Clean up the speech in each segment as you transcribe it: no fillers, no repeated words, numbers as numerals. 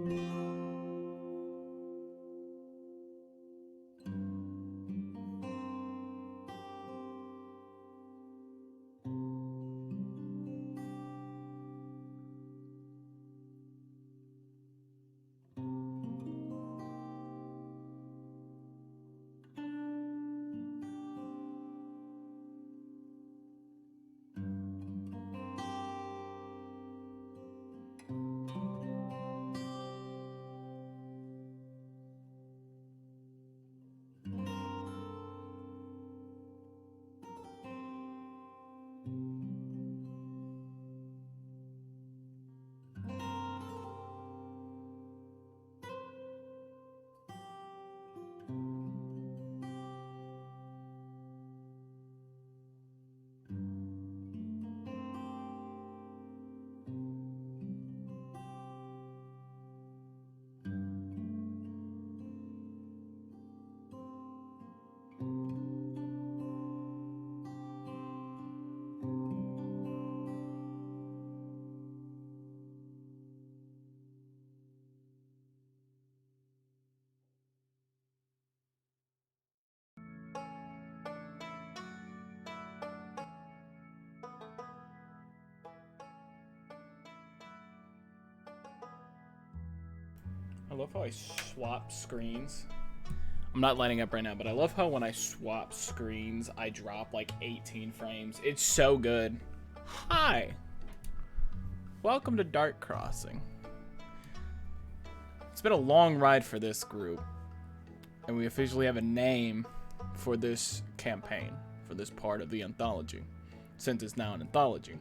love how I swap screens. I'm not lighting up right now, but I love how when I swap screens, I drop like 18 frames. It's so good. Hi. Welcome to Dark Crossing. It's been a long ride for this group, and we officially have a name for this campaign, for this part of the anthology, since it's now an anthology.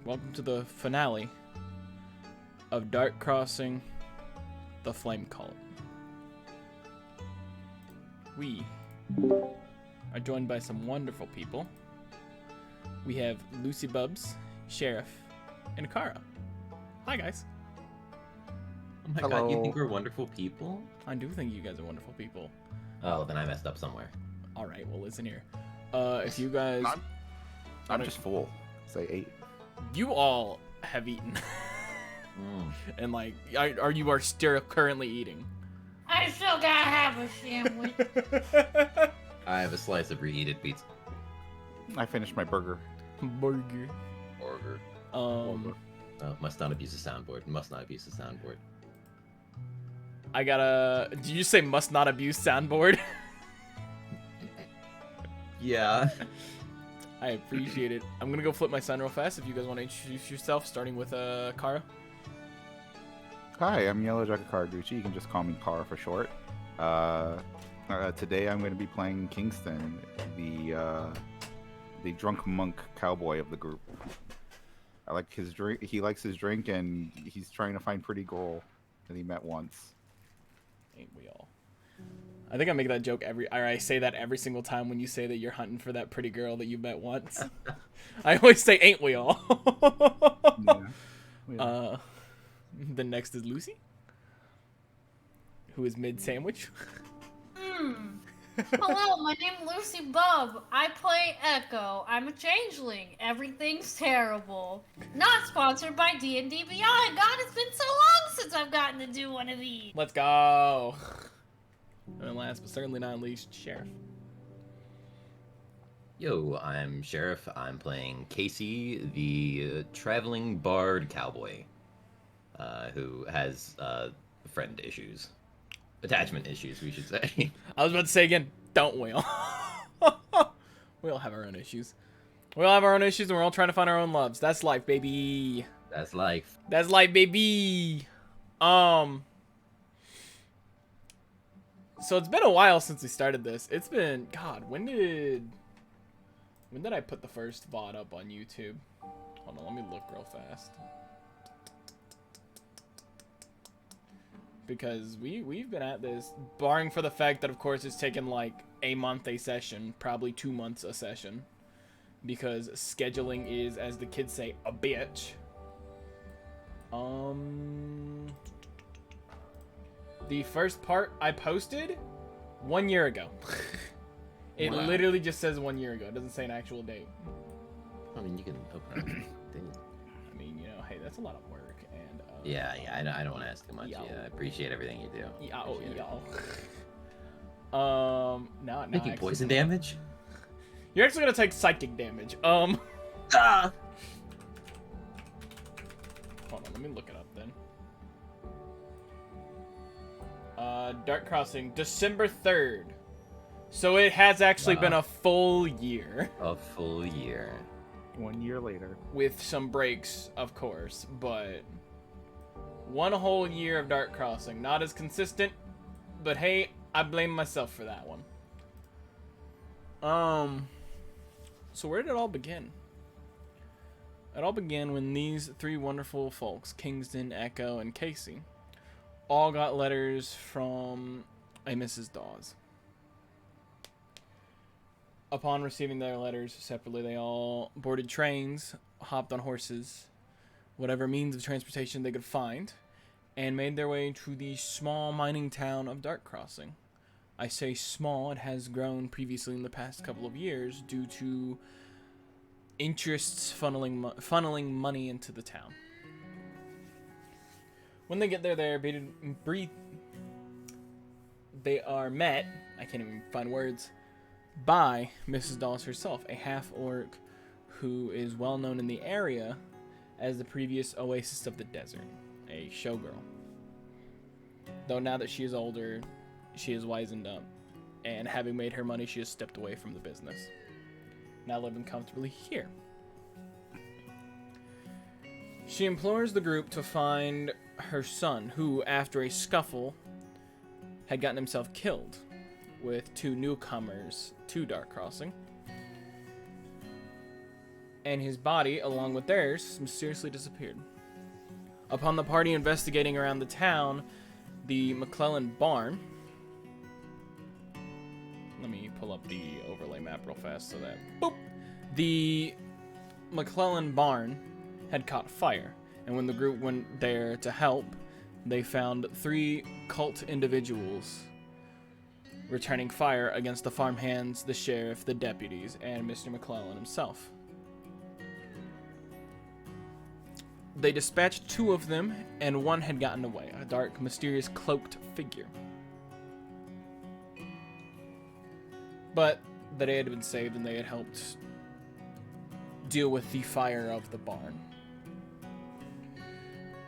Welcome to the finale of Dark Crossing, the Flame Cult. We are joined by some wonderful people. We have LuciBubz, Sheriff, and Kara. Hi, guys. Oh my god, you think we're wonderful people? I do think you guys are wonderful people. Oh, then I messed up somewhere. Alright, well, listen here. If you guys... I'm just full. Say 8. You all have eaten. And, like, you are still currently eating. I still gotta have a sandwich. I have a slice of reheated pizza. I finished my burger. Burger. Must not abuse the soundboard. Must not abuse the soundboard. I gotta... Did you say must not abuse soundboard? Yeah. I appreciate it. I'm gonna go flip my sign real fast if you guys want to introduce yourself, starting with Kara. Hi, I'm YellowJacketKaraguchi. You can just call me Kara for short. Today I'm going to be playing Kingston, the drunk monk cowboy of the group. I like his drink. He likes his drink, and he's trying to find pretty girl that he met once. Ain't we all? I think I make that joke I say that every single time when you say that you're hunting for that pretty girl that you met once. I always say, ain't we all? Yeah. The next is Lucy, who is mid-sandwich. Hello, my name's LuciBubz. I play Echo. I'm a changeling. Everything's terrible. Not sponsored by D&D Beyond. God, it's been so long since I've gotten to do one of these. Let's go. And last but certainly not least, Sheriff. Yo, I'm Sheriff. I'm playing Casey, the traveling bard cowboy, who has friend issues. Attachment issues, we should say. I was about to say again, don't we all? We all have our own issues. We all have our own issues, and we're all trying to find our own loves. That's life, baby. That's life. That's life, baby. So it's been a while since we started this. It's been, God, when did I put the first VOD up on YouTube? Hold on, let me look real fast. Because we've been at this, barring for the fact that, of course, it's taken like a month a session, probably 2 months a session, because scheduling is, as the kids say, a bitch. The first part I posted 1 year ago. It literally just says 1 year ago. It doesn't say an actual date. I mean, you can open up. I mean, you know, hey, that's a lot of work, and Yeah, I don't want to ask too much. Yo. Yeah, I appreciate everything you do. Appreciate it. Now Taking poison damage? You're actually gonna take psychic damage. Ah! Hold on, let me look it up then. Dark Crossing, December 3rd. So it has actually been a full year. A full year. 1 year later. With some breaks, of course, but 1 whole year of Dark Crossing. Not as consistent, but hey, I blame myself for that one. So where did it all begin? It all began when these 3 wonderful folks, Kingston, Echo, and Casey, all got letters from a Mrs. Dawes. Upon receiving their letters separately, they all boarded trains, hopped on horses, whatever means of transportation they could find, and made their way to the small mining town of Dark Crossing. I say small, it has grown previously in the past couple of years due to interests funneling money into the town. When they get there, they are met, I can't even find words, by Mrs. Dawes herself, a half-orc who is well known in the area as the previous Oasis of the Desert, a showgirl. Though now that she is older, she is wizened up, and having made her money, she has stepped away from the business, now living comfortably here. She implores the group to find her son, who, after a scuffle, had gotten himself killed with 2 newcomers to Dark Crossing, and his body, along with theirs, mysteriously disappeared. Upon the party investigating around the town, the McClellan barn, let me pull up the overlay map real fast so that, boop, the McClellan barn had caught fire, and when the group went there to help, they found 3 cult individuals returning fire against the farmhands, the sheriff, the deputies, and Mr. McClellan himself. They dispatched 2 of them, and 1 had gotten away, a dark, mysterious, cloaked figure. But the day had been saved, and they had helped deal with the fire of the barn.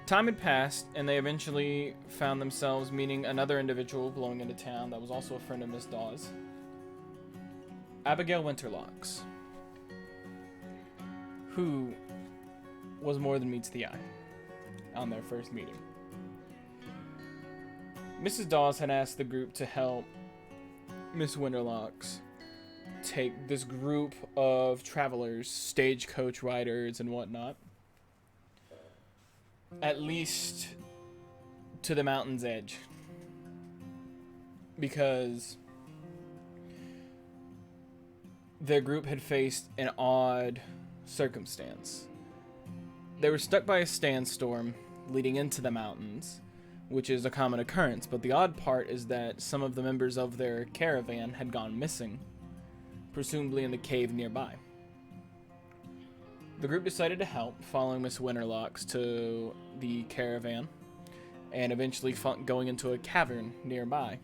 Time had passed, and they eventually found themselves meeting another individual belonging into town that was also a friend of Miss Dawes, Abigail Winterlocks, who was more than meets the eye on their first meeting. Mrs. Dawes had asked the group to help Miss Winterlocks take this group of travelers, stagecoach riders and whatnot, at least to the mountain's edge, because their group had faced an odd circumstance. They were stuck by a sandstorm leading into the mountains, which is a common occurrence, but the odd part is that some of the members of their caravan had gone missing, presumably in the cave nearby. The group decided to help, following Miss Winterlocks to the caravan, and eventually going into a cavern nearby,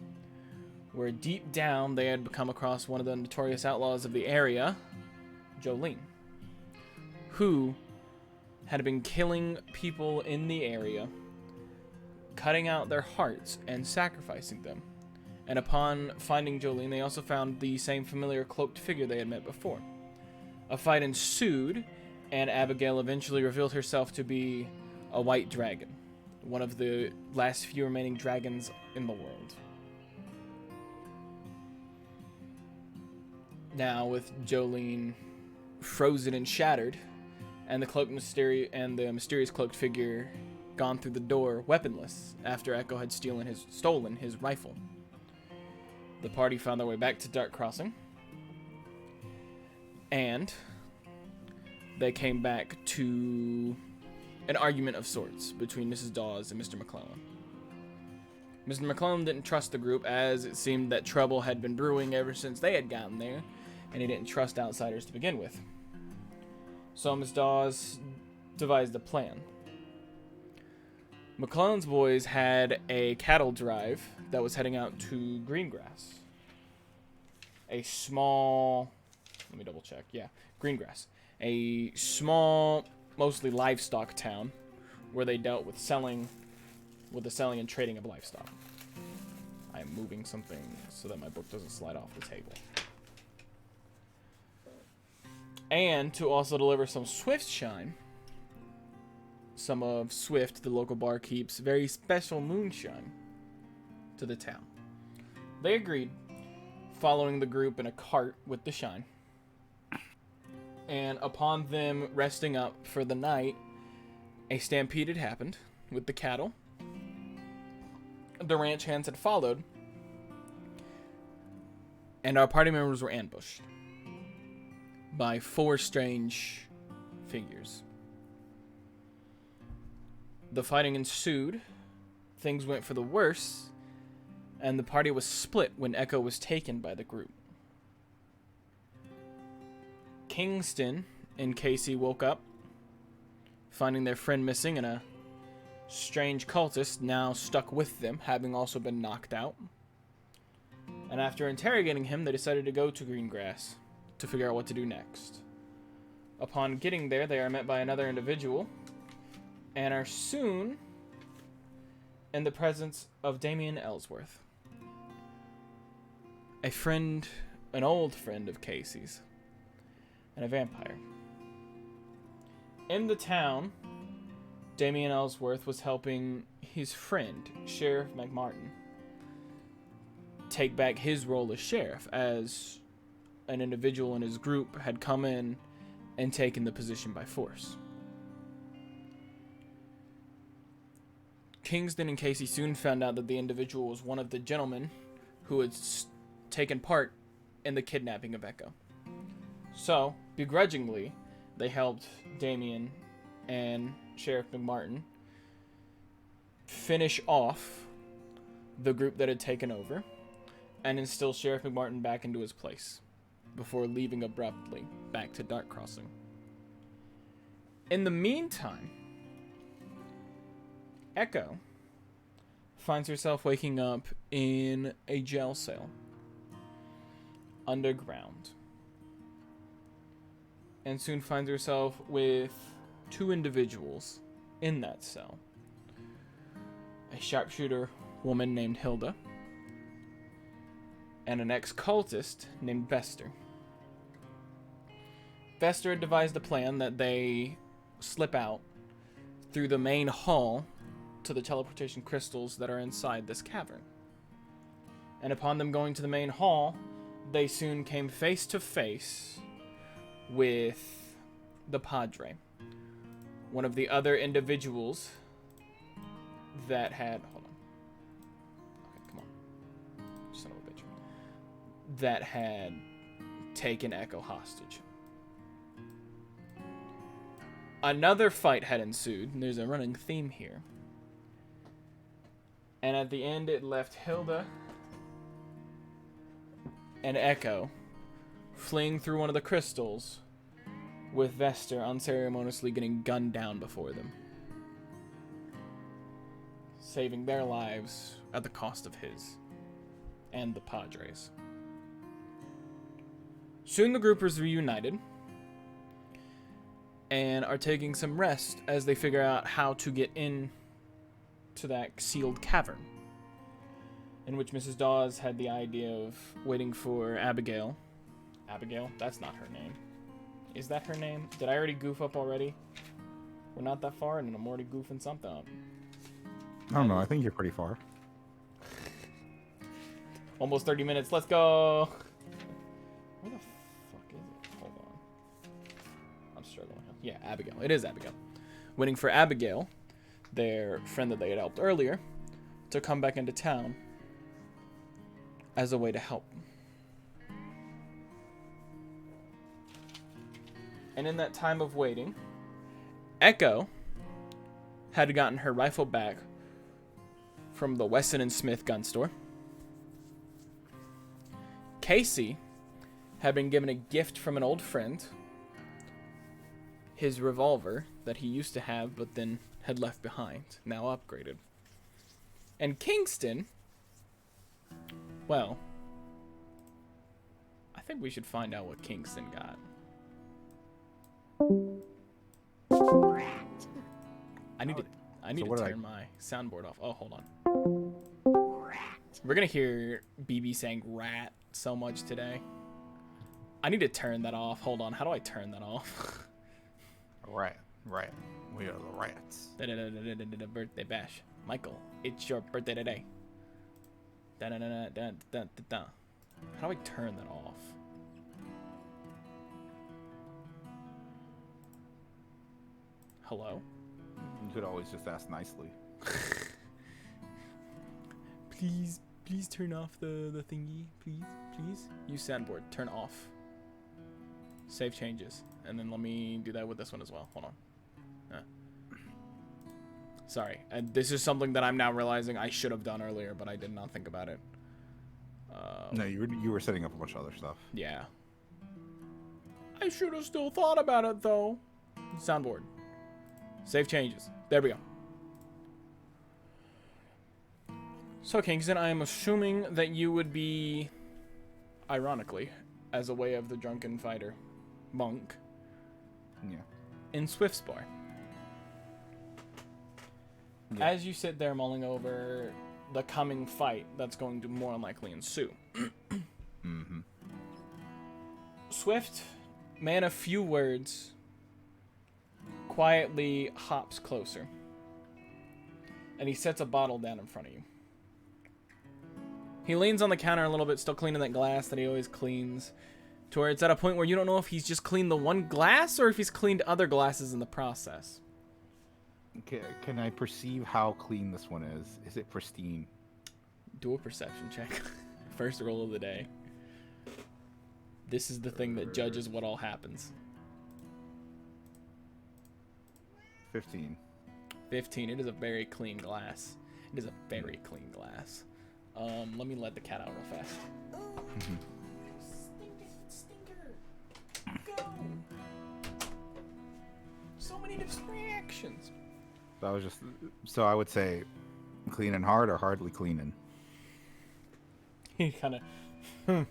where deep down they had come across one of the notorious outlaws of the area, Jolene, who had been killing people in the area, cutting out their hearts and sacrificing them. And upon finding Jolene, they also found the same familiar cloaked figure they had met before. A fight ensued, and Abigail eventually revealed herself to be a white dragon, one of the last few remaining dragons in the world. Now, with Jolene frozen and shattered, and the mysterious cloaked figure gone through the door weaponless after Echo had stolen his rifle, the party found their way back to Dark Crossing, and they came back to an argument of sorts between Mrs. Dawes and Mr. McClellan. Mr. McClellan didn't trust the group, as it seemed that trouble had been brewing ever since they had gotten there, and he didn't trust outsiders to begin with. So Miss Dawes devised a plan. McClellan's boys had a cattle drive that was heading out to Greengrass. A small... Let me double check. Yeah, Greengrass. A small, mostly livestock town where they dealt with the selling and trading of livestock. I am moving something so that my book doesn't slide off the table. And to also deliver some Swift shine. Some of Swift, the local barkeep's very special moonshine, to the town. They agreed, following the group in a cart with the shine. And upon them resting up for the night, a stampede had happened with the cattle. The ranch hands had followed, and our party members were ambushed by 4 strange figures. The fighting ensued, things went for the worse, and the party was split when Echo was taken by the group. Kingston and Casey woke up, finding their friend missing and a strange cultist now stuck with them, having also been knocked out. And after interrogating him, they decided to go to Greengrass to figure out what to do next. Upon getting there, they are met by another individual and are soon in the presence of Damien Ellsworth, an old friend of Casey's, and a vampire. In the town, Damien Ellsworth was helping his friend, Sheriff McMartin, take back his role as sheriff, as an individual in his group had come in and taken the position by force. Kingston and Casey soon found out that the individual was one of the gentlemen who had taken part in the kidnapping of Echo. So, begrudgingly, they helped Damien and Sheriff McMartin finish off the group that had taken over and instill Sheriff McMartin back into his place before leaving abruptly back to Dark Crossing. In the meantime, Echo finds herself waking up in a jail cell underground, and soon finds herself with 2 individuals in that cell. A sharpshooter woman named Hilda and an ex-cultist named Vester. Vester had devised a plan that they slip out through the main hall to the teleportation crystals that are inside this cavern. And upon them going to the main hall, they soon came face to face with the Padre, one of the other individuals that had... Hold on. Okay, come on. Son of a bitch. That had taken Echo hostage. Another fight had ensued, and there's a running theme here. And at the end, it left Hilda and Echo fleeing through one of the crystals, with Vester unceremoniously getting gunned down before them, saving their lives at the cost of his and the Padres. Soon the groupers reunited and are taking some rest as they figure out how to get in to that sealed cavern, in which Mrs. Dawes had the idea of waiting for Abigail. Abigail? That's not her name. Is that her name? Did I already goof up already? We're not that far, and I'm already goofing something up. I don't know. I think you're pretty far. Almost 30 minutes. Let's go. Where the fuck is it? Hold on. I'm struggling. Yeah, Abigail. It is Abigail. Waiting for Abigail, their friend that they had helped earlier, to come back into town as a way to help. And in that time of waiting, Echo had gotten her rifle back from the Wesson & Smith gun store. Casey had been given a gift from an old friend, his revolver that he used to have but then had left behind, now upgraded. And Kingston, well, I think we should find out what Kingston got. I need to turn my soundboard off. Oh, hold on. We're gonna hear BB saying rat so much today. I need to turn that off. Hold on. How do I turn that off? Rat. We are the rats. Birthday bash. Michael, it's your birthday today. How do I turn that off? Hello? You could always just ask nicely. Please turn off the thingy. Please. Use soundboard. Turn off. Save changes. And then let me do that with this one as well. Hold on. Sorry. This is something that I'm now realizing I should have done earlier, but I did not think about it. No, you were setting up a bunch of other stuff. Yeah. I should have still thought about it, though. Soundboard. Save changes. There we go. So, Kingston, I am assuming that you would be, ironically, as a way of the drunken fighter, monk, Yeah. in Swift's bar. Yeah. As you sit there mulling over the coming fight that's going to more than likely ensue. Mm-hmm. Swift, man of few words, quietly hops closer. And he sets a bottle down in front of you. He leans on the counter a little bit, still cleaning that glass that he always cleans, to where it's at a point where you don't know if he's just cleaned the one glass or if he's cleaned other glasses in the process. Can I perceive how clean this one is? Is it pristine? Do a perception check. First roll of the day. This is the thing that judges what all happens. 15. 15. It is a very clean glass. It is a very clean glass. Let me let the cat out real fast. Stinker. Go. So many distractions. That was just so I would say clean and hard or hardly cleaning. He kind of and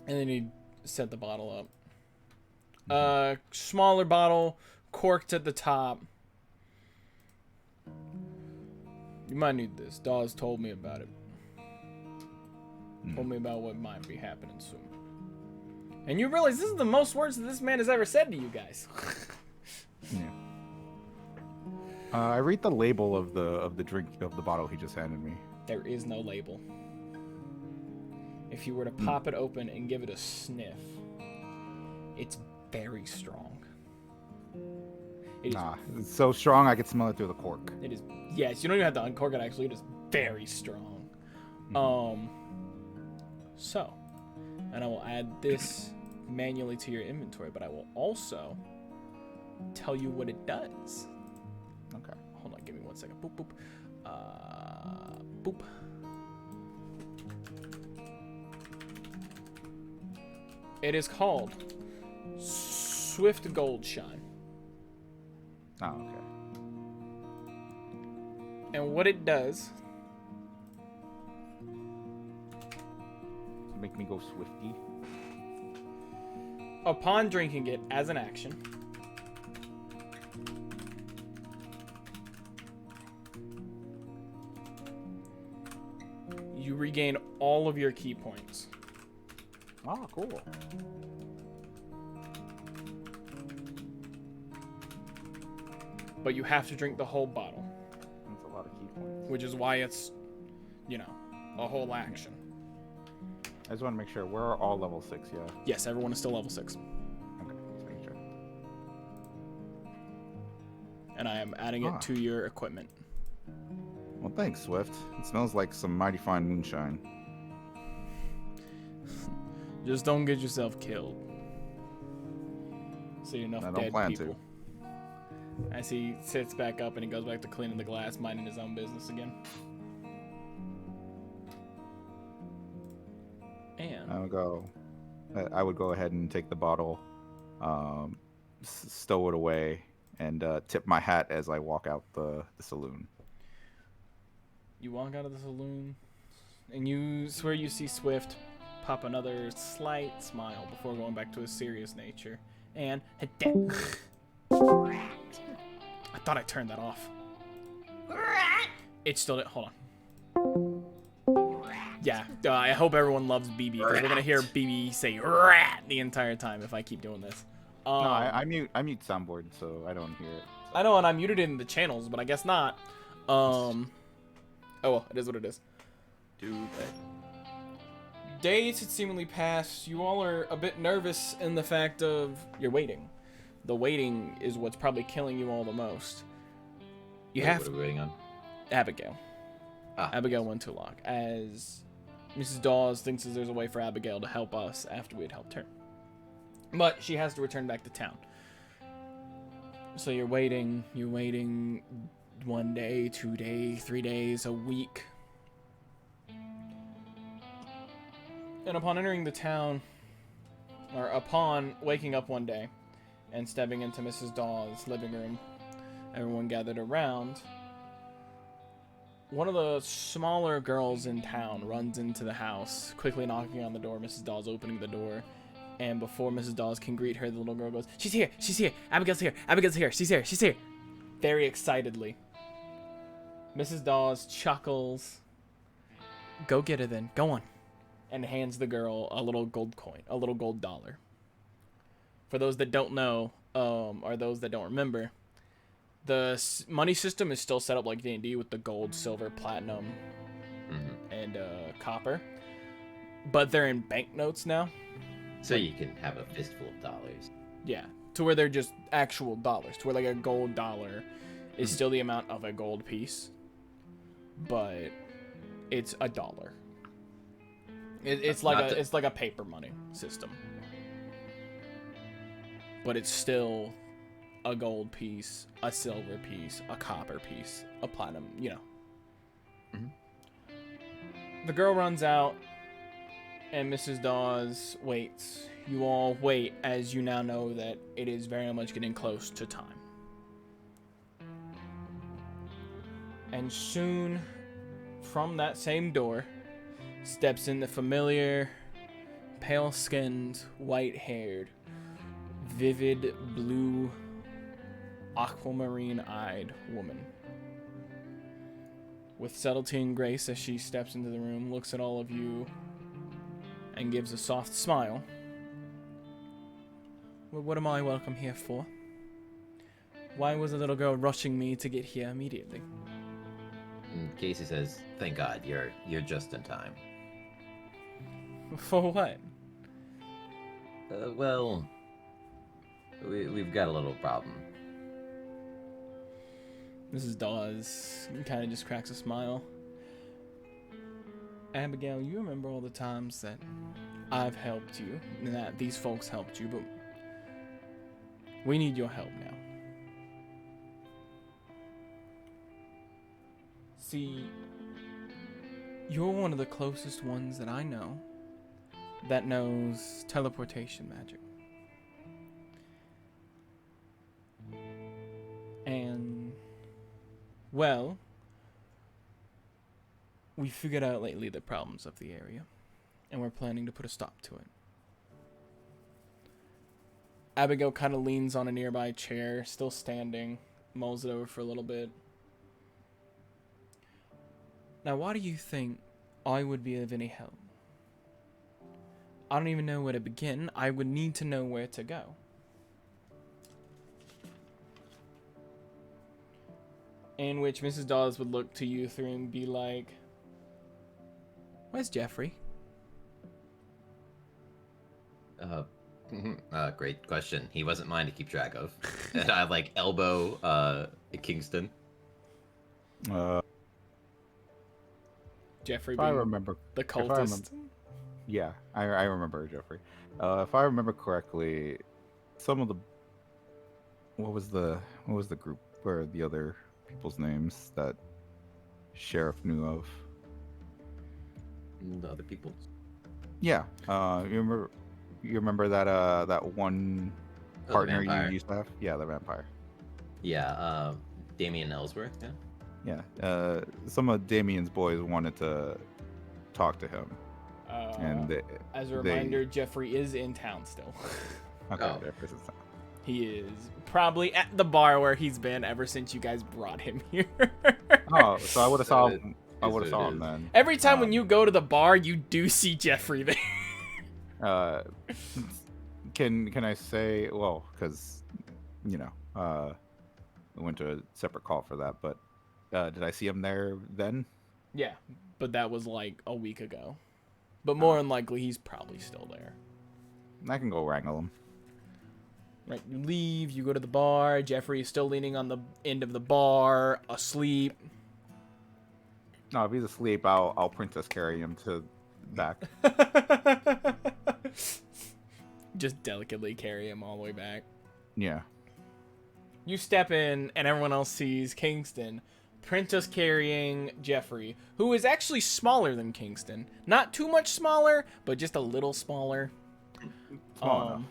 then he set the bottle up. Smaller bottle, corked at the top. You might need this. Dawes told me about it. Told me about what might be happening soon. And you realize this is the most words that this man has ever said to you guys. Yeah. I read the label of the drink of the bottle he just handed me. There is no label. If you were to pop it open and give it a sniff, it's very strong. Nah, it's so strong I could smell it through the cork. It is. Yes, you don't even have to uncork it. Actually, it is very strong. So, and I will add this manually to your inventory, but I will also tell you what it does. Okay. Hold on, give me 1 second. Boop, boop. Boop. It is called Swift Gold Shine. Oh, okay. And what it does... Make me go swifty. Upon drinking it as an action, you regain all of your key points. Oh, cool. But you have to drink the whole bottle, That's a lot of key points. which is why it's, you know, a whole action. I just want to make sure we're all level 6, yeah. Yes, everyone is still level 6. Okay, just making sure. And I am adding it to your equipment. Well, thanks, Swift. It smells like some mighty fine moonshine. Just don't get yourself killed. See enough I don't dead plan people. As he sits back up and he goes back to cleaning the glass, minding his own business again. And I would go ahead and take the bottle, stow it away, and tip my hat as I walk out the saloon. You walk out of the saloon, and you swear you see Swift pop another slight smile before going back to his serious nature. And I thought I turned that off. It still didn't. Hold on. Yeah, I hope everyone loves BB because we're gonna hear BB say "rat" the entire time if I keep doing this. No, I mute soundboard so I don't hear it. So. I know, and I muted it in the channels, but I guess not. Oh well, it is what it is. Days had seemingly passed. You all are a bit nervous in the fact of you're waiting. The waiting is what's probably killing you all the most. You have What are we waiting on? Abigail. Abigail went to lock, as Mrs. Dawes thinks that there's a way for Abigail to help us after we had helped her. But she has to return back to town. So you're waiting 1 day, 2 days, 3 days, a week. And upon entering the town, or upon waking up one day and stepping into Mrs. Dawes' living room, everyone gathered around. One of the smaller girls in town runs into the house, quickly knocking on the door, Mrs. Dawes opening the door. And before Mrs. Dawes can greet her, the little girl goes, she's here, Abigail's here, she's here. Very excitedly. Mrs. Dawes chuckles. Go get her then, go on. And hands the girl a little gold coin, a little gold dollar. For those that don't know, or those that don't remember, the money system is still set up like D&D with the gold, silver, platinum, and copper. But they're in banknotes now. So you can have a fistful of dollars. Yeah, to where they're just actual dollars. To where like a gold dollar is still the amount of a gold piece, but it's a dollar. It's like a paper money system, but it's still a gold piece, a silver piece, a copper piece, a platinum. You know. The girl runs out, and Mrs. Dawes waits. You all wait, as you now know that it is very much getting close to time. And soon, from that same door, steps in the familiar, pale-skinned, white-haired, vivid blue, aquamarine-eyed woman. With subtlety and grace as she steps into the room, looks at all of you, and gives a soft smile. Well, what am I welcome here for? Why was the little girl rushing me to get here immediately? And Casey says, "Thank God, you're just in time." For what? Well, we've got a little problem. Mrs. Dawes kind of just cracks a smile. Abigail, you remember all the times that I've helped you, and that these folks helped you, but we need your help now. See, you're one of the closest ones that I know that knows teleportation magic. And, well, we figured out lately the problems of the area, and we're planning to put a stop to it. Abigail kind of leans on a nearby chair, still standing, mulls it over for a little bit. Now, why do you think I would be of any help? I don't even know where to begin. I would need to know where to go. In which Mrs. Dawes would look to you three and be like, "Where's Jeffrey?" Great question. He wasn't mine to keep track of. And I elbow Kingston. Jeffrey If I being remember, the cultist. Yeah, I remember Jeffrey. If I remember correctly, some of the what was the group or the other people's names that Sheriff knew of? The other people. Yeah, you remember that that one partner you vampire. used to have? Yeah, the vampire. Yeah, Damien Ellsworth, yeah. Yeah. Some of Damien's boys wanted to talk to him, and As a reminder, Jeffrey is in town still. okay, Oh. Jeffrey's in town. He is probably at the bar where he's been ever since you guys brought him here. Oh, so I would have saw So him. I would have so saw it him is. then. Every time when you go to the bar, you do see Jeffrey there. Can I say, well, because we went to a separate call for that, but did I see him there then? Yeah, but that was like a week ago. But more than likely, he's probably still there. I can go wrangle him. Right, you leave, you go to the bar. Jeffrey is still leaning on the end of the bar, asleep. No, if he's asleep, I'll princess carry him to back. Just delicately carry him all the way back. Yeah. You step in, and everyone else sees Kingston, princess carrying Jeffrey, who is actually smaller than Kingston. Not too much smaller, but just a little smaller. Small enough.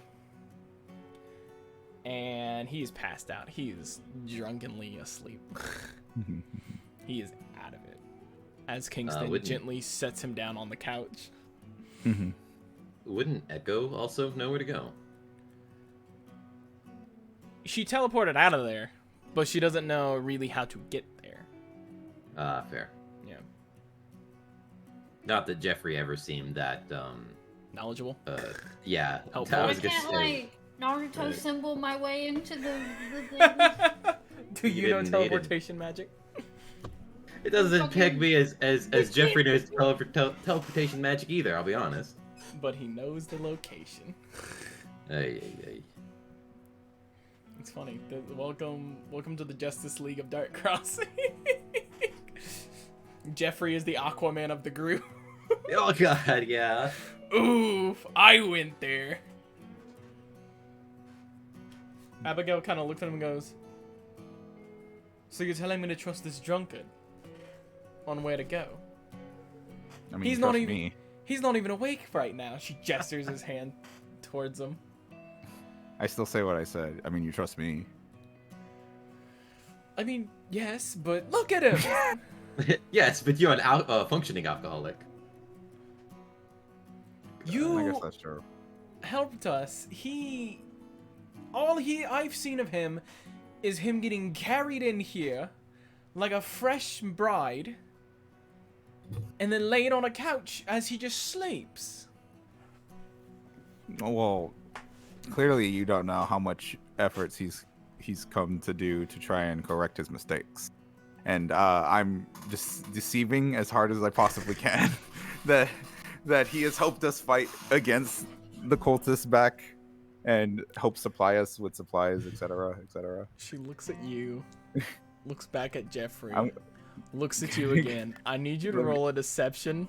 And he's passed out. He's drunkenly asleep. He is out of it. As Kingston gently sets him down on the couch. Wouldn't Echo also know where to go? She teleported out of there, but she doesn't know really how to get there. Fair. Yeah. Not that Jeffrey ever seemed that, Knowledgeable? yeah. Helpful. I I was gonna can't, say, like, Naruto symbol my way into the thing. Do you know didn't need it. teleportation magic? it doesn't peg me as Jeffrey knows teleportation magic either, I'll be honest. But he knows the location. Ay. It's funny. Welcome to the Justice League of Dark Crossing. Jeffrey is the Aquaman of the group. Oh god, yeah. Oof, I went there. Abigail kind of looks at him and goes, "So you're telling me to trust this drunkard on where to go?" I mean, He's trust not even. me. He's not even awake right now. She gestures his hand towards him. I still say what I said. I mean, you trust me. I mean, yes, but look at him. Yes, but you're an functioning alcoholic. I guess You that's true. helped us. I've seen of him is him getting carried in here like a fresh bride and then laid on a couch as he just sleeps. Well, clearly you don't know how much efforts he's come to do to try and correct his mistakes, and I'm just deceiving as hard as I possibly can that he has helped us fight against the cultists back and help supply us with supplies, etc., etc. She looks at you, looks back at Jeffrey, I'm- looks at you again. I need you to roll a deception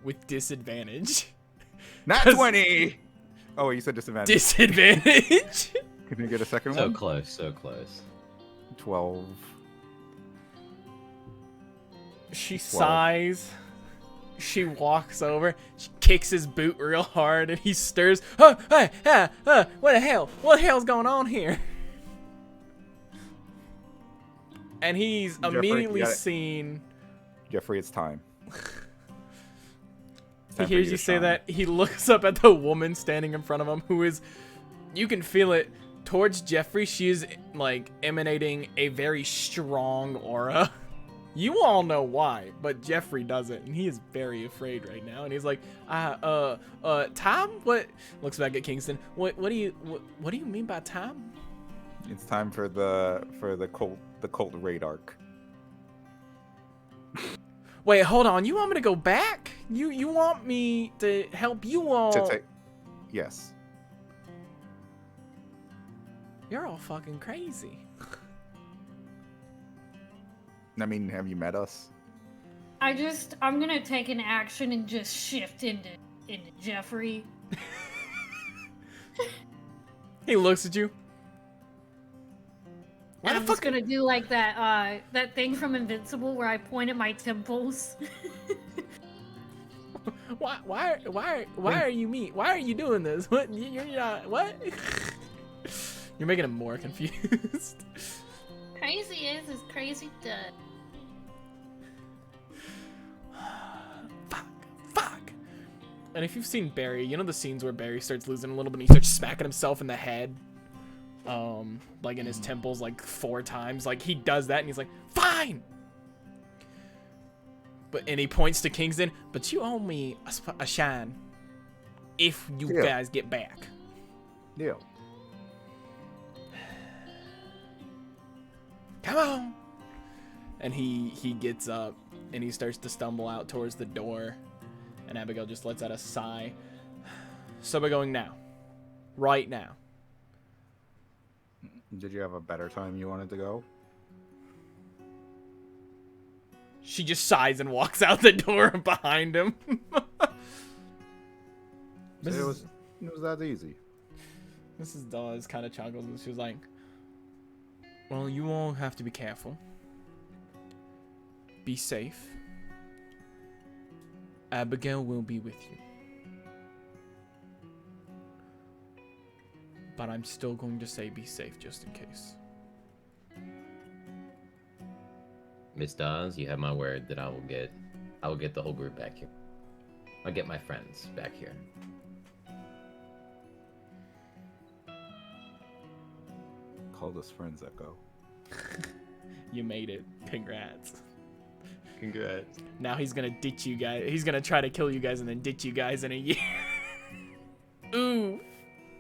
with disadvantage. Not 20. Oh, you said disadvantage. Disadvantage? Can you get a second So one? close, so close. 12. She sighs. She walks over. She kicks his boot real hard, and he stirs. What the hell? What the hell's going on here? And he's Jeffrey, immediately you got it. seen. Jeffrey, it's time. He hears you say that. He looks up at the woman standing in front of him, who is. You can feel it towards Jeffrey. She is like emanating a very strong aura. You all know why, but Jeffrey doesn't, and he is very afraid right now. And he's like, Tom? What? Looks back at Kingston. What do you mean by Tom? It's time for the cult raid arc. Wait, hold on. You want me to go back? You want me to help you all? Yes. You're all fucking crazy. I mean, have you met us? I'm gonna take an action and just shift into Jeffrey. He looks at you. And I'm just gonna do like that thing from Invincible where I point at my temples. Why are you me? Why are you doing this? What? You're not. What? You're making him more confused. is crazy dead. Fuck. And if you've seen Barry, you know the scenes where Barry starts losing a little bit and he starts smacking himself in the head? Like in his temples like 4 times. Like he does that and he's like, fine! And he points to Kingston, but you owe me a shine if you guys get back. Yeah. Come on! And he gets up and he starts to stumble out towards the door. And Abigail just lets out a sigh. So we're going now. Right now. Did you have a better time you wanted to go? She just sighs and walks out the door behind him. It was that easy. Mrs. Dawes kind of chuckles and she was like, well, you all have to be careful. Be safe. Abigail will be with you. But I'm still going to say be safe just in case. Miss Dawes, you have my word that I will get the whole group back here. I'll get my friends back here. Called us friends, Echo. You made it. Congrats. Congrats. Now he's gonna ditch you guys. He's gonna try to kill you guys and then ditch you guys in a year. Ooh.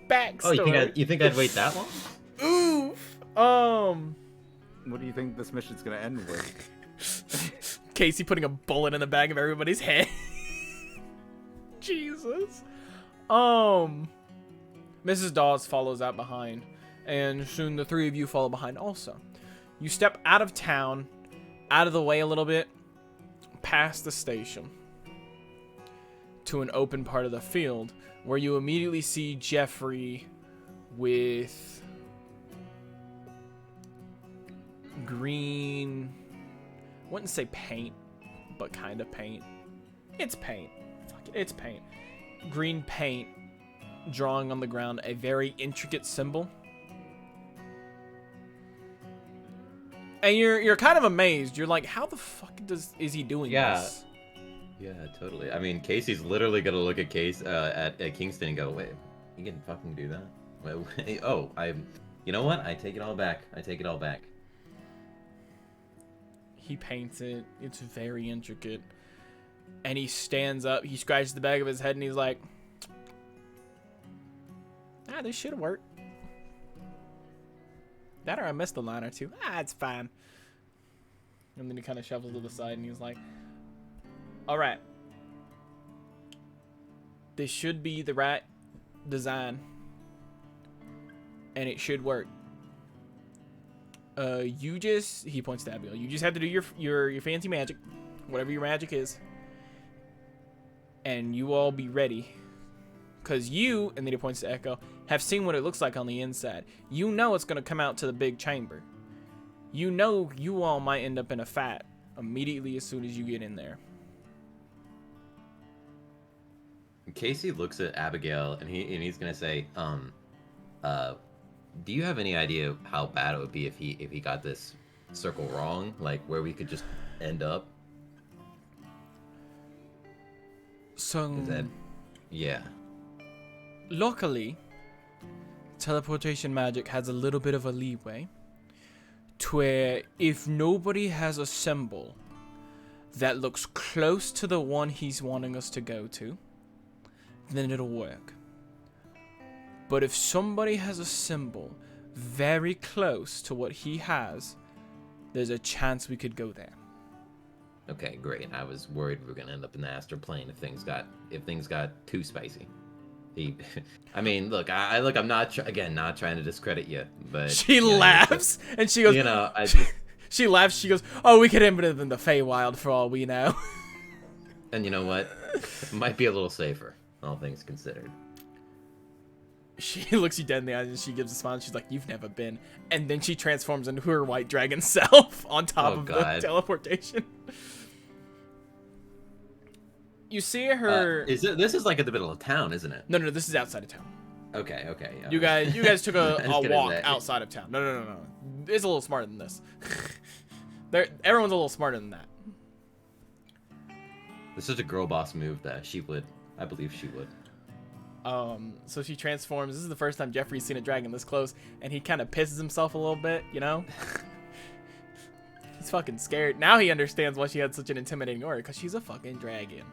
Backstory. Oh, you think I'd wait that long? Oof. What do you think this mission's gonna end with? Casey putting a bullet in the back of everybody's head. Jesus. Mrs. Dawes follows out behind, and soon the 3 of you follow behind also. You step out of town, out of the way a little bit, past the station, to an open part of the field, where you immediately see Jeffrey with green, I wouldn't say paint, but kind of paint. It's paint. Fuck it, it's paint. Green paint drawing on the ground a very intricate symbol. And you're kind of amazed. You're like, how the fuck is he doing this? Yeah, totally. I mean, Casey's literally gonna look at at Kingston and go, "Wait, you can fucking do that?" Wait, oh, you know what? I take it all back. I take it all back. He paints it. It's very intricate. And he stands up. He scratches the back of his head and he's like, this should work. That or I missed a line or two. It's fine. And then he kind of shovels to the side and he's like, all right. This should be the right design. And it should work. He points to Abigail. You just have to do your fancy magic. Whatever your magic is. And you all be ready. Because you, and then he points to Echo, have seen what it looks like on the inside. You know it's going to come out to the big chamber. You know you all might end up in a fight immediately as soon as you get in there. Casey looks at Abigail and he's gonna say, do you have any idea how bad it would be if he got this circle wrong? Like where we could just end up? So yeah. Luckily, teleportation magic has a little bit of a leeway to where if nobody has a symbol that looks close to the one he's wanting us to go to, then it'll work. But if somebody has a symbol very close to what he has, there's a chance we could go there. Okay, great. I was worried we were gonna end up in the astral plane if things got too spicy. I mean, look, I'm not trying to discredit you, but she laughs and she goes, she laughs. She goes, "Oh, we could end up in the Feywild for all we know." And you know what? It might be a little safer, all things considered. She looks you dead in the eyes and she gives a smile. And she's like, "You've never been." And then she transforms into her white dragon self on top of the teleportation. You see her. This is like at the middle of town, isn't it? No, this is outside of town. Okay. You guys took a Just gonna walk say. outside of town. No. It's a little smarter than this. Everyone's a little smarter than that. This is a girl boss move that she would. I believe she would. So she transforms. This is the first time Jeffrey's seen a dragon this close, and he kind of pisses himself a little bit, you know? He's fucking scared. Now he understands why she had such an intimidating aura, because she's a fucking dragon.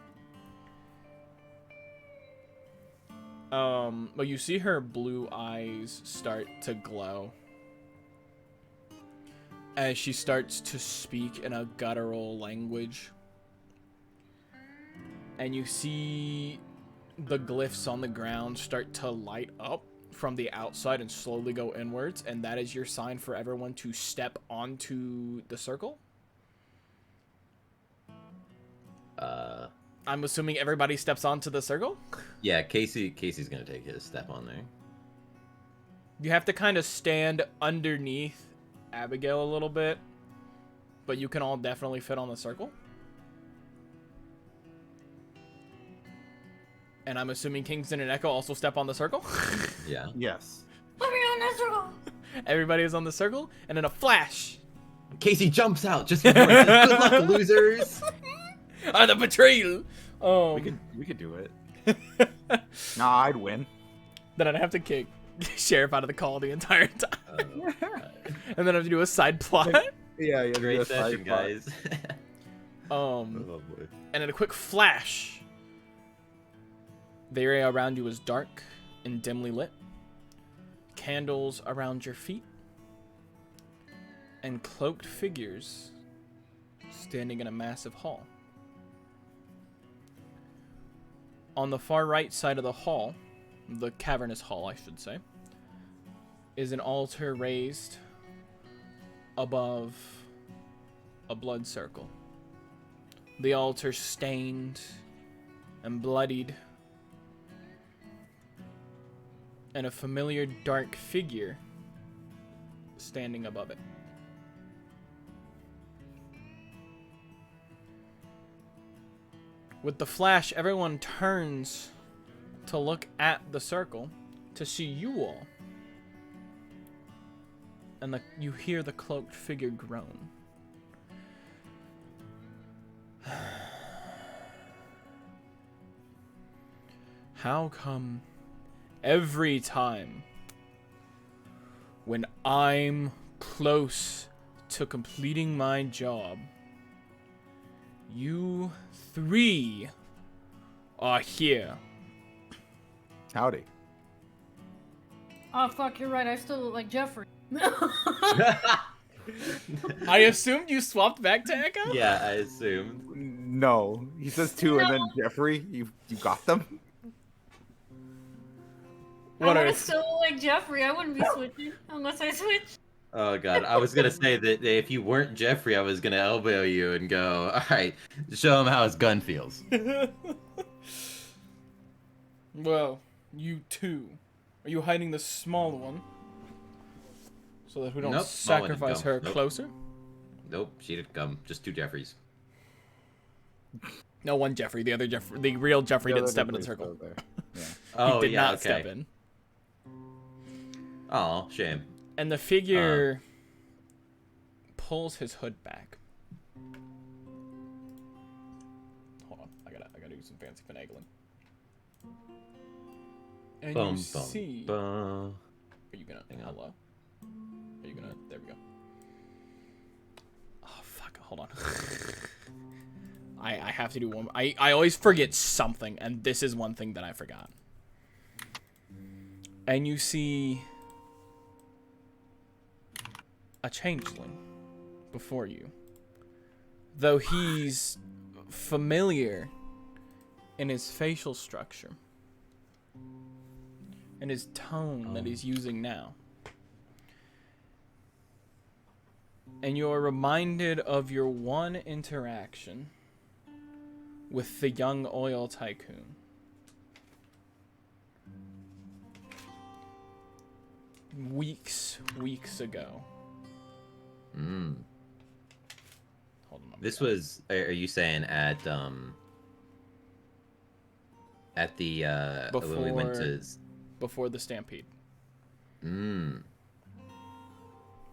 But you see her blue eyes start to glow as she starts to speak in a guttural language. And you see the glyphs on the ground start to light up from the outside and slowly go inwards, and that is your sign for everyone to step onto the circle. I'm assuming everybody steps onto the circle? Yeah, Casey's gonna take his step on there. You have to kind of stand underneath Abigail a little bit, but you can all definitely fit on the circle. And I'm assuming Kingston and Echo also step on the circle? Yeah. Yes. Put me on that circle. Everybody is on the circle, and in a flash, Casey jumps out just before it says, "Good luck, losers." the betrayal. We could do it. Nah, I'd win. Then I'd have to kick Sheriff out of the call the entire time. And then I have to do a side plot. Yeah, Great session, guys. Oh boy. And in a quick flash, the area around you is dark and dimly lit. Candles around your feet. And cloaked figures standing in a massive hall. On the far right side of the hall, the cavernous hall, I should say, is an altar raised above a blood circle. The altar stained and bloodied, and a familiar dark figure standing above it. With the flash, everyone turns to look at the circle to see you all. And you hear the cloaked figure groan. How come every time when I'm close to completing my job, you three are here? Howdy. Oh fuck, you're right. I still look like Jeffrey. I assumed you swapped back to Echo? Yeah, I assumed. No, he says two, and then Jeffrey, you got them. What I are still look like Jeffrey. I wouldn't be switching unless I switch. Oh god, I was gonna say that if you weren't Jeffrey, I was gonna elbow you and go, "All right, show him how his gun feels." Well, you two. Are you hiding the small one? So that we don't Nope, small one didn't sacrifice come. her Nope. closer? Nope, she didn't come. Just two Jeffreys. No, one Jeffrey. The other Jeffrey. The real Jeffrey didn't step into the circle. Yeah. Oh He did yeah, not okay. step in. Oh, shame. And the figure pulls his hood back. Hold on, I gotta do some fancy finagling. And you see. bum. Are you gonna? Hang on. Hello. Are you gonna? There we go. Oh fuck! Hold on. I have to do one. I always forget something, and this is one thing that I forgot. And you see a changeling before you. Though he's familiar in his facial structure and his tone that he's using now. And you're reminded of your one interaction with the young oil tycoon. Weeks ago. Mm. Hold on. This was. Are you saying at the when we went to? before the stampede. Mm.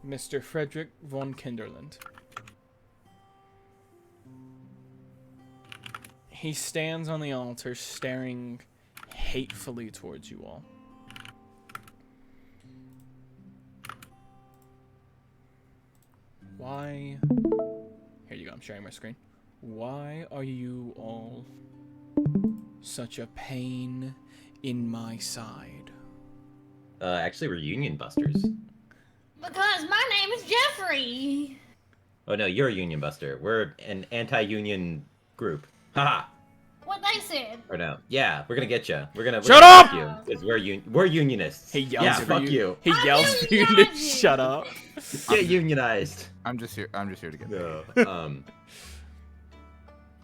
Mr. Frederick von Kinderland. He stands on the altar, staring hatefully towards you all. Why? Here you go, I'm sharing my screen. Why are you all such a pain in my side? Actually, we're Union Busters. Because my name is Jeffrey. Oh no, you're a Union Buster. We're an anti-union group. Haha. What they said. Or no. Yeah, we're gonna get you. We're Shut gonna up! fuck you because we're unionists. He yells yeah, for fuck you. He I'm yells for you to unionizing. shut up. Get unionized. I'm just here to get paid. No.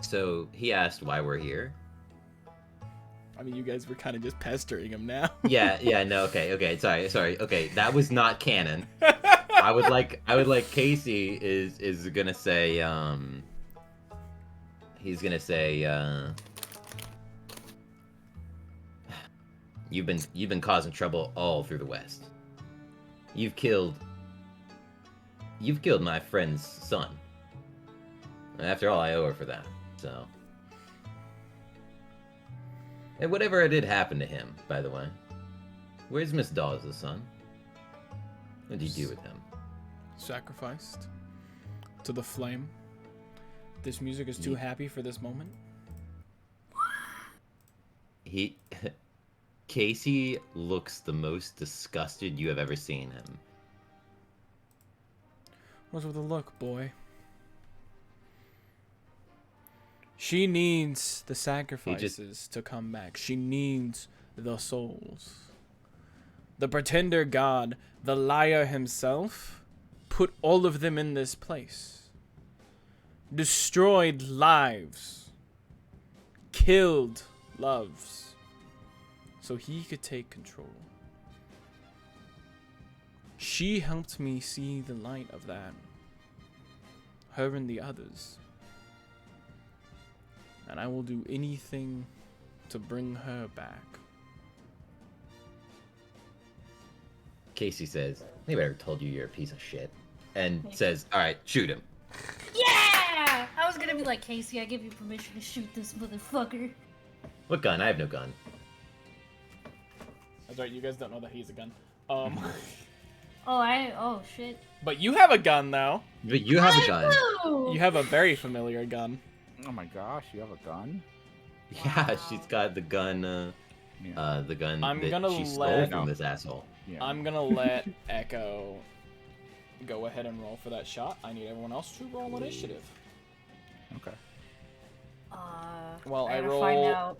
So he asked why we're here. I mean, you guys were kind of just pestering him now. Yeah, no, okay, sorry, okay, that was not canon. I would like Casey is gonna say, he's gonna say, you've been causing trouble all through the West. You've killed my friend's son. After all, I owe her for that, so. And whatever did happen to him, by the way. Where's Miss Dawes' son? What did you do with him? Sacrificed to the flame. This music is too happy for this moment. Casey looks the most disgusted you have ever seen him. What's with the look, boy? She needs the sacrifices to come back. She needs the souls. The pretender god, the liar himself, put all of them in this place. Destroyed lives. Killed loves. So he could take control. She helped me see the light of that. Her and the others. And I will do anything to bring her back. Casey says, maybe I ever told you you're a piece of shit. And says, alright, shoot him. Yeah! I was gonna be like, Casey, I give you permission to shoot this motherfucker. What gun? I have no gun. That's right, you guys don't know that he's a gun. Oh, shit. But you have a gun, though. But you have a gun. Ooh. You have a very familiar gun. Oh my gosh, you have a gun? Yeah, she's got the gun, Yeah. the gun I'm that gonna she stole let- from this asshole. Yeah. I'm gonna let Echo go ahead and roll for that shot. I need everyone else to roll initiative. Okay. Well, I gotta roll find out.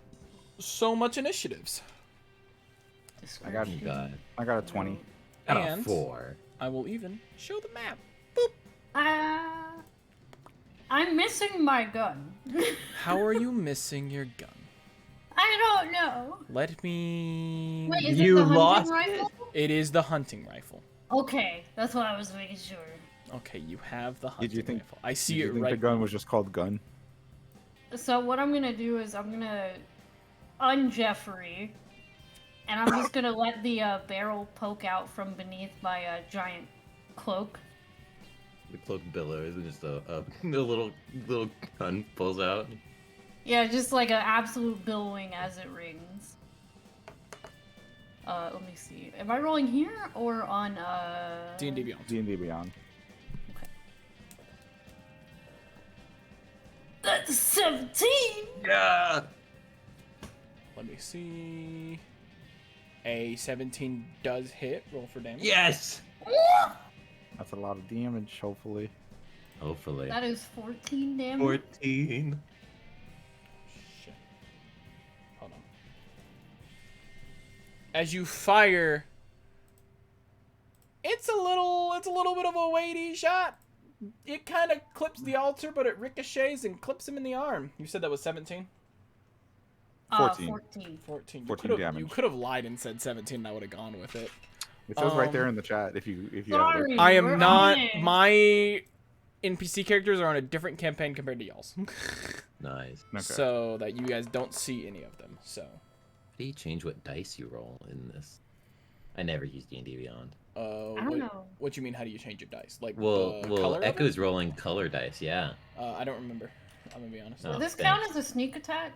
so much initiatives. I got Oh god. I got a 20. Got a And 4. I will even show the map. I'm missing my gun. How are you missing your gun? I don't know. Let me... Wait, is You it the lost hunting it? rifle? It is the hunting rifle. Okay, that's what I was making sure. Okay, you have the hunting Did you think? rifle. I see Did you it think right. the gun was just called gun? So what I'm gonna do is I'm gonna un-Jeffrey, and I'm just gonna let the barrel poke out from beneath my giant cloak. The cloak billows and just a little gun pulls out. Yeah, just like an absolute billowing as it rings. Let me see. Am I rolling here or on D&D Beyond. D&D Beyond. Okay. That's 17! Yeah. Let me see. A 17 does hit. Roll for damage. Yes. That's a lot of damage, hopefully. Hopefully. That is 14 damage. 14. Shit. Hold on. As you fire, it's a little bit of a weighty shot. It kind of clips the altar, but it ricochets and clips him in the arm. You said that was 17? 14. 14. 14. 14 damage. You could have lied and said 17 and I would have gone with it. It says right there in the chat if you have it. Sorry. I We're am not... on it. My NPC characters are on a different campaign compared to y'all's. Nice. Okay. So that you guys don't see any of them, so... do you change what dice you roll in this? I never used D&D Beyond. I don't know. What you mean? How do you change your dice? Like Well, color of it? Echo's rolling color dice, yeah. I don't remember. I'm gonna be honest. Oh, Does this thanks. count as a sneak attack?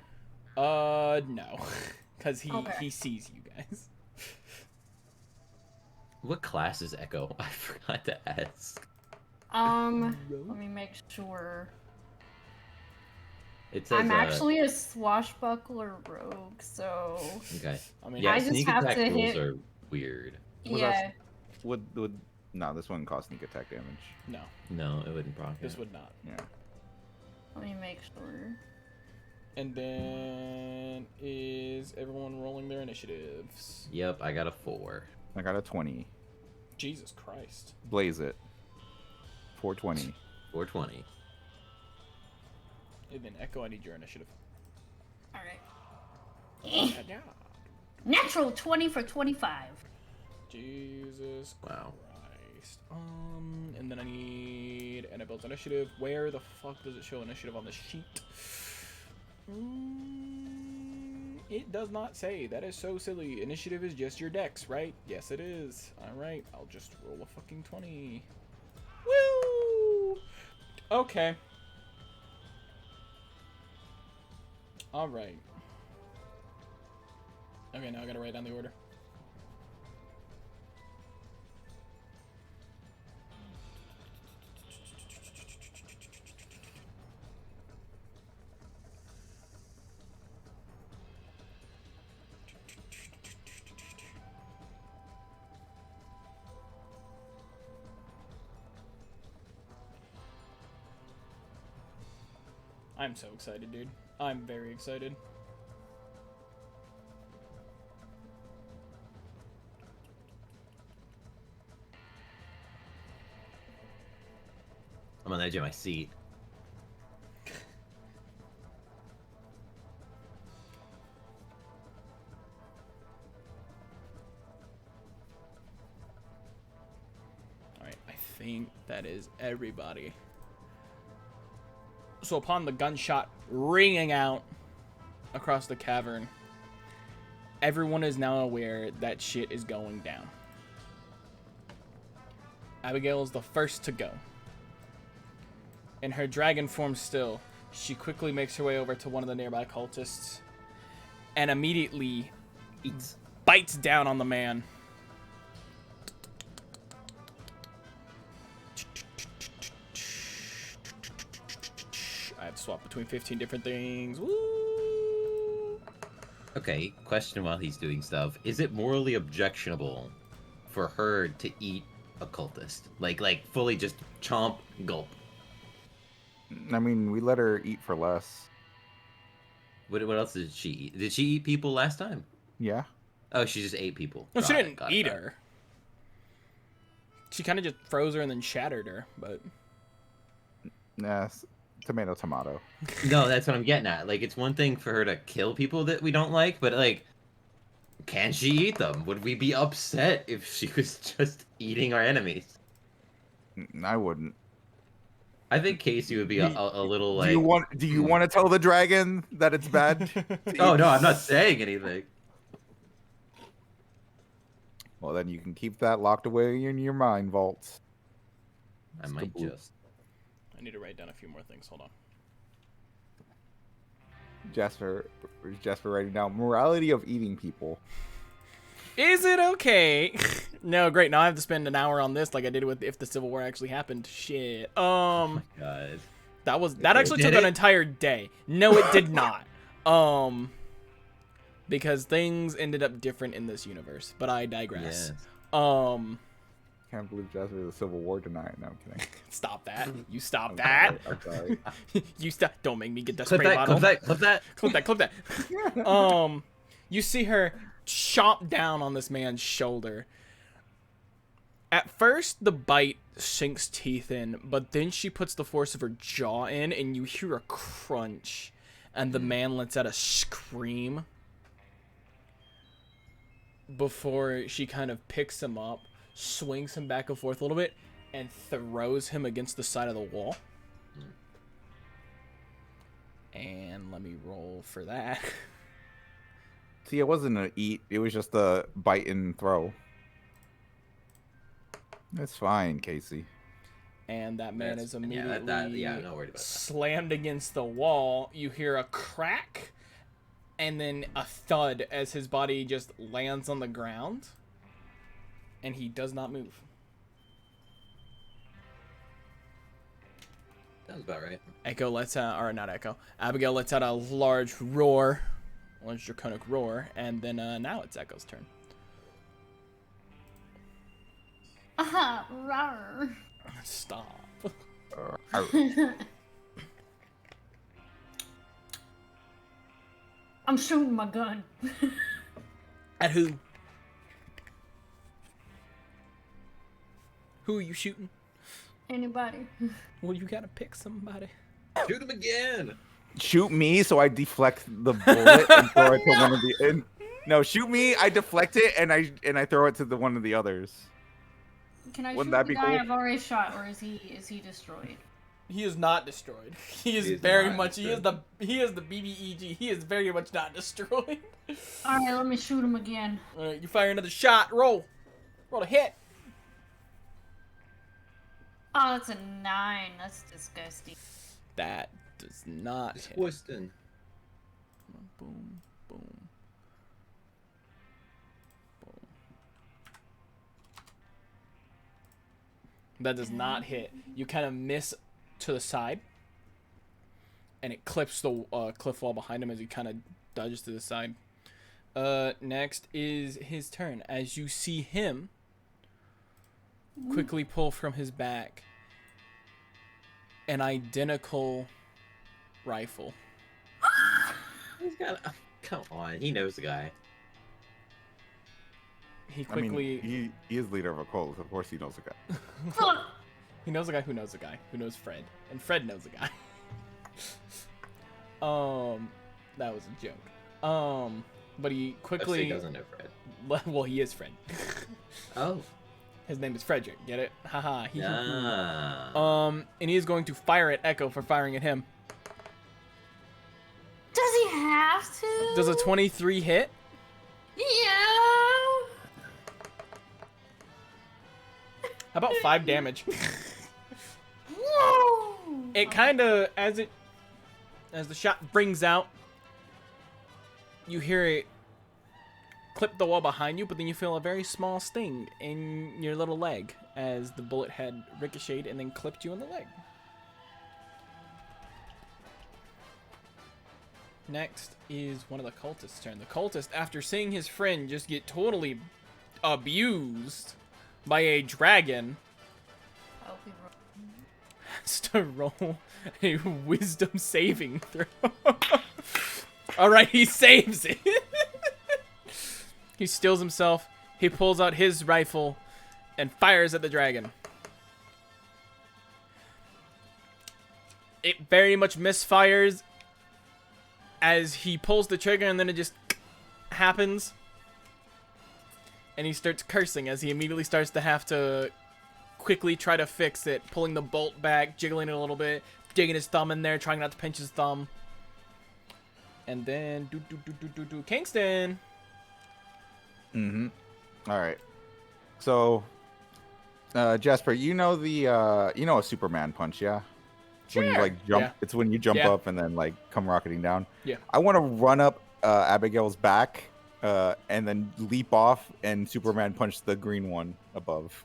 No, because Okay. he sees you guys. What class is Echo? I forgot to ask. Let me make sure. It says, I'm actually a swashbuckler rogue, so Okay. I mean, Yeah, I just sneak have attack to rules hit- are weird. Was yeah. that- Would no, this wouldn't cause sneak attack damage. no, No, it wouldn't proc this it. would not. Yeah. Let me make sure. And then is everyone rolling their initiatives? Yep, I got a 4. I got a 20. Jesus Christ. Blaze it. 420. 420. And then Echo, I need your initiative. All right. Yeah. Natural 20 for 25. Jesus Wow. Christ. And then I need Annabelle's initiative. Where the fuck does it show initiative on the sheet? It does not say. That is so silly. Initiative is just your dex, right? Yes, it is. Alright, I'll just roll a fucking 20. Woo! Okay. Alright. Okay, now I gotta write down the order. I'm so excited, dude. I'm very excited. I'm on the edge of my seat. Alright, I think that is everybody. So upon the gunshot ringing out across the cavern, everyone is now aware that shit is going down. Abigail is the first to go. In her dragon form still, she quickly makes her way over to one of the nearby cultists and immediately bites down on the man. I have to swap between 15 different things. Woo! Okay, question while he's doing stuff. Is it morally objectionable for her to eat a cultist? Like fully just chomp, gulp. I mean, we let her eat for less. What else did she eat? Did she eat people last time? Yeah. Oh, she just ate people. No, she Got it, didn't got it, eat got it. her. She kind of just froze her and then shattered her, but... Nah, tomato, tomato. No, that's what I'm getting at. Like, it's one thing for her to kill people that we don't like, but like, can she eat them? Would we be upset if she was just eating our enemies? I wouldn't. I think Casey would be a little like. Do you want to tell the dragon that it's bad? Oh no, I'm not saying anything. Well, then you can keep that locked away in your mind vaults. I might Skaboop. just. I need to write down a few more things. Hold on. Jasper writing down morality of eating people. Is it okay? No, great. Now I have to spend an hour on this like I did with if the Civil War actually happened. Shit. God. That actually took an entire day. No, it did not. Because things ended up different in this universe, but I digress. Yes. Can't believe Jasper the Civil War tonight. No, I'm kidding. Stop that. You stop I'm that. sorry. You stop. Don't make me get that Clip spray that, bottle. clip that. Clip that. You see her chomp down on this man's shoulder. At first, the bite sinks teeth in, but then she puts the force of her jaw in, and you hear a crunch, and the man lets out a scream before she kind of picks him up, swings him back and forth a little bit, and throws him against the side of the wall. And let me roll for that. See, it wasn't a eat. It was just a bite and throw. That's fine, Casey. And that man is immediately not worried about that. slammed against the wall. You hear a crack and then a thud as his body just lands on the ground. And he does not move. Sounds about right. Echo lets out, or not Echo, Abigail lets out a large roar, large draconic roar, and then now it's Echo's turn. Rawr. Stop. I'm shooting my gun. At who? Who are you shooting? Anybody? Well, you gotta pick somebody. Shoot him again. Shoot me, so I deflect the bullet and throw it to one of the. No, shoot me. I deflect it and I throw it to the one of the others. Can I Wouldn't shoot that the be guy cool? I've already shot, or is he destroyed? He is not destroyed. He is is very not much. destroyed. He is the BBEG. He is very much not destroyed. All right, let me shoot him again. All right, you fire another shot. Roll. Roll a hit. Oh, that's a 9. That's disgusting. That does not hit. Disgusting. Boom, boom, boom. That does not hit. You kind of miss to the side, and it clips the cliff wall behind him as he kind of dodges to the side. Next is his turn. As you see him quickly pull from his back an identical rifle. He's got. Come on, he knows the guy. He I mean, quickly he is leader of a cult. Of course, he knows the guy. Fuck. he knows a guy who knows a guy who knows Fred, and Fred knows a guy. That was a joke. But he quickly He doesn't know Fred. well, he is Fred. Oh. His name is Frederick. Get it? Haha. Ah. And he is going to fire at Echo for firing at him. Does he have to? Does a 23 hit? Yeah. How about 5 damage? Whoa. It kind of as the shot rings out, you hear it clip the wall behind you, but then you feel a very small sting in your little leg as the bullet had ricocheted and then clipped you in the leg. Next is one of the cultists' turn. The cultist, after seeing his friend just get totally abused by a dragon, I'll be wrong. has to roll a wisdom saving throw. Alright, he saves it. He steals himself. He pulls out his rifle and fires at the dragon. It very much misfires as he pulls the trigger, and then it just happens. And he starts cursing as he immediately starts to have to quickly try to fix it, pulling the bolt back, jiggling it a little bit, digging his thumb in there, trying not to pinch his thumb. And then Kingston. Mm-hmm. All right. So, Jasper, you know a Superman punch, yeah? Sure. When you like jump, Yeah. it's when you jump Yeah. up and then like come rocketing down. Yeah. I want to run up Abigail's back, and then leap off and Superman punch the green one above.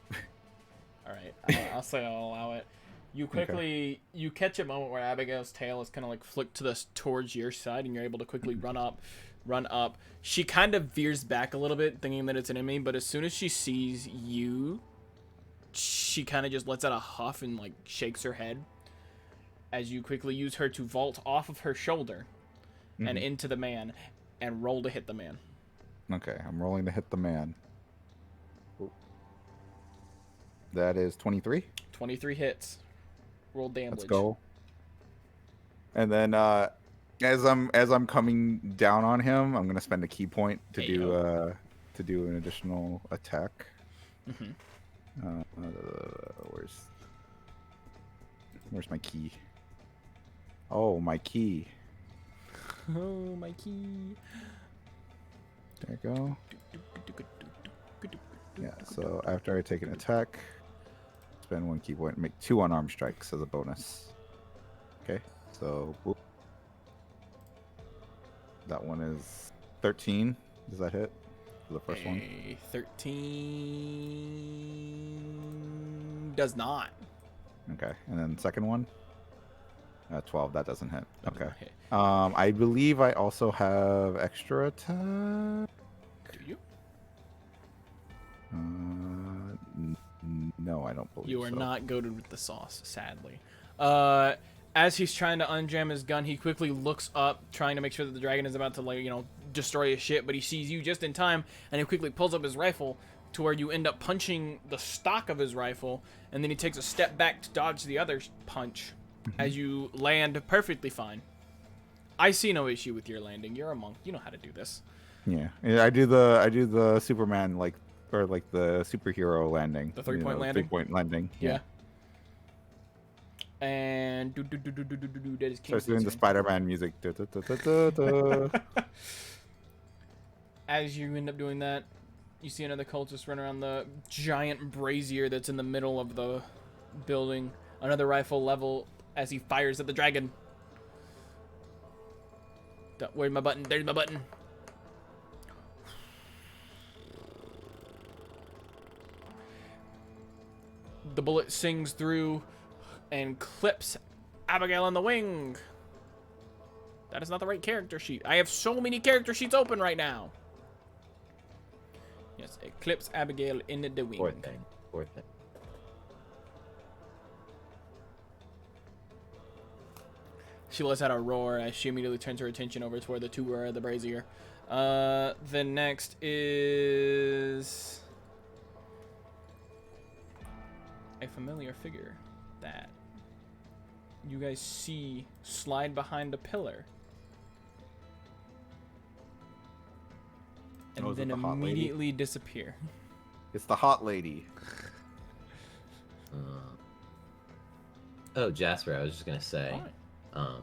All right, I'll say I'll allow it. You quickly you catch a moment where Abigail's tail is kind of like flicked towards your side, and you're able to quickly run up. She kind of veers back a little bit, thinking that it's an enemy, but as soon as she sees you, she kind of just lets out a huff and like shakes her head as you quickly use her to vault off of her shoulder and into the man and roll to hit the man. Okay, I'm rolling to hit the man. That is 23. 23 hits. Roll damage. Let's go. And then as I'm coming down on him, I'm gonna spend a key point to do an additional attack. Where's my key? Oh, my key. Oh, my key. There you go. Yeah, so after I take an attack, spend 1 key point, make 2 unarmed strikes as a bonus. Okay, so whoop. That one is 13. Does that hit for the first one? 13 does not. Okay, and then second one? 12, that doesn't hit. That does Okay. not hit. I believe I also have extra attack. Do you? No, I don't believe You are so. not goated with the sauce, sadly. As he's trying to unjam his gun, he quickly looks up, trying to make sure that the dragon is about to, like, destroy his shit, but he sees you just in time, and he quickly pulls up his rifle to where you end up punching the stock of his rifle, and then he takes a step back to dodge the other punch as you land perfectly fine. I see no issue with your landing. You're a monk. You know how to do this. Yeah, I do the Superman the superhero landing. The 3-point landing? 3-point landing. Yeah. And that is Starts doing the turn. Spider-Man music. Da, da, da, da, da, da. As you end up doing that, you see another cultist run around the giant brazier that's in the middle of the building. Another rifle level as he fires at the dragon. Where's my button? There's my button. The bullet sings through and clips Abigail on the wing. That is not the right character sheet. I have so many character sheets open right now. Yes, it clips Abigail in the wing. Poor thing. Poor thing. She lets out a roar as she immediately turns her attention over to where the two are at the brazier. The next is a familiar figure that you guys see slide behind a pillar and Oh, is it then the hot lady? immediately disappear. It's the hot lady. Oh, Jasper, I was just gonna say, Alright.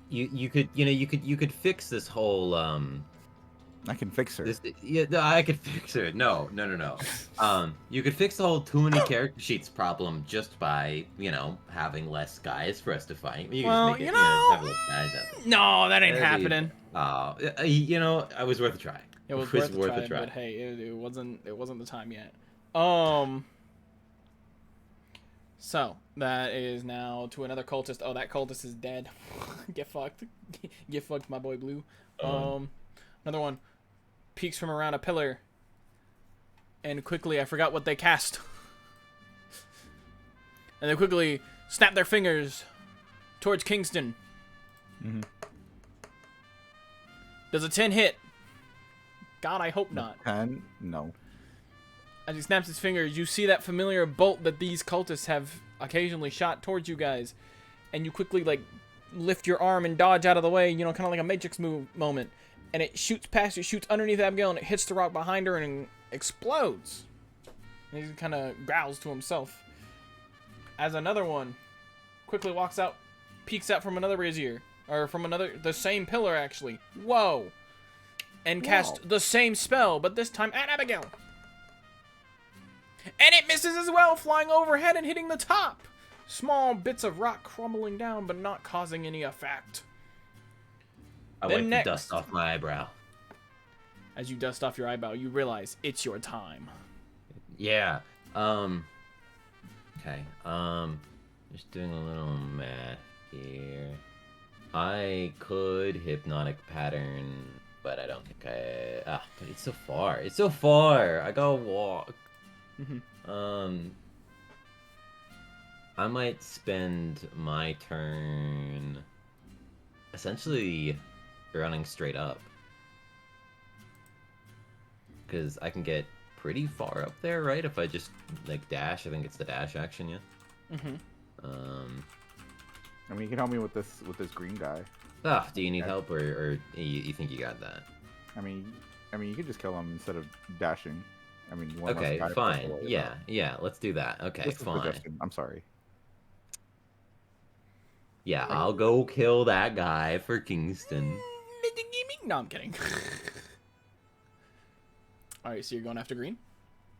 you could fix this whole I can fix her. no, I could fix her. No. You could fix the whole too many character sheets problem just by having less guys for us to fight. You can Well, just make it, you just have know, less guys out there. No, that ain't That'd be- happening. I was worth a try. It was worth a try, but hey, it wasn't the time yet. So that is now to another cultist. Oh, that cultist is dead. Get fucked. Get fucked, my boy Blue. Another one peeks from around a pillar, and quickly I forgot what they cast. And they quickly snap their fingers towards Kingston. Mhm. Does a 10 hit? God, I hope not. 10? No. As he snaps his fingers, you see that familiar bolt that these cultists have occasionally shot towards you guys, and you quickly lift your arm and dodge out of the way, kind of like a Matrix moment, and it shoots past you, shoots underneath Abigail, and it hits the rock behind her and explodes. And he kind of growls to himself. As another one quickly walks out, peeks out from another brazier, or from the same pillar actually. Whoa! And casts the same spell, but this time at Abigail. And it misses as well, flying overhead and hitting the top. Small bits of rock crumbling down, but not causing any effect. I Then wiped next. the dust off my eyebrow. As you dust off your eyebrow, you realize it's your time. Yeah. Okay. Just doing a little math here. I could hypnotic pattern, but I don't think but it's so far. It's so far. I gotta walk. I might spend my turn essentially running straight up, because I can get pretty far up there, right? If I just dash, I think it's the dash action, yeah. I mean, you can help me with this green guy. Do you need help, or you think you got that? I mean, you could just kill him instead of dashing. I mean, one less Okay, guy to fine. worry Yeah, about. let's do that. Okay, Just a fine. suggestion. I'm sorry. Yeah, I'll go kill that guy for Kingston. No, I'm kidding. All right, so you're going after green.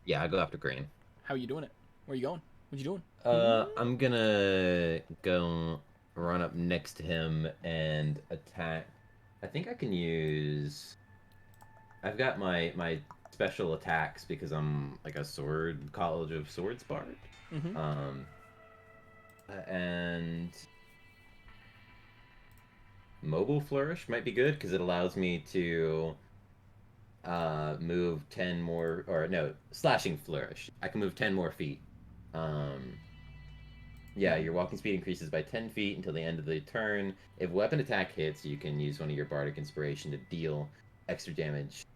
Yeah, I go after green. How are you doing it? Where you going? What you doing? I'm gonna go run up next to him and attack. I think I can use. I've got my special attacks because I'm like a College of Swords bard. Mm-hmm. And mobile flourish might be good because it allows me to move 10 more, or no, slashing flourish. I can move 10 more feet. Yeah, your walking speed increases by 10 feet until the end of the turn. If weapon attack hits, you can use one of your bardic inspiration to deal extra damage.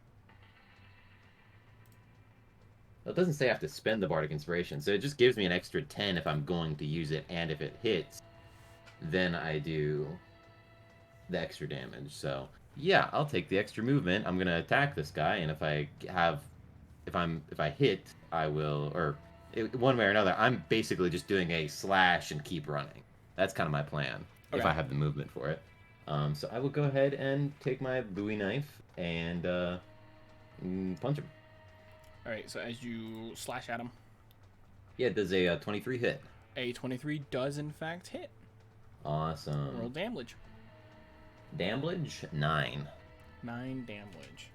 Well, it doesn't say I have to spend the bardic inspiration, so it just gives me an extra 10 if I'm going to use it, and if it hits, then I do the extra damage. So yeah, I'll take the extra movement. I'm gonna attack this guy, and if I hit, I will, one way or another, I'm basically just doing a slash and keep running. That's kind of my plan, Okay. if I have the movement for it. So I will go ahead and take my Bowie knife and punch him. All right, so as you slash at him, Yeah, it does a 23 hit. a 23 does in fact hit. Awesome. Roll damage. Damage 9. 9 damage.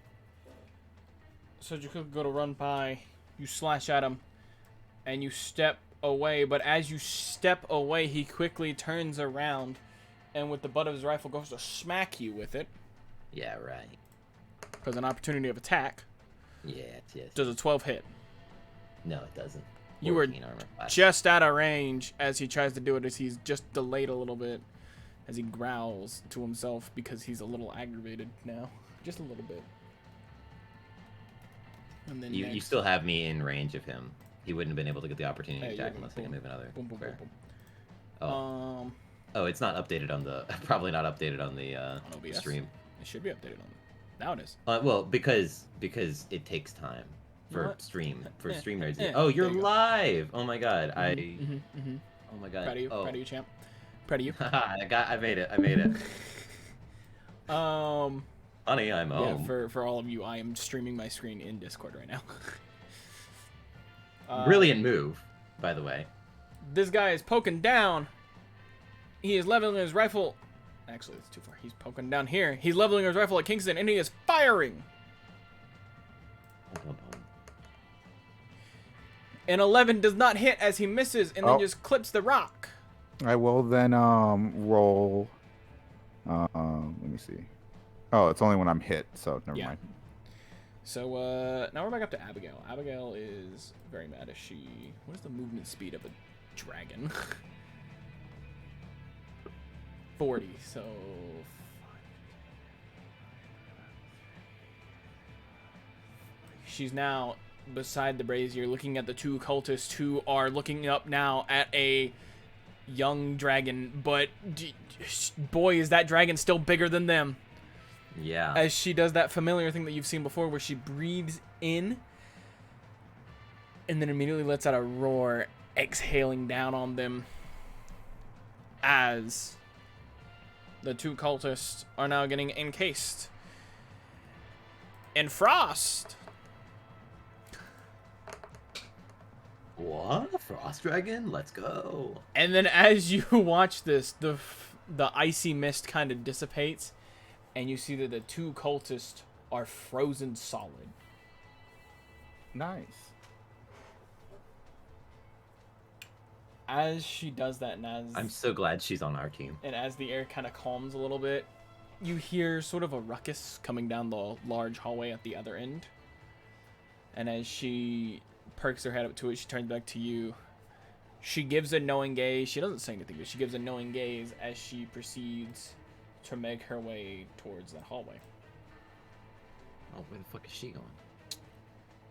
So you could go to run by, you slash at him, and you step away, but as you step away, he quickly turns around, and with the butt of his rifle goes to smack you with it. Yeah, right. Because an opportunity of attack. Yes. Does a 12 hit. No, it doesn't. You were 14 armor class. just out of range as he tries to do it, as he's just delayed a little bit, as he growls to himself because he's a little aggravated now. Just a little bit. And then You still have me in range of him. He wouldn't have been able to get the opportunity to attack unless I can move another. Boom, boom, boom, square. boom. Oh, it's not updated on the. Probably not updated on the OBS? stream. It should be updated on. Now it is. Well, because it takes time for What? stream nerds. eh, Oh, you're there you go. live! Oh my god, Mm-hmm. Oh my god. Proud of you. Oh. Proud of you, champ. Proud of you. I made it. Honey, I'm Yeah, home. for all of you, I am streaming my screen in Discord right now. Brilliant move, by the way. This guy is poking down. He is leveling his rifle. Actually, it's too far. He's poking down here. He's leveling his rifle at Kingston, and he is firing. An 11 does not hit as he misses, and then just clips the rock. I will then roll. Let me see. Oh, it's only when I'm hit, so never mind. So now we're back up to Abigail. Abigail is very mad as she. What is the movement speed of a dragon? 40. So. She's now beside the brazier, looking at the two cultists who are looking up now at a young dragon. But boy, is that dragon still bigger than them. Yeah. As she does that familiar thing that you've seen before, where she breathes in and then immediately lets out a roar, exhaling down on them, as the two cultists are now getting encased in frost. What? Frost dragon? Let's go. And then as you watch this, the icy mist kind of dissipates, and you see that the two cultists are frozen solid. Nice. As she does that, and as I'm so glad she's on our team. and as the air kind of calms a little bit, you hear sort of a ruckus coming down the large hallway at the other end. And as she perks her head up to it, she turns back to you. She gives a knowing gaze. She doesn't say anything, but she gives a knowing gaze as she proceeds to make her way towards that hallway. Oh, where the fuck is she going?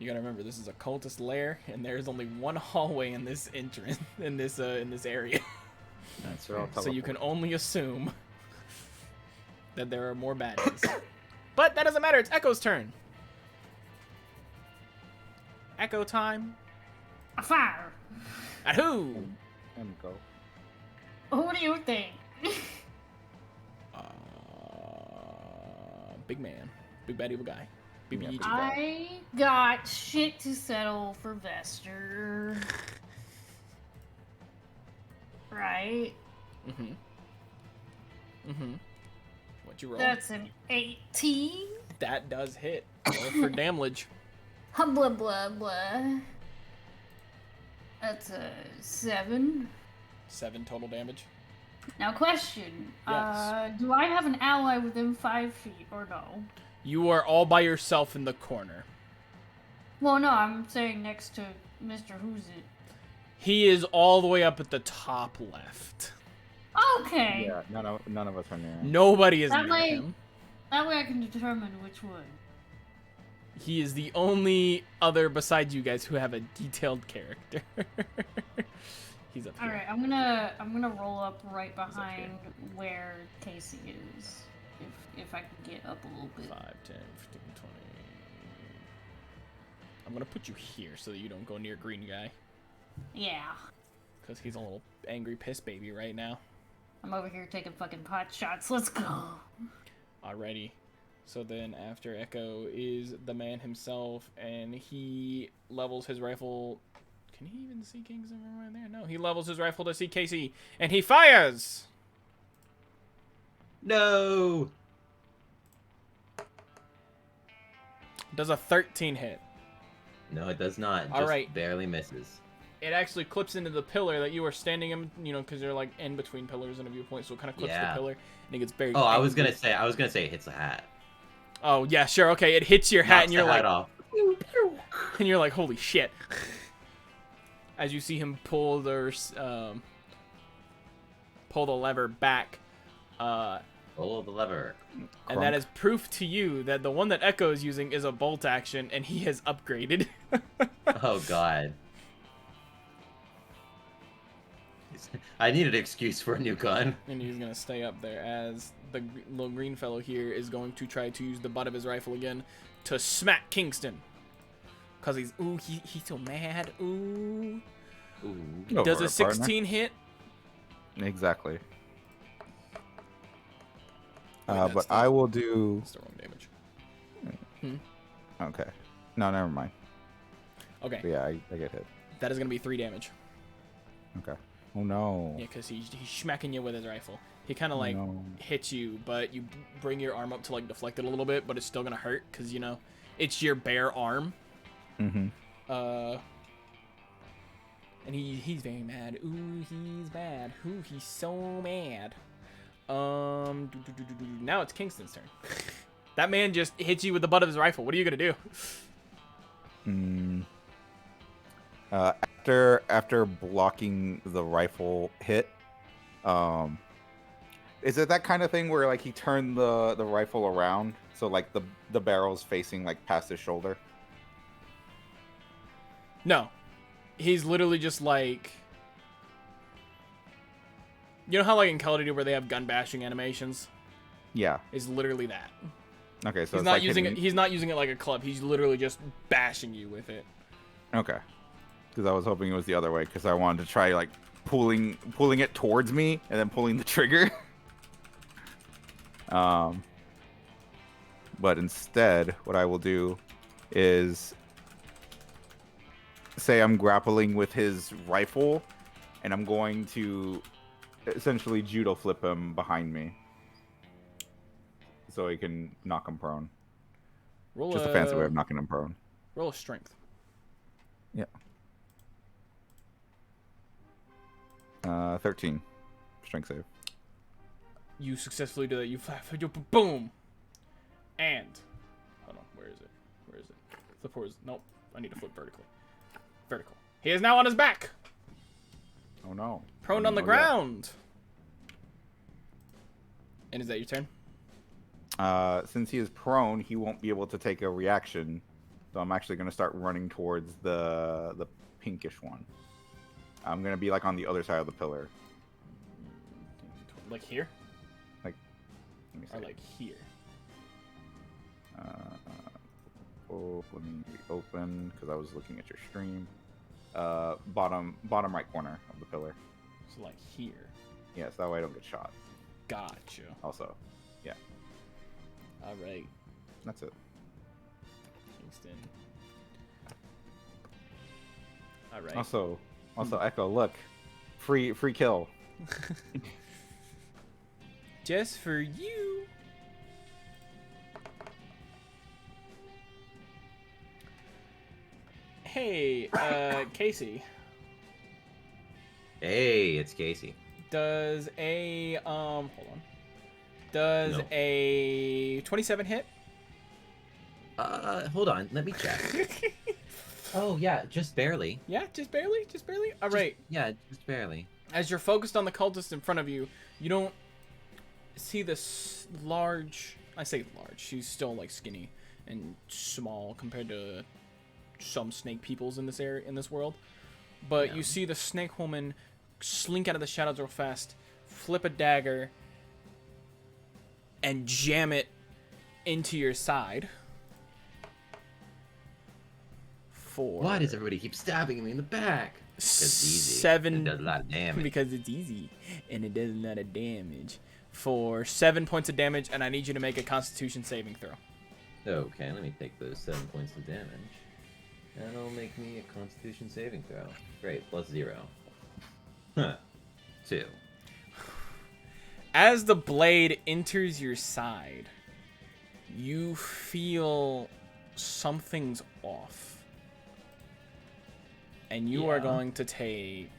You gotta remember, this is a cultist lair, and there's only one hallway in this entrance, in this area. That's They're all right. So you can teleport. only assume that there are more baddies. But that doesn't matter. It's Echo's turn. Echo time. Fire. At who? And go. Who do you think? Big man. Big bad evil guy. BBG. I got shit to settle for Vester. Right? What you roll? That's an 18. That does hit. Roll for damage. Blah, blah, blah. That's a 7. 7 total damage. Now, question. Yes. Do I have an ally within 5 feet or no? You are all by yourself in the corner. Well, no, I'm saying next to Mr. Who's It. He is all the way up at the top left. Okay. Yeah, none of us are near. Nobody is That near way- him. That way I can determine which one. He is the only other besides you guys who have a detailed character. He's up here. All right, I'm gonna roll up right behind where Casey is, if I can get up a little bit. 5, 10, 15, 20. I'm gonna put you here so that you don't go near green guy. Yeah. Because he's a little angry piss baby right now. I'm over here taking fucking pot shots. Let's go. Alrighty. So then after Echo is the man himself, and he levels his rifle. Can he even see Kingston from right there? No, he levels his rifle to see Casey, and he fires! No. Does a 13 hit. No, it does not. All Just right. barely misses. It actually clips into the pillar that you were standing in, you know, because they're like in between pillars and a viewpoint, so it kind of clips Yeah. the pillar, and it gets very. Oh, I was angry. gonna say it hits the hat. Oh yeah, sure, okay. It hits your hat, Knocks and you're the hat like, off. and you're like, holy shit. As you see him pull the lever back, Pull the lever. and that is proof to you that the one that Echo is using is a bolt action, and he has upgraded. Oh god. I need an excuse for a new gun. And he's gonna stay up there as the little green fellow here is going to try to use the butt of his rifle again to smack Kingston. Cause he's he's so mad. Ooh. Ooh. Does Over a it, partner. 16 hit? Exactly. that's But the- I will do. It's the wrong damage. Okay. No, never mind. Okay, But yeah, I get hit. that is gonna be 3 damage. Okay. Oh no. Yeah, cause he's smacking you with his rifle. He kind of Oh, like no. hits you, but you bring your arm up to like deflect it a little bit, but it's still gonna hurt because you know it's your bare arm. Mm-hmm. And he's very mad. Ooh, he's mad. Ooh, he's so mad. Now it's Kingston's turn. That man just hits you with the butt of his rifle. What are you gonna do? After blocking the rifle hit, is it that kind of thing where like he turned the rifle around so like the barrel's facing like past his shoulder? No, he's literally just like, you know how like in Call of Duty where they have gun bashing animations? Yeah. It's literally that. Okay, so He's it's not like using hitting- it. He's not using it like a club. He's literally just bashing you with it. Okay. Because I was hoping it was the other way because I wanted to try like pulling it towards me and then pulling the trigger. But instead, what I will do is say I'm grappling with his rifle, and I'm going to essentially judo flip him behind me, so he can knock him prone. Roll Just a fancy way of knocking him prone. roll a strength. Yeah. 13. Strength save. You successfully do that. You boom, and hold on. Where is it? Where is it? Flip towards. Nope. I need to flip vertically. Vertical. He is now on his back, Oh no. prone on the Oh, yeah. ground. And is that your turn? Since he is prone, he won't be able to take a reaction. So I'm actually going to start running towards the pinkish one. I'm going to be like on the other side of the pillar. Like here Let me see. or like here? Let me open because I was looking at your stream. Bottom right corner of the pillar. So like here. Yes, that way I don't get shot. Gotcha. Also, yeah, All right. that's it. Kingston. All right. Also, Echo, look, free kill. Just for you. Hey, Casey. Hey, it's Casey. Does a hold on. Does No. a 27 hit? Hold on, let me check. Oh yeah, just barely. Yeah, just barely, just barely. All right. Yeah, just barely. As you're focused on the cultist in front of you, you don't see this large. I say large. She's still like skinny and small compared to some snake peoples in this area, in this world. But Yeah. you see the snake woman slink out of the shadows real fast, flip a dagger, and jam it into your side. Why does everybody keep stabbing me in the back? It's easy. 7 It does a lot of damage. because it's easy and it does a lot of damage. For 7 points of damage, and I need you to make a Constitution saving throw. Okay, let me take those 7 points of damage. That'll make me a Constitution saving throw. Great, +0. Huh. 2. As the blade enters your side, you feel something's off. And you are Yeah. going to take...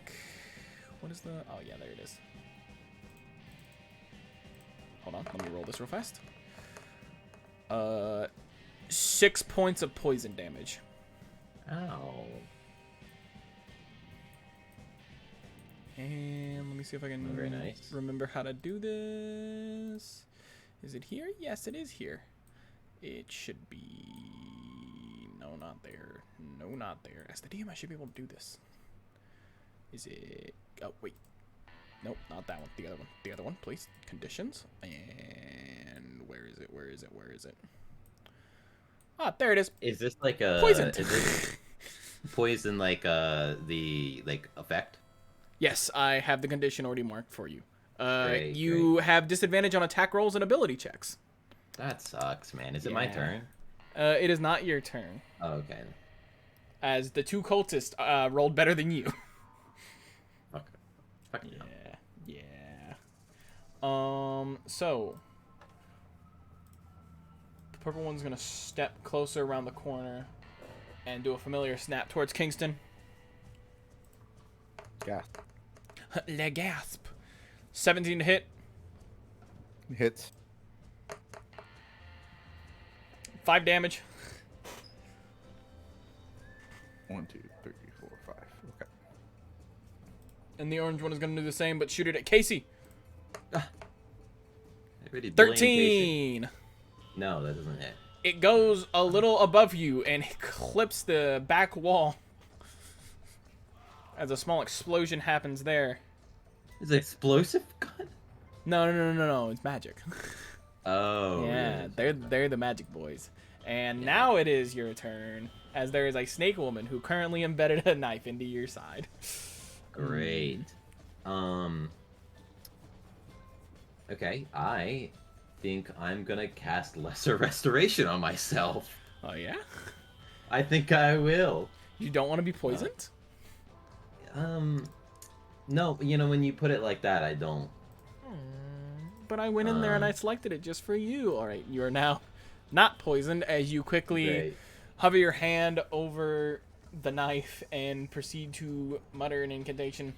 What is the... Oh, yeah, there it is. Hold on, let me roll this real fast. 6 points of poison damage. Ow. And let me see if I can Very nice. remember how to do this. Is it here? Yes, it is here. It should be... No, not there. No, not there. As the DM, I should be able to do this. Is it... Oh, wait. Nope, not that one. The other one. The other one, please. Conditions. And where is it? Where is it? Where is it? Ah, there it is. Is this like a... Poisoned. Is this poison like the effect? Yes, I have the condition already marked for you. Great, You have disadvantage on attack rolls and ability checks. That sucks, man. Is it my Yeah. turn? It is not your turn, Oh, okay. as the two cultists rolled better than you. Fuck. Fuck no. Yeah. So the purple one's gonna step closer around the corner and do a familiar snap towards Kingston. Gasp. Le gasp. 17 to hit. Hits. 5 damage. 1, 2, 3, 4, 5. Okay. And the orange one is gonna do the same, but shoot it at Casey. Everybody blame Casey. 13. No, that doesn't hit. It goes a little above you and clips the back wall as a small explosion happens there. Is it explosive gun? No. It's magic. Oh. Yeah, really? they're the magic boys. And now it is your turn, as there is a snake woman who currently embedded a knife into your side. Great. Okay, I think I'm gonna cast Lesser Restoration on myself. Oh yeah? I think I will. You don't want to be poisoned? No, you know, when you put it like that, I don't. But I went in there and I selected it just for you. Alright, you are now not poisoned as you quickly Great. hover your hand over the knife and proceed to mutter an incantation.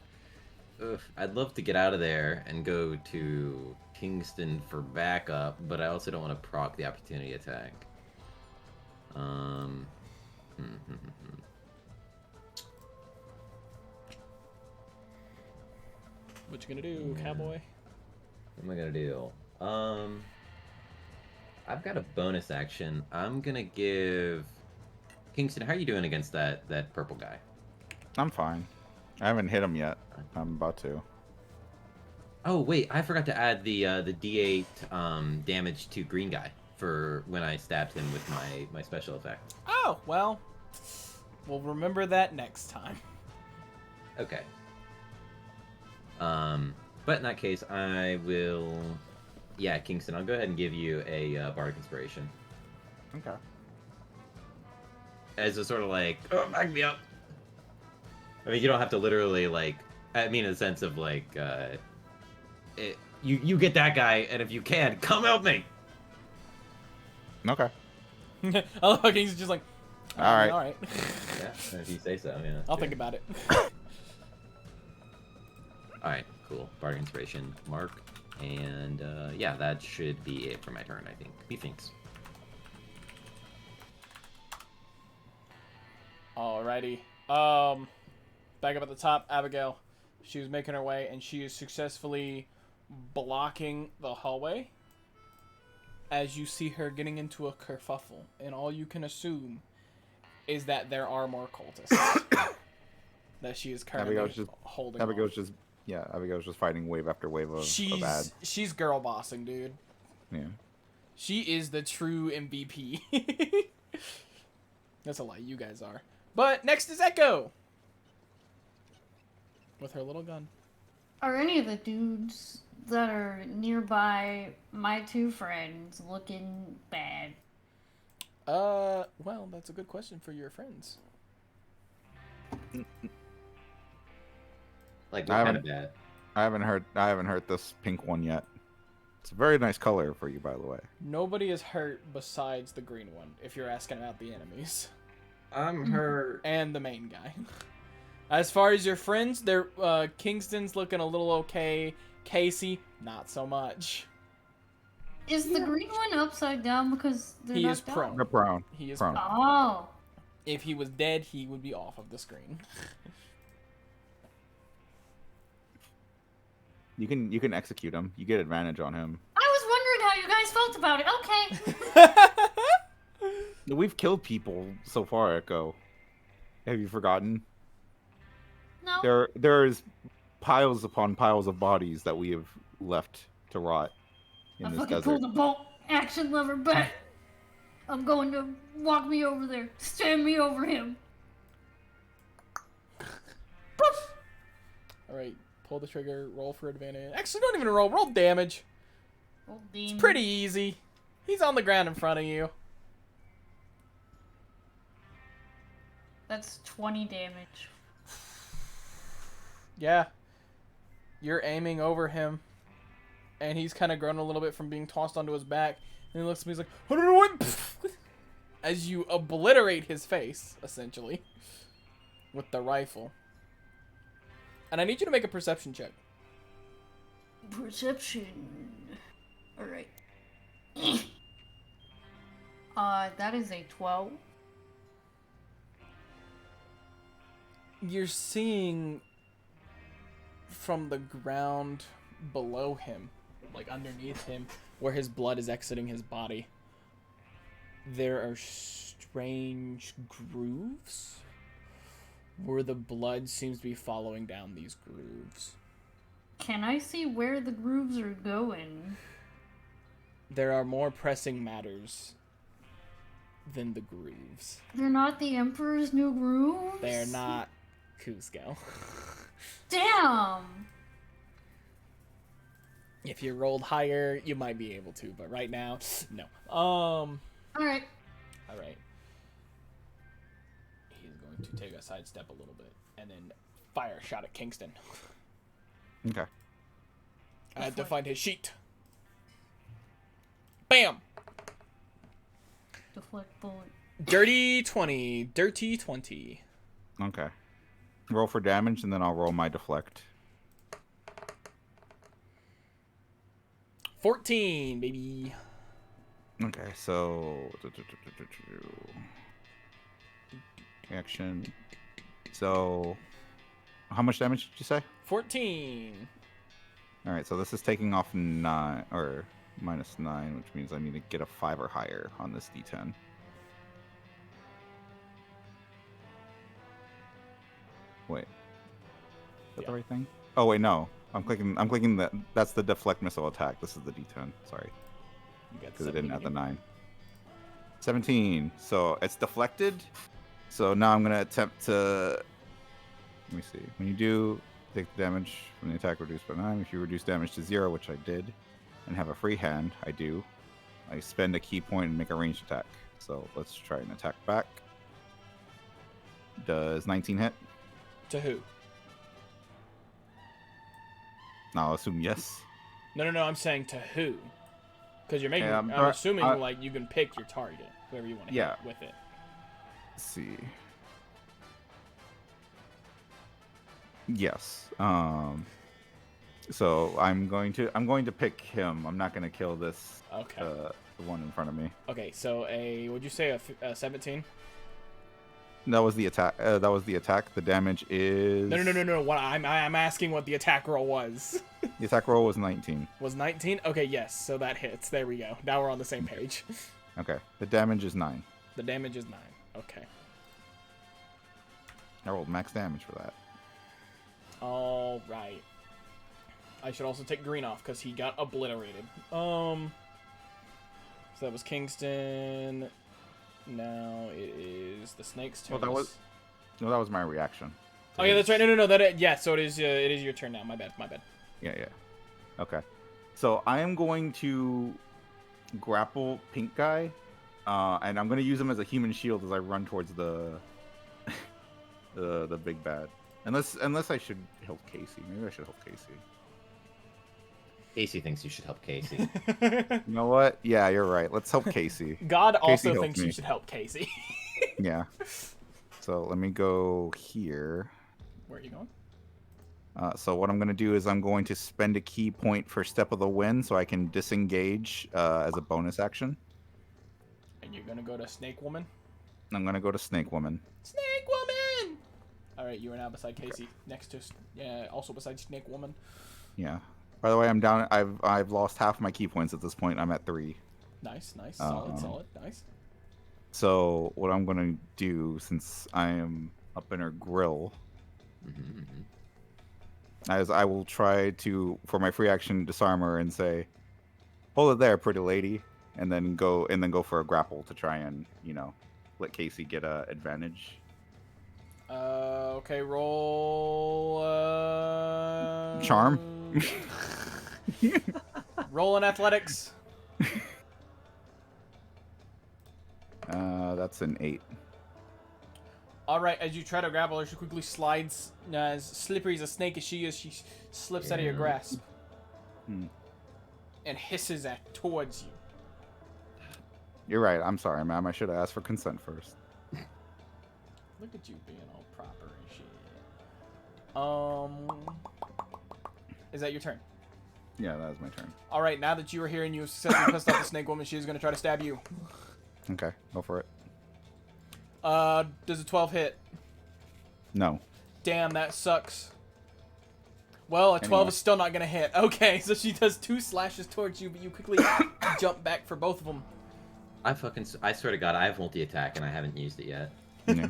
Ugh, I'd love to get out of there and go to Kingston for backup, but I also don't want to proc the opportunity attack. What you gonna do, cowboy? What am I gonna do? I've got a bonus action. I'm gonna give Kingston. How are you doing against that purple guy? I'm fine. I haven't hit him yet. I'm about to. Oh wait, I forgot to add the D8 damage to green guy for when I stabbed him with my special effect. Oh, well, we'll remember that next time. Okay. But in that case, I will. Yeah, Kingston, I'll go ahead and give you a bardic inspiration. Okay. as a sort of like, oh, back me up. I mean, you don't have to literally like. I mean, in the sense of like, you get that guy, and if you can, come help me. Okay. I love how he's just like, All right. all right. Yeah, if you say so. Yeah. I'll think about it. All right, cool. Bardic Inspiration, mark, and yeah, that should be it for my turn. I think. Methinks. Alrighty. Back up at the top, Abigail. She was making her way, and she is successfully blocking the hallway. As you see her getting into a kerfuffle, and all you can assume is that there are more cultists that she is currently holding. Abigail's just fighting wave after wave of ads. She's girl bossing, dude. Yeah. She is the true MVP. That's a lie, you guys are. But next is Echo. With her little gun. Are any of the dudes that are nearby my two friends looking bad? Well, that's a good question for your friends. Like, what kind of bad? I haven't heard this pink one yet. It's a very nice color for you, by the way. Nobody is hurt besides the green one, if you're asking about the enemies. I'm hurt. And the main guy. As far as your friends, they're Kingston's looking a little okay. Casey, not so much. Is the green one upside down because they're He not is down? prone. They're prone. He is prone. prone. Oh. If he was dead, he would be off of the screen. You can execute him. You get advantage on him. I was wondering how you guys felt about it. Okay. We've killed people so far, Echo. Have you forgotten? No. There is piles upon piles of bodies that we have left to rot in I this fucking desert. pulled the bolt action lever back. I'm going to walk me over there. Stand me over him. Poof. Alright, pull the trigger, roll for advantage. Actually, don't even roll damage. Oh, It's pretty easy. He's on the ground in front of you. That's 20 damage. Yeah. You're aiming over him. And he's kind of grown a little bit from being tossed onto his back. And he looks at me, he's like, I don't know what. As you obliterate his face, essentially. With the rifle. And I need you to make a perception check. Perception. Alright. That is a 12. You're seeing from the ground below him, like underneath him, where his blood is exiting his body, there are strange grooves where the blood seems to be following down these grooves. Can I see where the grooves are going? There are more pressing matters than the grooves. They're not the Emperor's New Grooves? They're not Cusco. Damn! If you rolled higher, you might be able to, but right now, no. Alright. Alright. He's going to take a sidestep a little bit, and then fire a shot at Kingston. Okay. I had to find his sheet. Bam! Deflect bullet. Dirty 20. Dirty 20. Okay. Roll for damage, and then I'll roll my deflect. 14, baby. Okay, so action. So, how much damage did you say? 14. All right, so this is taking off 9 or -9, which means I need to get a 5 or higher on this D10. Wait, is that the right thing? Oh wait, no. I'm clicking that. That's the deflect missile attack. This is the D10. Sorry, because it didn't have the 9. 17. So it's deflected. So now I'm gonna attempt to. Let me see. When you do take the damage from the attack reduced by 9, if you reduce damage to 0, which I did, and have a free hand, I do. I spend a key point and make a ranged attack. So let's try an attack back. Does 19 hit? To who? I'll assume yes. No, I'm saying to who? Because you're making. Yeah, I'm assuming like you can pick your target, whoever you want to hit with it. Let's see. Yes. So I'm going to pick him. I'm not going to kill this. Okay. The one in front of me. Okay. So would you say a 17? That was the attack. The damage is. No. What I'm asking what the attack roll was. The attack roll was 19. Was 19? Okay, yes. So that hits. There we go. Now we're on the same page. Okay. The damage is 9. The damage is 9. Okay. I rolled max damage for that. All right. I should also take green off because he got obliterated. So that was Kingston. Now it is the snake's turn. Well, that was my reaction. Oh yeah, that's right. No. So it is your turn now. My bad. Yeah. Okay. So I am going to grapple pink guy, and I'm going to use him as a human shield as I run towards the the big bad. Unless I should help Casey. Maybe I should help Casey. Casey thinks you should help Casey. You know what? Yeah, you're right. Let's help Casey. God Casey also thinks me. you should help Casey. Yeah. So let me go here. Where are you going? So what I'm going to do is I'm going to spend a key point for Step of the Wind so I can disengage as a bonus action. And you're going to go to Snake Woman? I'm going to go to Snake Woman. Snake Woman! Alright, you are now beside Casey. Next to, also beside Snake Woman. Yeah. By the way, I'm down. I've lost half my key points at this point. I'm at 3. Nice. Solid. Nice. So what I'm going to do, since I am up in her grill, as I will try to, for my free action, disarm her and say, "Hold it there, pretty lady," and then go for a grapple to try and let Casey get a advantage. Okay, roll. Charm. Roll in athletics. That's an 8. Alright, as you try to grapple her, she quickly slides, as slippery as a snake as she is, she slips out of your grasp. And hisses towards you. You're right. I'm sorry, ma'am. I should have asked for consent first. Look at you being all proper and shit. Is that your turn? Yeah, that was my turn. Alright, now that you are here and you have successfully pissed off the snake woman, she is going to try to stab you. Okay, go for it. Does a 12 hit? No. Damn, that sucks. Well, a 12 is still not going to hit. Okay, so she does 2 slashes towards you, but you quickly jump back for both of them. I swear to God, I have multi-attack and I haven't used it yet. Yeah.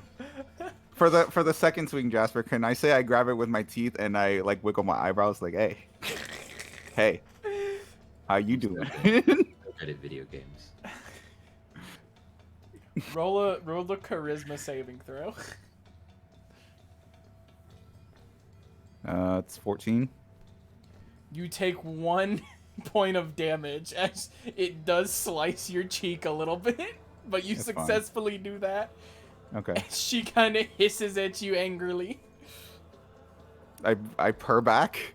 For the second swing, Jasper, can I say I grab it with my teeth and I like wiggle my eyebrows like, hey, how you doing? Good at video games. Roll the charisma saving throw. It's 14. You take 1 point of damage as it does slice your cheek a little bit, but you successfully do that. Okay. And she kind of hisses at you angrily. I purr back.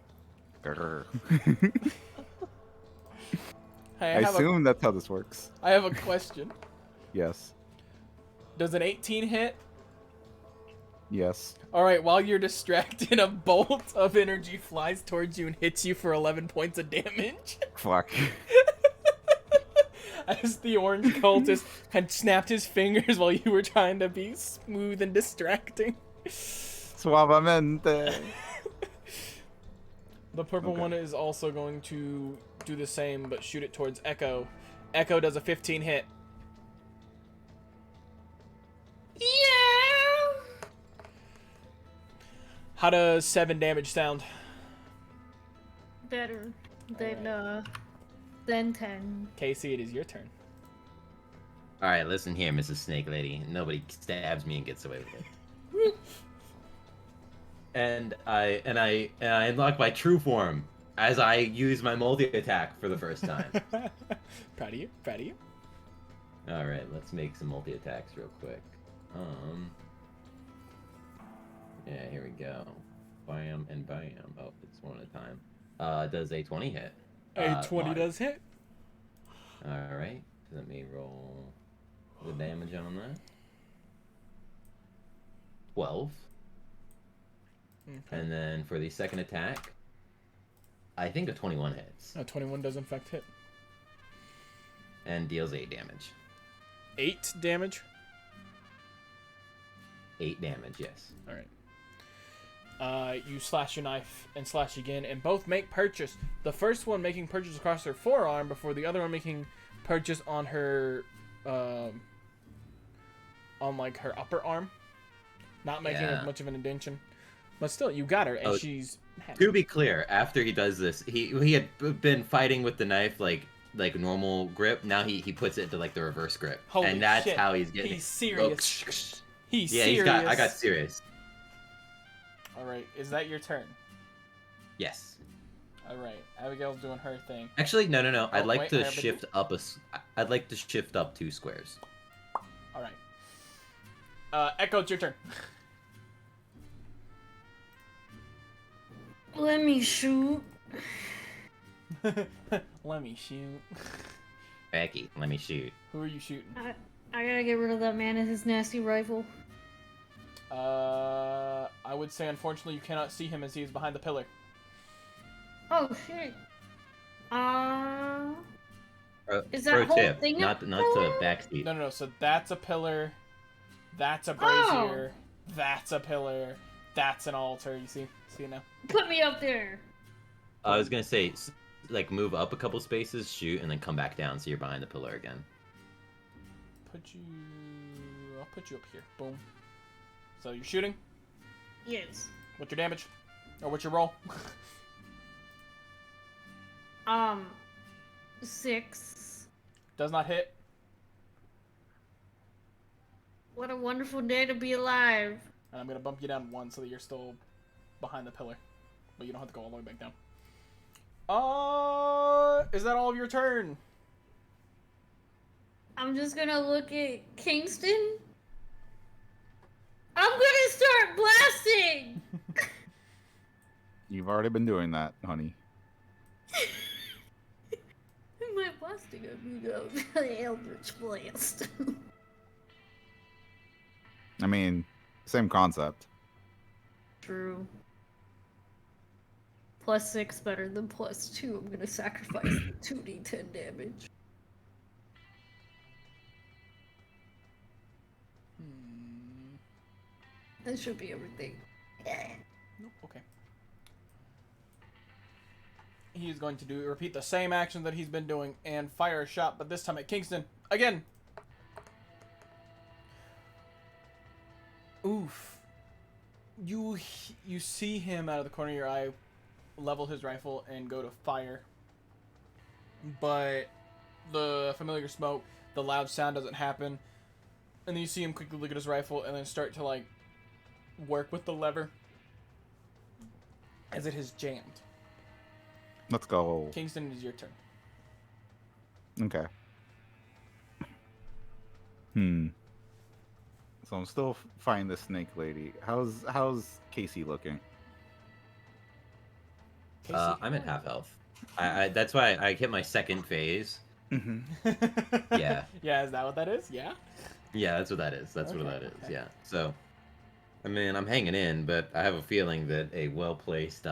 Hey, I assume that's how this works. I have a question. Yes. Does an 18 hit? Yes. Alright, while you're distracted, a bolt of energy flies towards you and hits you for 11 points of damage. Fuck. As the orange cultist had snapped his fingers while you were trying to be smooth and distracting. Suavemente. The purple one is also going to do the same, but shoot it towards Echo. Echo does a 15 hit. Yeah. How does 7 damage sound? Better than 10. Casey, it is your turn. All right, listen here, Mrs. Snake Lady. Nobody stabs me and gets away with it. And I unlock my true form as I use my multi-attack for the first time. Proud of you. All right, let's make some multi-attacks real quick. Yeah, here we go. Bam and bam. Oh, it's one at a time. Does a 20 hit? A 20 mod. does hit. All right. Let me roll the damage on that. 12. Okay. And then for the second attack, I think a 21 hits. A 21 does in fact hit. And deals 8 damage. 8 damage. 8 damage, yes. All right. You slash your knife and slash again, and both make purchase. The first one making purchase across her forearm, before the other one making purchase on her, on like her upper arm, not making as much of an indentation. But still, you got her, and she's happy. To be clear, after he does this, he had been fighting with the knife like normal grip. Now he puts it into like the reverse grip, Holy and that's shit. how he's getting. He's serious. He's yeah, serious. I got serious. All right, is that your turn? Yes. All right, Abigail's doing her thing. Actually, no. Oh, I'd like wait, to shift up I'd like to shift up 2 squares. All right. Echo, it's your turn. Let me shoot. Let me shoot. Becky, let me shoot. Who are you shooting? I gotta get rid of that man and his nasty rifle. I would say unfortunately you cannot see him as he is behind the pillar. Oh shit. Is that Pro whole tip, thing not a the pillar? backseat. No. So that's a pillar. That's a brazier. That's a pillar. That's an altar. You see it now. Put me up there. I was gonna say, like, move up a couple spaces, shoot, and then come back down so you're behind the pillar again. I'll put you up here. Boom. So you're shooting? Yes. What's your damage? Or what's your roll? 6. Does not hit. What a wonderful day to be alive. And I'm gonna bump you down 1 so that you're still behind the pillar. But you don't have to go all the way back down. Is that all of your turn? I'm just gonna look at Kingston. I'm gonna start blasting! You've already been doing that, honey. Am I blasting him? You go, Eldritch Blast. I mean, same concept. True. +6 better than +2. I'm gonna sacrifice the 2d10 damage. That should be everything. Nope, okay. He is going to repeat the same action that he's been doing and fire a shot, but this time at Kingston. Again! Oof. You see him out of the corner of your eye level his rifle and go to fire. But the familiar smoke, the loud sound doesn't happen. And then you see him quickly look at his rifle and then start to, like, work with the lever as it has jammed. Let's go. Kingston, it is your turn. Okay. So I'm still fighting this snake lady. How's Casey looking? I'm at half health. I that's why I hit my second phase. Mm-hmm. Yeah. Yeah, is that what that is? Yeah? Yeah, that's what that is. That's Okay, what that is. okay. Yeah. So, I mean, I'm hanging in, but I have a feeling that a well-placed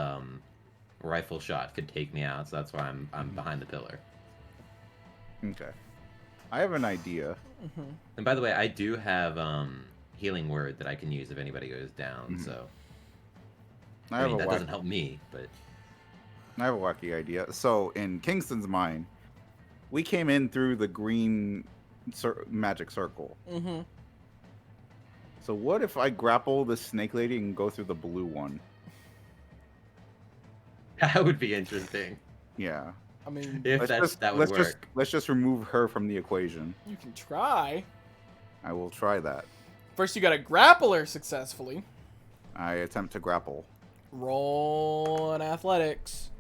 rifle shot could take me out. So that's why I'm behind the pillar. Okay. I have an idea. And by the way, I do have healing word that I can use if anybody goes down. So, I mean, that doesn't help me, but I have a wacky idea. So in Kingston's mind, we came in through the green magic circle. Mm-hmm. So what if I grapple the snake lady and go through the blue one? that would be interesting. Yeah. I mean, If that would work. Let's just remove her from the equation. you can try. I will try that. First, you gotta grapple her successfully. I attempt to grapple. Roll an athletics.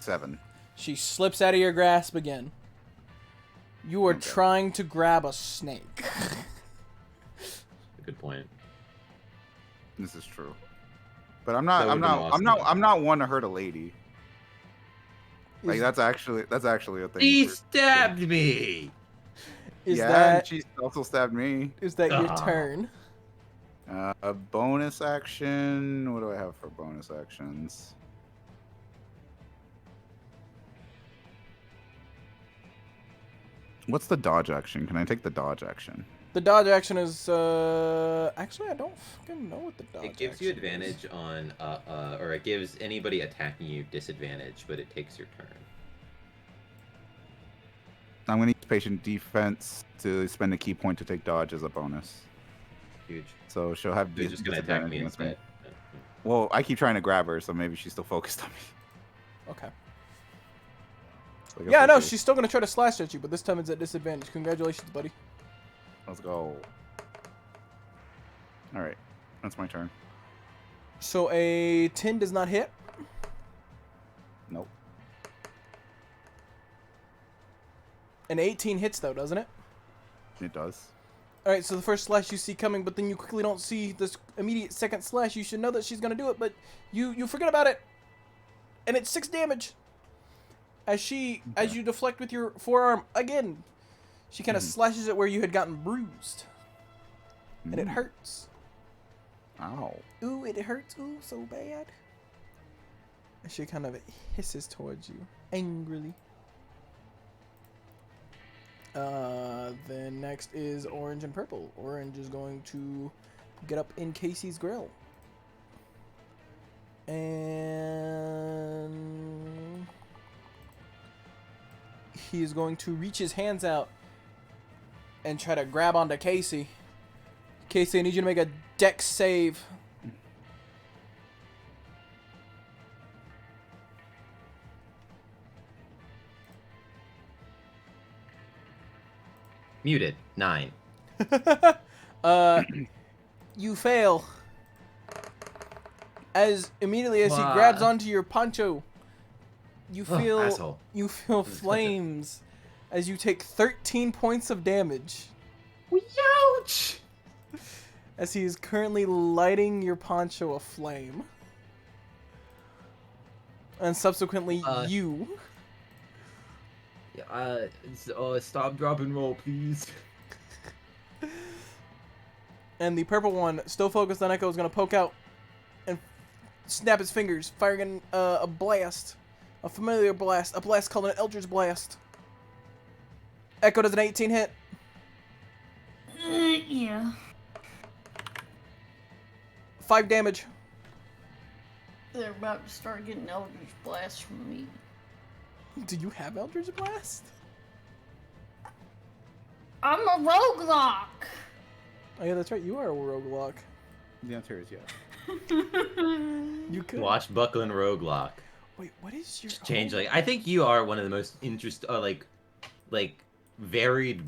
7. She slips out of your grasp again. You are trying to grab a snake. point. This is true. But I'm not. That I'm would've been not. awesome. I'm not one to hurt a lady. Like that's actually a thing. He stabbed me. Is yeah, that and she also stabbed me. is that your Ah. turn? A bonus action. What do I have for bonus actions? What's the dodge action? Can I take the dodge action? The dodge action is actually I don't fucking know what the dodge. It gives you action is. advantage on, or it gives anybody attacking you disadvantage, but it takes your turn. I'm gonna use patient defense to spend a key point to take dodge as a bonus. Huge. So she'll have They're just gonna attack disadvantage me against me. instead. Well, I keep trying to grab her, so maybe she's still focused on me. Okay. So I guess Yeah, we'll no, see. she's still gonna try to slash at you, but this time it's at disadvantage. Congratulations, buddy. Let's go. All right, that's my turn. So a 10 does not hit. Nope. An 18 hits though, doesn't it? It does. All right, so the first slash you see coming, but then you quickly don't see this immediate second slash. You should know that she's gonna do it, but you forget about it, and it's 6 damage. As you deflect with your forearm again, she kind of slashes it where you had gotten bruised, and it hurts. Ow. Ooh, it hurts. Ooh, so bad. And she kind of hisses towards you angrily. Then next is orange and purple. Orange is going to get up in Casey's grill. And he is going to reach his hands out and try to grab onto Casey. Casey, I need you to make a dex save. Muted. 9. You fail. As immediately as he Why? grabs onto your poncho, you Oh, feel asshole. flames as you take 13 points of damage. Ouch! As he is currently lighting your poncho aflame. And subsequently you. Yeah, stop, drop, and roll, please. And the purple one, still focused on Echo, is going to poke out and snap his fingers, firing a blast. A familiar blast. A blast called an Eldritch Blast. Echo does an 18 hit. Yeah. 5 damage. They're about to start getting Eldritch Blast from me. Do you have Eldritch Blast? I'm a roguelike! Oh yeah, that's right. You are a roguelike. The answer is yes. You could. Watch Buckland Roguelock. Wait, what is your Changeling. I think you are one of the most like varied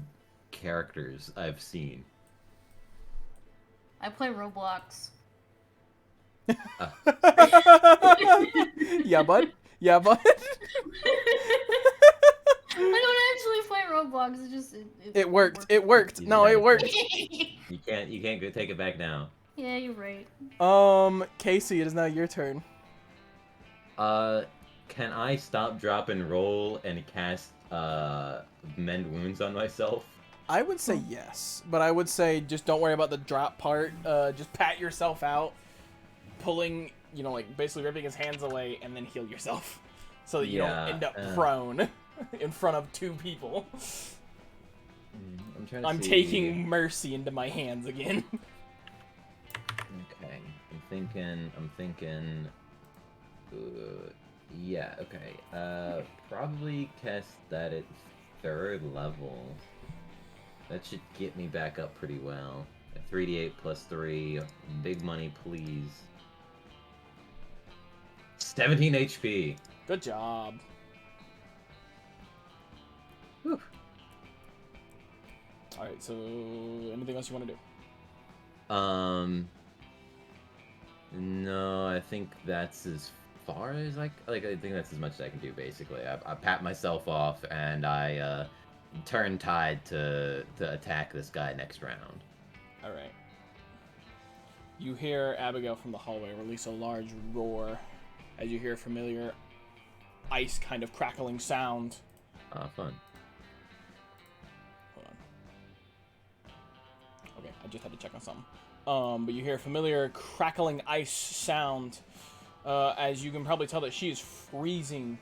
characters I've seen. I play Roblox. Yeah, bud. Yeah, bud. I don't actually play Roblox. It's just It worked. It worked. No, it worked. You can't go take it back now. Yeah, you're right. Casey, it is now your turn. Can I stop, drop, and roll and cast mend wounds on myself? I would say yes, but I would say just don't worry about the drop part. Just pat yourself out, pulling, like basically ripping his hands away, and then heal yourself, so that you don't end up prone in front of 2 people. I'm trying to I'm see. taking mercy into my hands again. Okay, I'm thinking. Yeah. Okay. Probably cast that at 3rd level. That should get me back up pretty well. 3d8 plus 3. Big money, please. 17 HP. Good job. Whew. All right. So, anything else you want to do? No, I think that's as far as I think that's as much as I can do. Basically, I pat myself off and I turn tide to attack this guy next round. All right. You hear Abigail from the hallway release a large roar as you hear a familiar ice kind of crackling sound. Fun. Hold on. Okay, I just had to check on something. But you hear a familiar crackling ice sound as you can probably tell that she is freezing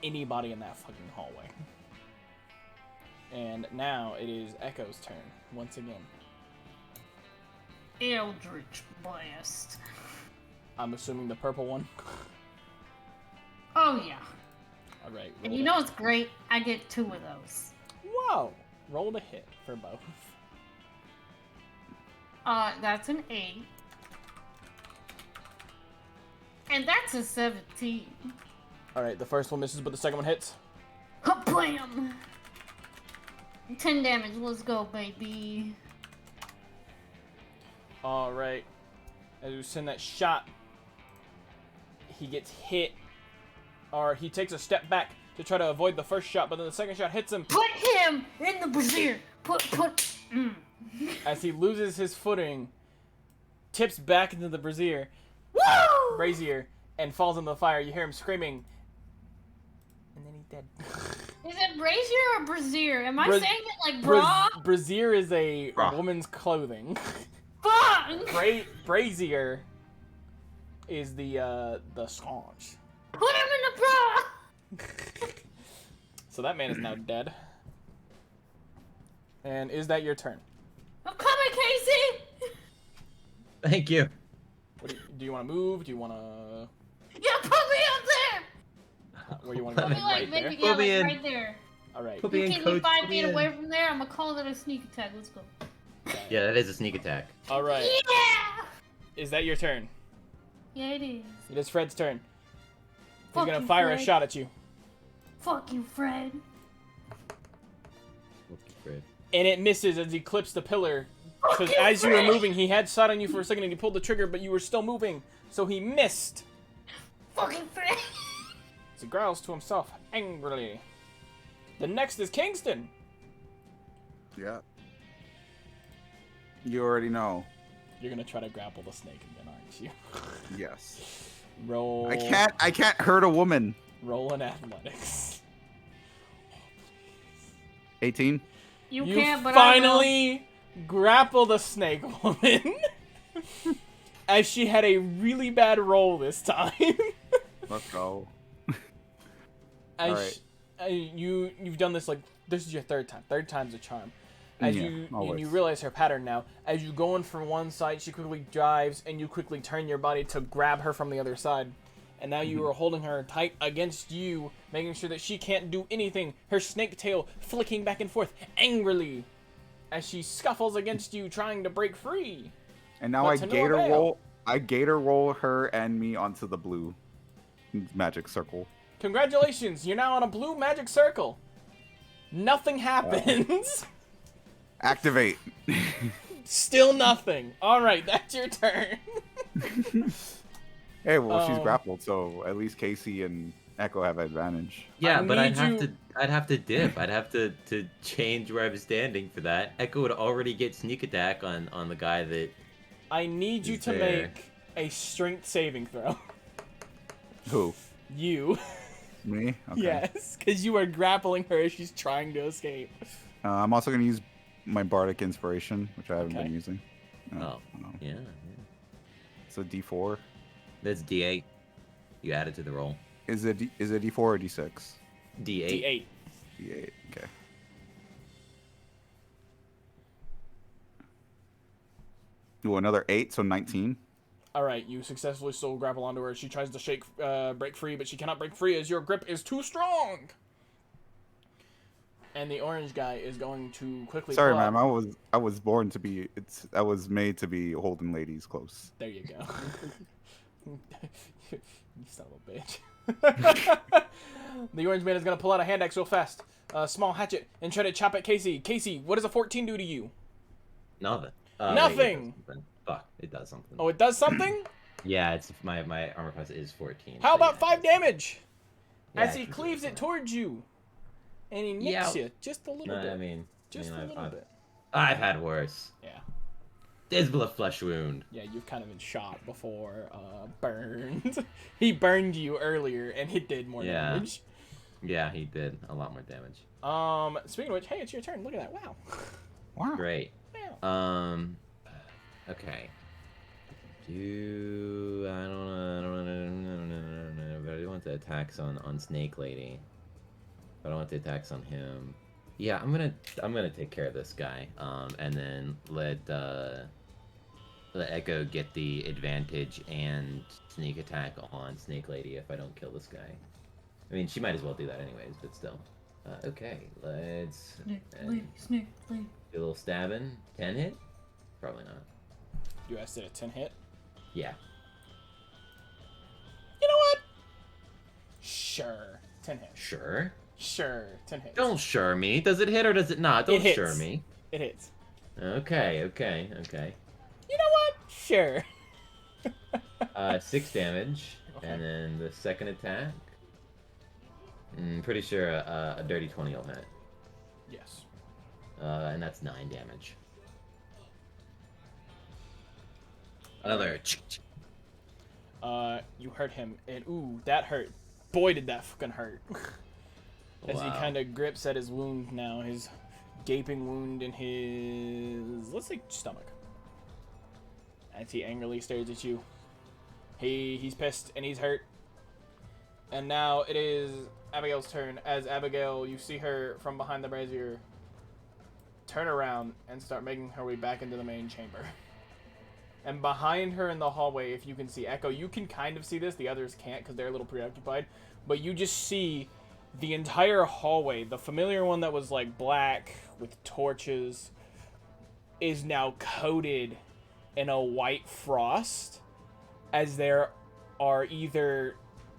anybody in that fucking hallway. And now it is Echo's turn once again. Eldritch Blast. I'm assuming the purple one. Oh yeah. All right. And you know what's great? I get 2 of those. Whoa! Roll to hit for both. That's an 8. And that's a 17. All right. The first one misses, but the second one hits. Blam! 10 damage. Let's go, baby. All right. As you send that shot, he gets hit, or he takes a step back to try to avoid the first shot, but then the second shot hits him. Put him in the brazier. As he loses his footing, tips back into the brazier, and falls into the fire. You hear him screaming, and then he's dead. Is it brazier or brazier? Am I saying it like bra? Brazier is a Bra. woman's clothing. Fuck! Brazier is the sconge. Put him in the bra! So that man is now dead. And is that your turn? I'm coming, Casey! Thank you. Do you want to move? Do you want to... Yeah, put me up there! Where you want to go? Put me like, Right there? maybe, yeah, Put me like in. right there. All right. Put You me in, can be coach. 5 Put me feet in. away from there. I'm gonna call it a sneak attack. Let's go. Yeah, that is a sneak attack. All right. Yeah! Is that your turn? Yeah, it is. It is Fred's turn. He's Fuck gonna you, fire a Fred. shot at you. Fuck you, Fred. Great. And it misses as he clips the pillar. Because Fuck you, as you were Fred. moving, he had sight on you for a second and he pulled the trigger, but you were still moving. So he missed. Fucking Fred. As he growls to himself angrily. The next is Kingston. Yeah. You already know. You're gonna try to grapple the snake again, aren't you? Yes. Roll. I can't hurt a woman. Roll in athletics. 18. You You can't, but finally grapple the snake woman. As she had a really bad roll this time. Let's go. As Alright. You've done this, like, this is your third time. Third time's a charm. As Yeah, you always. realize her pattern now. As you go in from one side, she quickly dives, and you quickly turn your body to grab her from the other side. And now you are holding her tight against you, making sure that she can't do anything. Her snake tail flicking back and forth angrily as she scuffles against you, trying to break free. And now But I to no gator avail. roll. I gator roll her and me onto the blue magic circle. Congratulations, you're now on a blue magic circle. Nothing happens. Activate. Still nothing. All right, that's your turn. Hey, well, she's Um, grappled, so at least Casey and Echo have advantage. Yeah, but need I'd have to dip. I'd have to change where I was standing for that. Echo would already get sneak attack on the guy that. I need you Is to there- make a strength saving throw. Who? You. Me? Okay. Yes, because you are grappling her as she's trying to escape. I'm also going to use my bardic inspiration, which I haven't Okay. been using. Oh, no. yeah. It's a D4. That's D8. You add it to the roll. Is it D4 or D6? D8. D8. D8. Okay. Ooh, another 8, so 19. All right, you successfully still grapple onto her. She tries to break free, but she cannot break free as your grip is too strong. And the orange guy is going to quickly. Sorry, pull out- ma'am. I was born to be. I was made to be holding ladies close. There you go. You son of a bitch. The orange man is going to pull out a hand axe real fast. A small hatchet and try to chop at Casey. Casey, what does a 14 do to you? Nothing. Nothing! Wait, it does something. Fuck, it does something. Oh, it does something? Yeah, it's my armor class is 14. How so about yeah. 5 damage? Yeah, As I he can do cleaves it that. towards you. And he nicks Yeah. you just a little No, bit. I mean, Just a little bit. I've had worse. Yeah. Disbla flesh wound. Yeah, you've kind of been shot before, burned. He burned you earlier, and it did more Yeah. damage. Yeah, he did a lot more damage. Speaking of which, hey, it's your turn. Look at that. Wow. Wow. Great. Wow. Okay. I don't know, but I do want the attacks on Snake Lady. But I don't want the attacks on him. Yeah, I'm gonna take care of this guy. And then let Echo get the advantage and sneak attack on Snake Lady if I don't kill this guy. I mean, she might as well do that anyways, but still. Okay, let's Snake lady. do a little stabbing. 10 hit? Probably not. You guys did a 10 hit. Yeah. You know what? Sure. 10 hit. Sure. Sure. 10 hits. Don't sure me. Does it hit or does it not? Don't hits. sure me. It hits. Okay. You know what? Sure. 6 damage. Okay. And then the second attack. Pretty sure a dirty 20 will hit. Yes. And that's 9 damage. Another. You hurt him, and ooh, that hurt. Boy, did that fucking hurt. As he Wow. kind of grips at his wound now, his gaping wound in his, let's say, stomach. As he angrily stares at you. He's pissed, and he's hurt. And now it is Abigail's turn. As Abigail, you see her from behind the brazier turn around and start making her way back into the main chamber. And behind her in the hallway, if you can see Echo, you can kind of see this. The others can't because they're a little preoccupied. But you just see the entire hallway, the familiar one that was like black with torches, is now coated in a white frost as there are either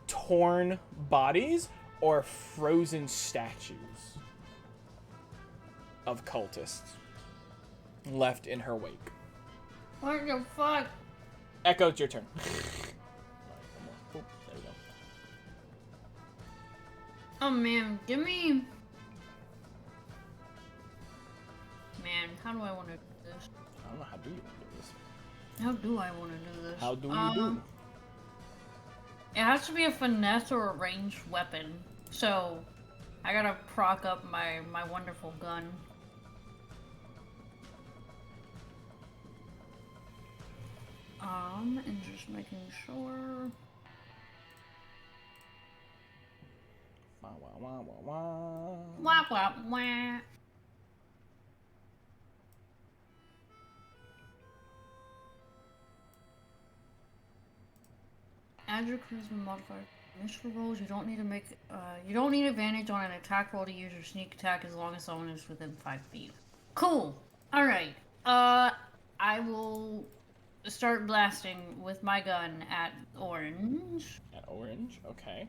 torn bodies or frozen statues of cultists left in her wake. What the fuck? Echo, it's your turn. Oh, there we go. Oh man, give me. Man, how do I want to do this? I don't know, how do you want to do this? How do I want to do this? How do you do? It has to be a finesse or a ranged weapon. So, I gotta proc up my wonderful gun. And just making sure. Wah, wah, wah, wah, wah. Wah wah wah. Add your charisma modifier. Initial rolls. You don't need to make. You don't need advantage on an attack roll to use your sneak attack as long as someone is within 5 feet. Cool. All right. I will start blasting with my gun at orange. At orange, okay.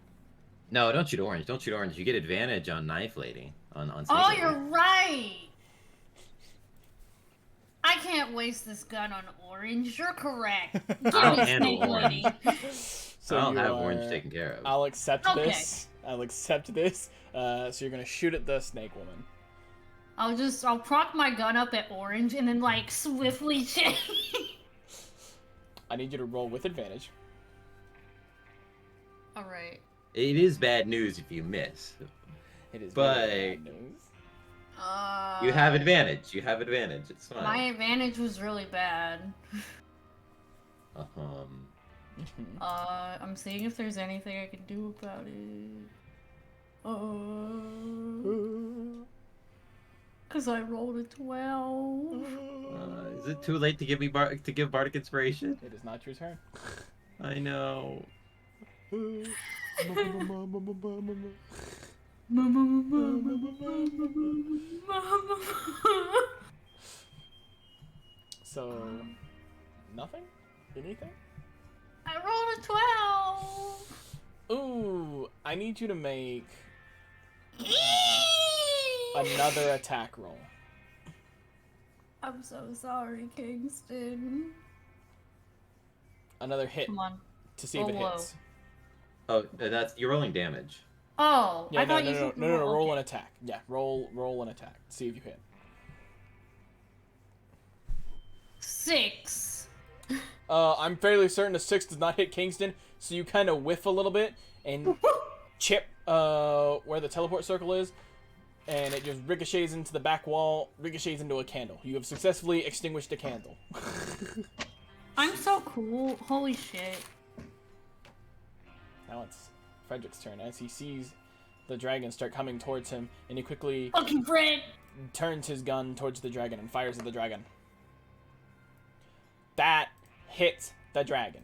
No, don't shoot orange. Don't shoot orange. You get advantage on Knife Lady. On Snake Oh, Lady. you're right. I can't waste this gun on orange. You're correct. Give I'll me handle Snake Lady. So I'll you have are- orange taken care of. I'll accept Okay. this. I'll accept this. So you're gonna shoot at the snake woman. I'll proc my gun up at orange and then like swiftly change. I need you to roll with advantage. All right. It is bad news if you miss. It is But- very bad news. You have advantage. You have advantage. It's fine. My advantage was really bad. I'm seeing if there's anything I can do about it. Cause I rolled a 12. Is it too late to give me to give Bardic Inspiration? It is not your turn. I know. So, nothing? Anything? I rolled a 12. Ooh, I need you to make another attack roll. I'm so sorry, Kingston. Another hit Come on. to see if it Roll hits. Oh, you're rolling damage. Oh, Yeah, I no, thought no, you no, said no, no, roll okay. an attack. Yeah, roll an attack. See if you hit. 6. I'm fairly certain a 6 does not hit Kingston, so you kind of whiff a little bit and chip where the teleport circle is, and it just ricochets into the back wall, ricochets into a candle. You have successfully extinguished a candle. I'm so cool. Holy shit. Now it's Frederick's turn as he sees the dragon start coming towards him, and he quickly Fucking Fred. turns his gun towards the dragon and fires at the dragon. That hits the dragon.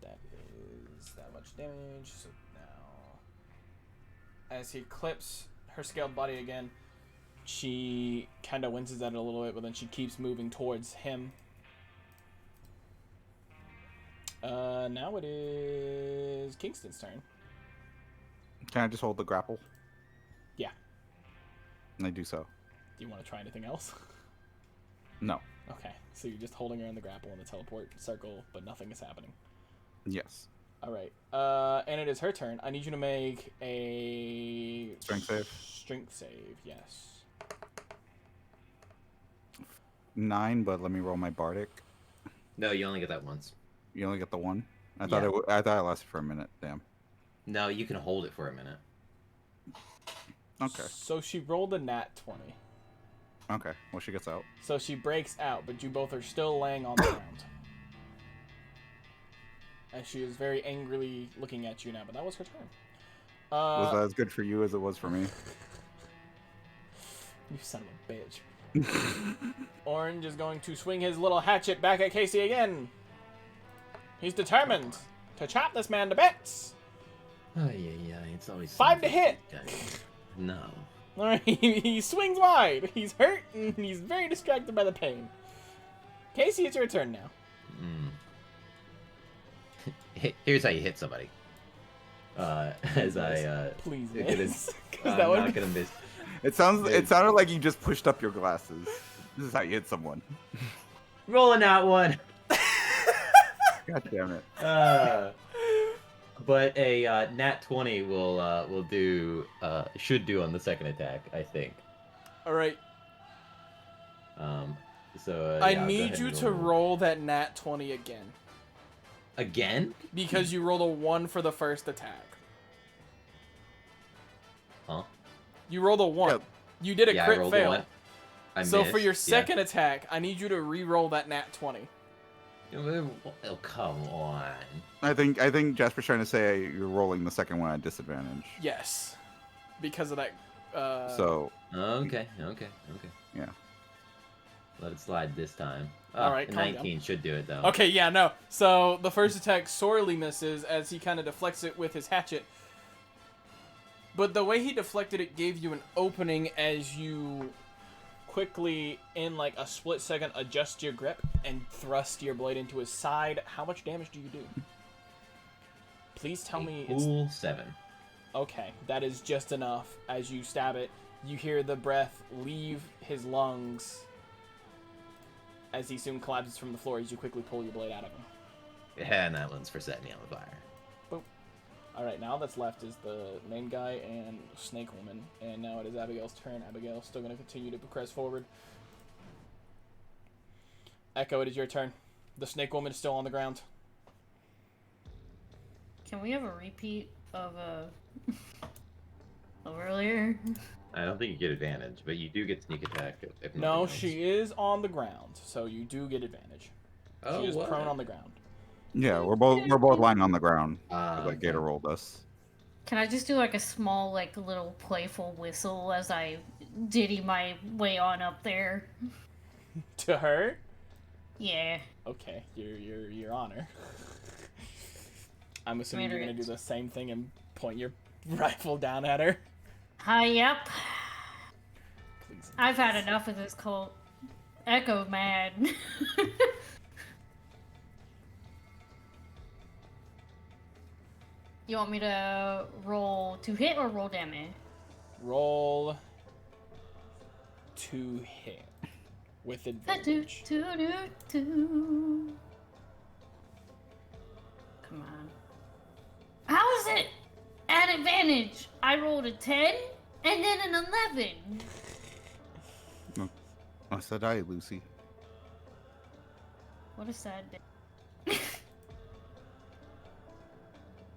That is that much damage. So now, as he clips her scaled body again, she kind of winces at it a little bit, but then she keeps moving towards him. Now it is Kingston's turn. Can I just hold the grapple? Yeah. And I do so. Do you want to try anything else? No. Okay, so you're just holding her in the grapple in the teleport circle, but nothing is happening. Yes. All right. And it is her turn. I need you to make a Strength save. Strength save, yes. 9, but let me roll my bardic. No, you only get that once. You only get the one. I Yeah. thought I thought it lasted for a minute. Damn. No, you can hold it for a minute. Okay. So she rolled a nat 20. Okay. Well, she gets out. So she breaks out, but you both are still laying on the ground. And she is very angrily looking at you now, but that was her turn. Was that as good for you as it was for me? You son of a bitch. Orange is going to swing his little hatchet back at Casey again. He's determined to chop this man to bits. Oh yeah, it's always 5 to hit. No. Alright, he swings wide. He's hurt and he's very distracted by the pain. Casey, it's your turn now. Here's how you hit somebody. As I Please look at miss. this. 'Cause I'm that would not be- gonna miss. It sounded like you just pushed up your glasses. This is how you hit someone. Rolling out one. God damn it. But a nat 20 will do should do on the second attack, I think. Alright, So I yeah, I'll go need ahead you and to roll that nat 20 again. again. Because you rolled a 1 for the first attack. Huh? You rolled a 1. Yeah. You did a Yeah, I crit rolled fail. a 1. I So for missed, your yeah. second attack, I need you to re-roll that nat 20. Oh, come on. I think Jasper's trying to say you're rolling the second one at disadvantage. Yes. Because of that. So Okay. yeah. Let it slide this time. All right, a calm down. 19 should do it though. Okay, yeah, no. So the first attack sorely misses as he kind of deflects it with his hatchet. But the way he deflected it gave you an opening as you quickly, in like a split second, adjust your grip and thrust your blade into his side. How much damage do you do? Please tell me it's... Cool 7. Okay, that is just enough. As you stab it, you hear the breath leave his lungs as he soon collapses from the floor as you quickly pull your blade out of him. Yeah, and that one's for setting me on fire. Boom. Alright, now that's left is the main guy and Snake Woman. And now it is Abigail's turn. Abigail's still going to continue to progress forward. Echo, it is your turn. The Snake Woman is still on the ground. Can we have a repeat of of earlier? I don't think you get advantage, but you do get sneak attack. If No, nothing else. she is on the ground, so you do get advantage. Oh, She is what? prone on the ground. Yeah, we're both lying on the ground. Ah, Like Gator rolled us. Can I just do like a small, like little playful whistle as I ditty my way on up there? To her? Yeah. Okay, your honor. I'm assuming you're gonna do the same thing and point your rifle down at her. Hi, up. Please. I've had enough of this cult. Echo mad. You want me to roll to hit or roll damage? Roll to hit with Do, advantage. do, do, do. Come on. How is it an advantage? I rolled a 10 and then an 11. I said hi, Lucy. What a sad day.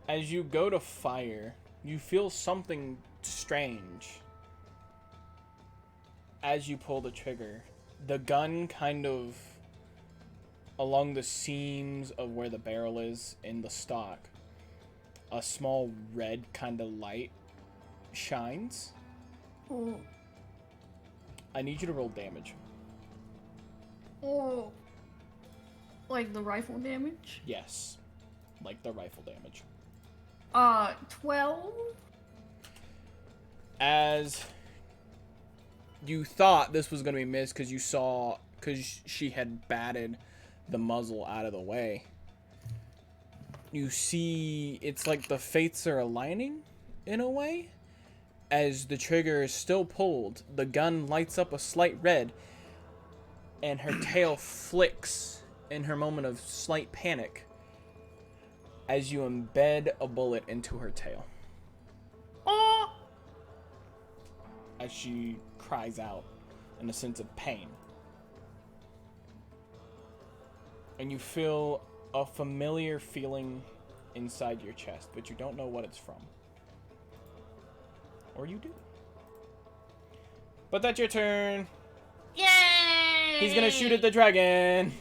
As you go to fire, you feel something strange. As you pull the trigger, the gun kind of along the seams of where the barrel is in the stock, a small red kind of light shines. Oh. I need you to roll damage. Oh. Like the rifle damage? Yes. Like the rifle damage. 12? As you thought this was going to be missed because she had batted the muzzle out of the way, you see it's like the fates are aligning in a way. As the trigger is still pulled, the gun lights up a slight red, and her tail flicks in her moment of slight panic as you embed a bullet into her tail. Oh! As she cries out in a sense of pain. And you feel a familiar feeling inside your chest, but you don't know what it's from. Or you do. But that's your turn. Yay! He's gonna shoot at the dragon.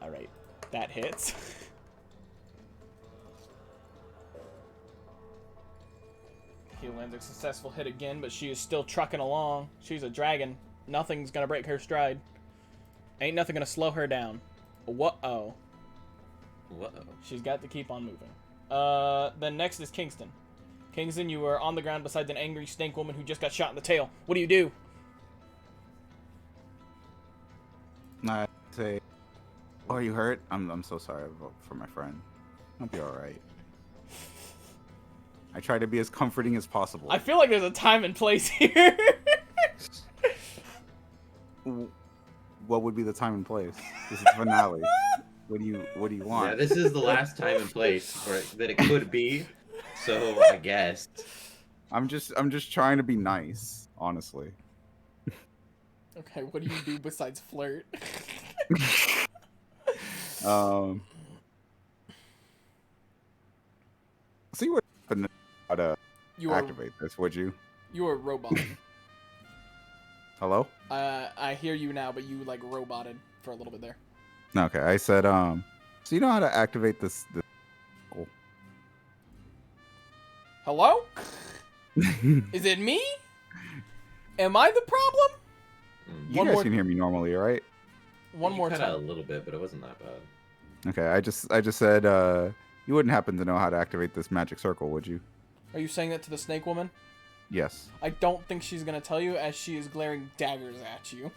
Alright, that hits. He lands a successful hit again, but she is still trucking along. She's a dragon. Nothing's gonna break her stride. Ain't nothing gonna slow her down. Whoa. Whoa. She's got to keep on moving. Then next is Kingston. Kingston, you are on the ground beside an angry snake woman who just got shot in the tail. What do you do? I say, "Oh, you hurt? I'm so sorry for my friend. I'll be all right." I try to be as comforting as possible. I feel like there's a time and place here. What would be the time and place? This is the finale. What do you want? Yeah, this is the last time and place that it could be. So I guess. I'm just trying to be nice, honestly. Okay, what do you do besides flirt? See what happened how to You are activate this, would you? you are a robot. Hello? I hear you now, but you like roboted for a little bit there. Okay, I said, so you know how to activate this oh. Hello? Is it me? Am I the problem? You One guys more- can hear me normally, right? One more Kinda a time. little bit, but it wasn't that bad. Okay, I just said, you wouldn't happen to know how to activate this magic circle, would you? Are you saying that to the snake woman? Yes. I don't think she's gonna tell you, as she is glaring daggers at you.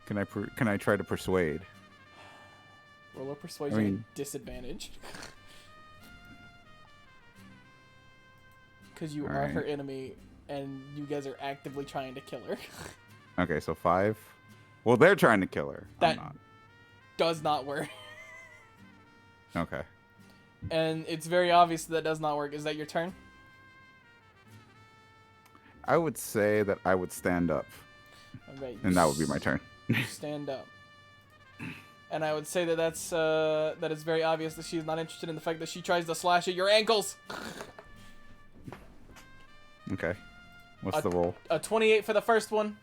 Can I try to persuade? Roll a persuasion I mean- at disadvantage. Because you are Alright. her enemy, and you guys are actively trying to kill her. Okay, so 5. Well, they're trying to kill her. That- I'm Does not work. not. Okay. And it's very obvious that does not work. Is that your turn? I would say that I would stand up, Alright, and that would be my turn. stand up. And I would say that that is very obvious that she's not interested in the fact that she tries to slash at your ankles. Okay. What's the roll? A 28 for the first one,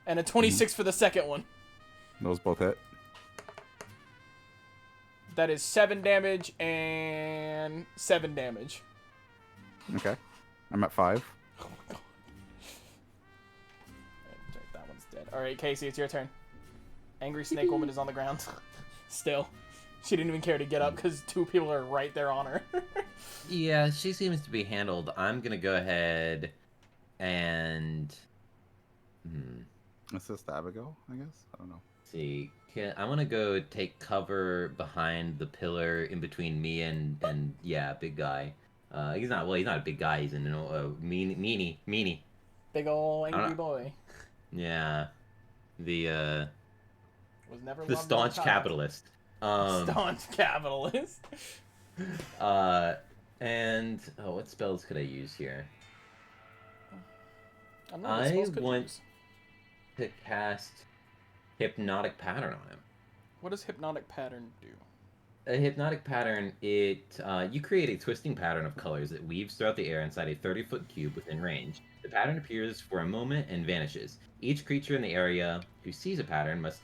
and a 26 for the second one. Those both hit. That is 7 damage and 7 damage. Okay. I'm at 5. Oh my god. That one's dead. Alright, Casey, it's your turn. Angry snake woman is on the ground. Still. She didn't even care to get up because 2 people are right there on her. Yeah, she seems to be handled. I'm gonna go ahead and Assist Abigail, I guess. I don't know. see. I'm gonna go take cover behind the pillar in between me and yeah, big guy. He's not a big guy. He's a meanie. Big ol' angry Alright. boy. Yeah, the Was never the loved staunch as a child. capitalist. Staunch capitalist. And what spells could I use here? I know what spells could want use. to cast Hypnotic Pattern on him. What does hypnotic pattern do? A hypnotic pattern, you create a twisting pattern of colors that weaves throughout the air inside a 30-foot cube within range. The pattern appears for a moment and vanishes. Each creature in the area who sees the pattern must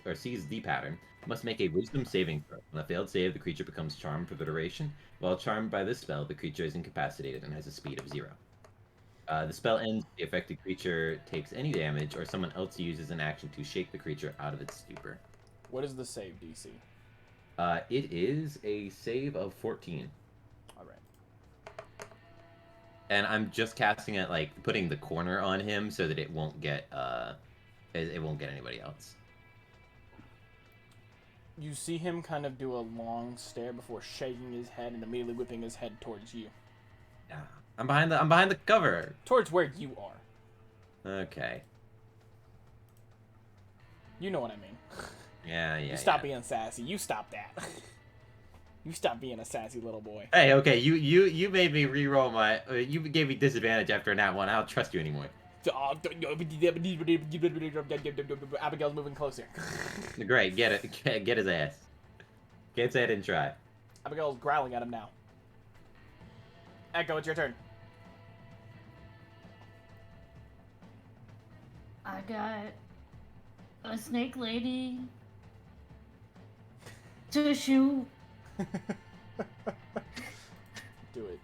make a wisdom saving throw. On a failed save, the creature becomes charmed for the duration. While charmed by this spell, the creature is incapacitated and has a speed of 0. The spell ends if the affected creature takes any damage, or someone else uses an action to shake the creature out of its stupor. What is the save DC? It is a save of 14. All right. And I'm just casting it, like, putting the corner on him so that it won't get anybody else. You see him kind of do a long stare before shaking his head and immediately whipping his head towards you. Yeah. I'm behind the cover. Towards where you are. Okay. You know what I mean. Yeah. You stop being sassy. You stop that. You stop being a sassy little boy. Hey, okay, you made me re-roll my. You gave me disadvantage after a nat 1. I don't trust you anymore. Abigail's moving closer. Great, get his ass. Get his head and try. Abigail's growling at him now. Echo, it's your turn. I got a snake lady to shoot. Do it.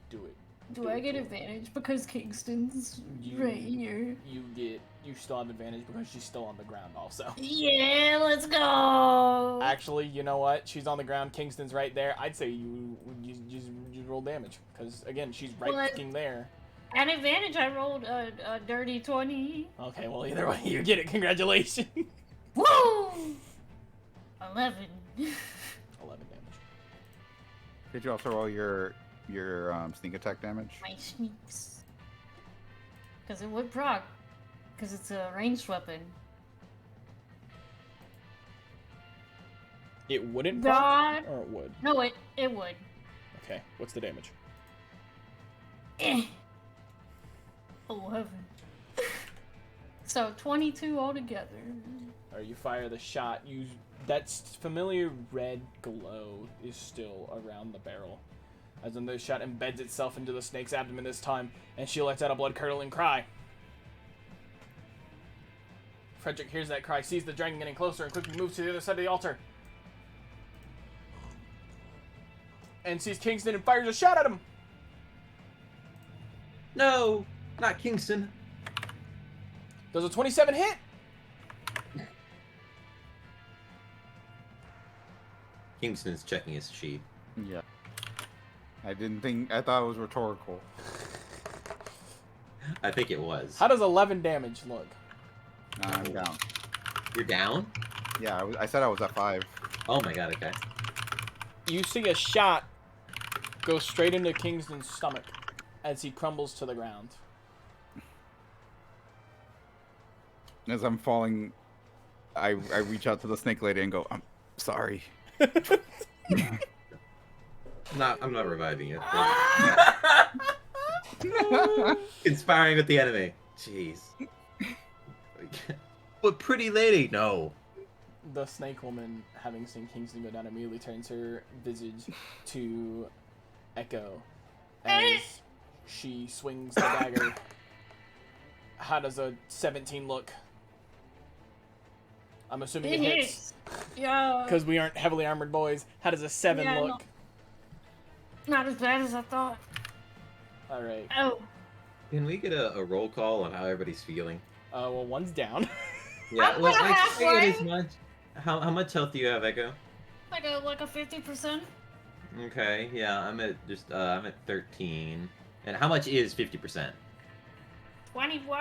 Do it. Do I get advantage because Kingston's You- right here? You still have advantage because she's still on the ground also. Yeah, let's go. Actually, you know what? She's on the ground. Kingston's right there. I'd say you roll damage because again, she's right Well, fucking there. At advantage, I rolled a dirty 20. Okay, well either way, you get it. Congratulations. Woo! 11. 11 damage. Did you also roll your sneak attack damage? My sneaks. Because it would proc. Because it's a ranged weapon. It wouldn't God. proc, or it would. No, it would. Okay, what's the damage? Eh. 11. So 22 altogether. Or you fire the shot. That familiar red glow is still around the barrel. As the shot embeds itself into the snake's abdomen this time, and she lets out a blood-curdling cry. Frederick hears that cry, sees the dragon getting closer, and quickly moves to the other side of the altar. And sees Kingston and fires a shot at him! No, not Kingston. Does a 27 hit? Kingston's checking his sheet. Yeah. I thought it was rhetorical. I think it was. How does 11 damage look? Nah, I'm down. You're down? Yeah, I said I was at 5. Oh my god, okay. You see a shot go straight into Kingston's stomach as he crumbles to the ground. As I'm falling, I reach out to the snake lady and go, "I'm sorry." I'm not reviving you. Conspiring with the enemy. Jeez. But pretty lady, no. The snake woman, having seen Kingston go down, immediately turns her visage to Echo as she swings the dagger. How does a 17 look? I'm assuming it hits. Yeah. Because we aren't heavily armored boys. How does a 7 Yeah, look? Not as bad as I thought. Alright. Oh. Can we get a roll call on how everybody's feeling? Well, one's down. Yeah, I'm well, about I halfway. figured as much. How much health do you have, Echo? Like a 50%. Okay, yeah, I'm at 13. And how much is 50%? 21?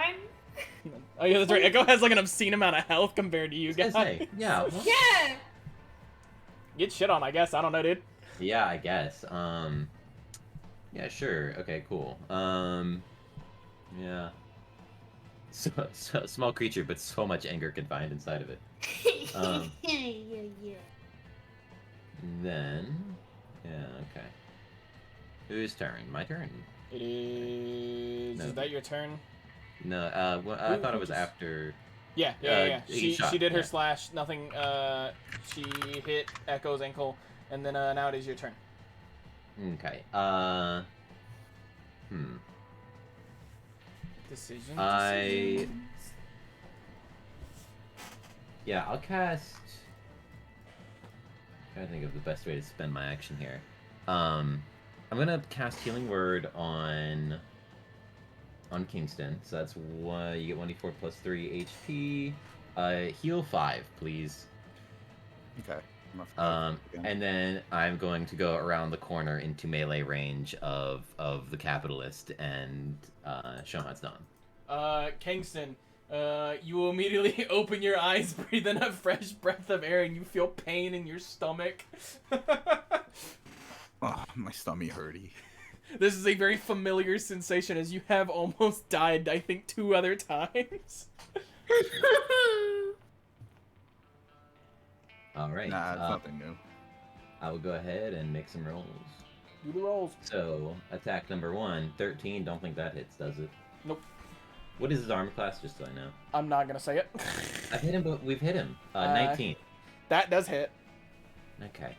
Oh yeah, that's right. Echo has like an obscene amount of health compared to you guys. Yeah. Well, Yeah! Get shit on, I guess. I don't know, dude. yeah, I guess. Yeah, sure. Okay, cool. Yeah. So small creature, but so much anger confined inside of it. yeah. Then, yeah, okay. Whose turn? My turn. It is. No. Is that your turn? No, well, I thought it was just- after. Yeah. He shot, She did her yeah. slash. Nothing. She hit Echo's ankle, and then now it is your turn. Okay. Decision. Yeah, I'll cast. Trying to think of the best way to spend my action here. I'm gonna cast Healing Word on Kingston. So that's one. You get 1d4 plus 3 HP. Heal 5, please. Okay. I'm again. And then I'm going to go around the corner into melee range of the capitalist and show him how it's done. Kingston, you immediately open your eyes, breathe in a fresh breath of air, and you feel pain in your stomach. Oh, my stomach hurty. This is a very familiar sensation, as you have almost died, I think, 2 other times. All right. Nah, it's nothing new. I will go ahead and make some rolls. Do the rolls. So, attack number 1, 13. Don't think that hits, does it? Nope. What is his armor class, just so I know? I'm not gonna say it. I've hit him, but we've hit him. 19. That does hit. Okay.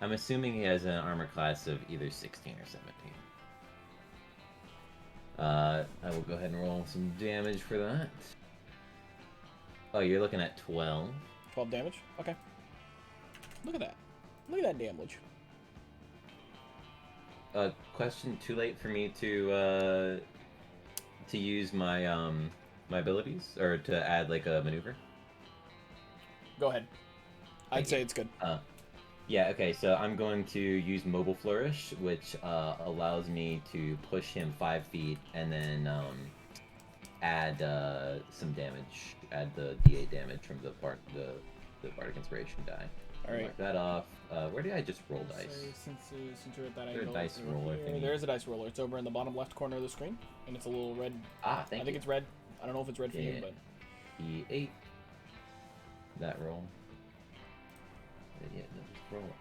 I'm assuming he has an armor class of either 16 or 17. I will go ahead and roll some damage for that. Oh, you're looking at 12. 12 damage? Okay. Look at that. Look at that damage. Question, too late for me to use my my abilities? Or to add, like, a maneuver? Go ahead. I'd say it's good. Yeah, okay, so I'm going to use Mobile Flourish, which allows me to push him 5 feet and then add some damage. Add the D8 damage from the Bardic Inspiration die. Alright. Mark that off. Where did I just roll dice? So, since you're at that Is there a angle, dice roller thingy? there is a dice roller. It's over in the bottom left corner of the screen, and it's a little red. Ah, thank you. I think it's red. I don't know if it's red for you, Yeah. but D8. That roll. Yeah, no, just roll it,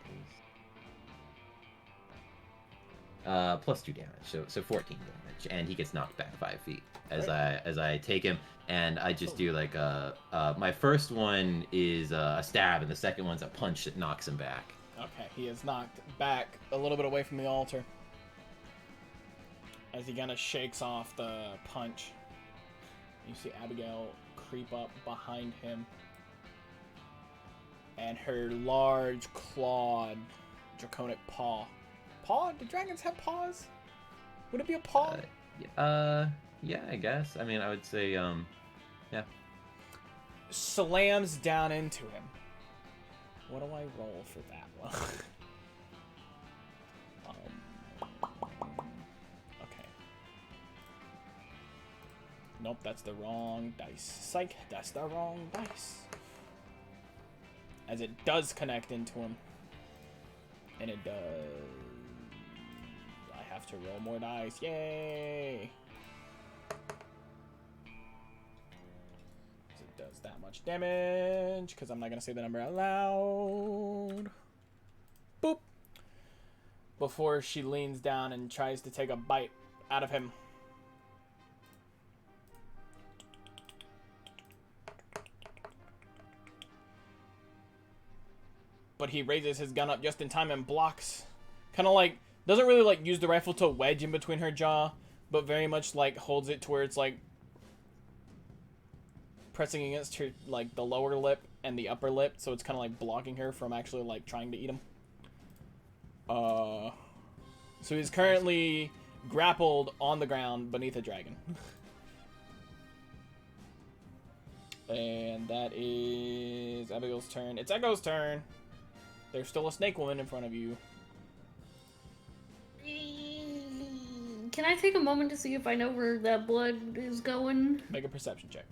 please. Plus 2 damage, so 14 damage, and he gets knocked back 5 feet as I take him, and I just do like my first one is a stab, and the second one's a punch that knocks him back. okay, he is knocked back a little bit away from the altar as he kind of shakes off the punch. You see Abigail creep up behind him, and her large clawed draconic paw. Paw? Do dragons have paws? Would it be a paw? Yeah, I guess. I mean, I would say, yeah. Slams down into him. What do I roll for that one? Okay. Nope, that's the wrong dice. Psych, that's the wrong dice. As it does connect into him. And it does. I have to roll more dice. Yay! It does that much damage, because I'm not going to say the number out loud. Boop! Before she leans down and tries to take a bite out of him. But he raises his gun up just in time and blocks. Kind of like, doesn't really like use the rifle to wedge in between her jaw, but very much like holds it to where it's like pressing against her, like the lower lip and the upper lip, so it's kind of like blocking her from actually like trying to eat him. So he's currently grappled on the ground beneath a dragon. And that is Abigail's turn. It's Echo's turn. There's still a snake woman in front of you. Can I take a moment to see if I know where that blood is going? Make a perception check.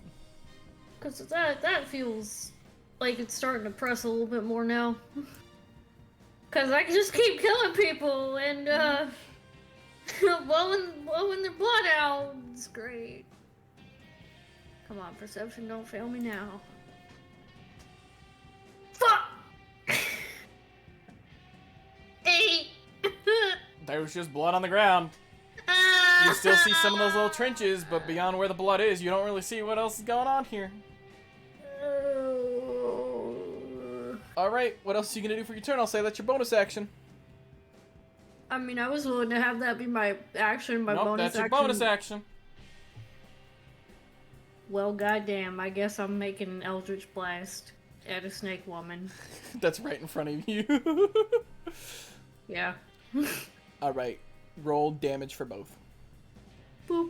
Because that feels like it's starting to press a little bit more now. Because I can just keep killing people and blowing their blood out. It's great. Come on, perception, don't fail me now. Fuck! 8! There was just blood on the ground. You still see some of those little trenches, but beyond where the blood is, you don't really see what else is going on here. Alright, what else are you gonna do for your turn? I'll say that's your bonus action. I mean, I was willing to have that be my action, my Nope, bonus that's action. your bonus action. Well, goddamn, I guess I'm making an Eldritch Blast at a snake woman. That's right in front of you. Yeah. Alright, roll damage for both. Boop.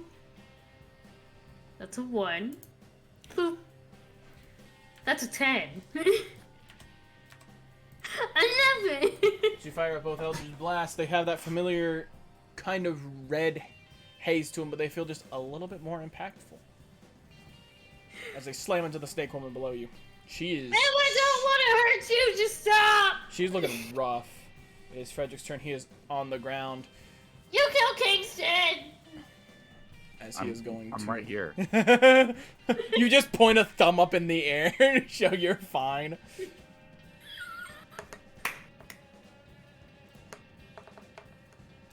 That's a 1. Boop. That's a 10. 11. As you fire at both Eldritch Blasts, they have that familiar kind of red haze to them, but they feel just a little bit more impactful. As they slam into the snake woman below you. She is... Ma'am, I don't want to hurt you! Just stop! She's looking rough. It is Frederick's turn. He is on the ground. You kill Kingston! As he is going I'm to... right here. You just point a thumb up in the air to show you're fine.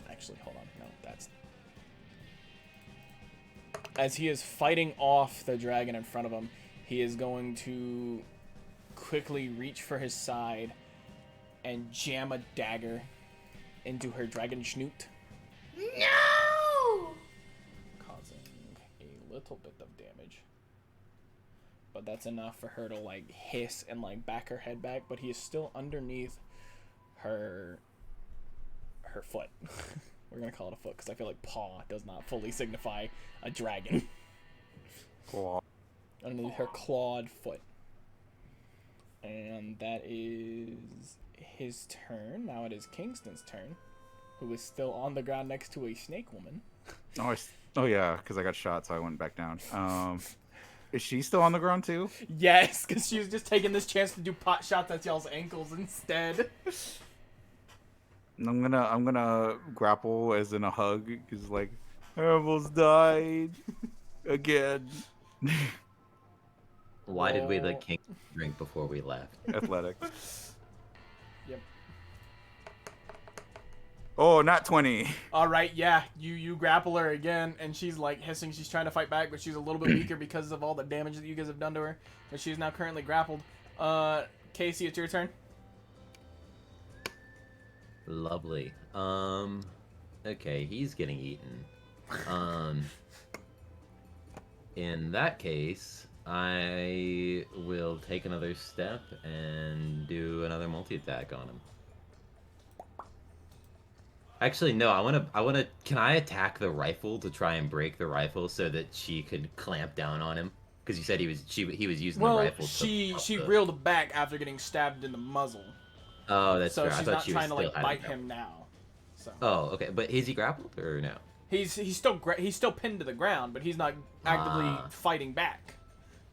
Actually, hold on. No, that's... As he is fighting off the dragon in front of him, he is going to quickly reach for his side and jam a dagger into her dragon snoot, No! causing a little bit of damage. But that's enough for her to like hiss and like back her head back, but he is still underneath her foot. We're gonna call it a foot because I feel like paw does not fully signify a dragon. Cool. Underneath her clawed foot. And that is his turn. Now it is Kingston's turn, who is still on the ground next to a snake woman. Oh yeah, because I got shot, so I went back down. Is she still on the ground too? Yes, because she was just taking this chance to do pot shots at y'all's ankles instead. I'm gonna grapple as in a hug, because like I almost died again. Why did we Oh. let King drink before we left? Athletics. Yep. Oh, not 20. All right, yeah, you grapple her again, and she's like hissing. She's trying to fight back, but she's a little bit weaker because of all the damage that you guys have done to her. But she's now currently grappled. Casey, it's your turn. Lovely. Okay, he's getting eaten. In that case, I will take another step and do another multi-attack on him. Actually, no, I wanna, can I attack the rifle to try and break the rifle so that she could clamp down on him? Because you said he was using the Well, rifle. she to reeled back after getting stabbed in the muzzle. Oh, that's So fair. I she's thought not she trying to was like still bite having him now. So Oh, okay. But is he grappled or no? he's still pinned to the ground, but he's not actively fighting back.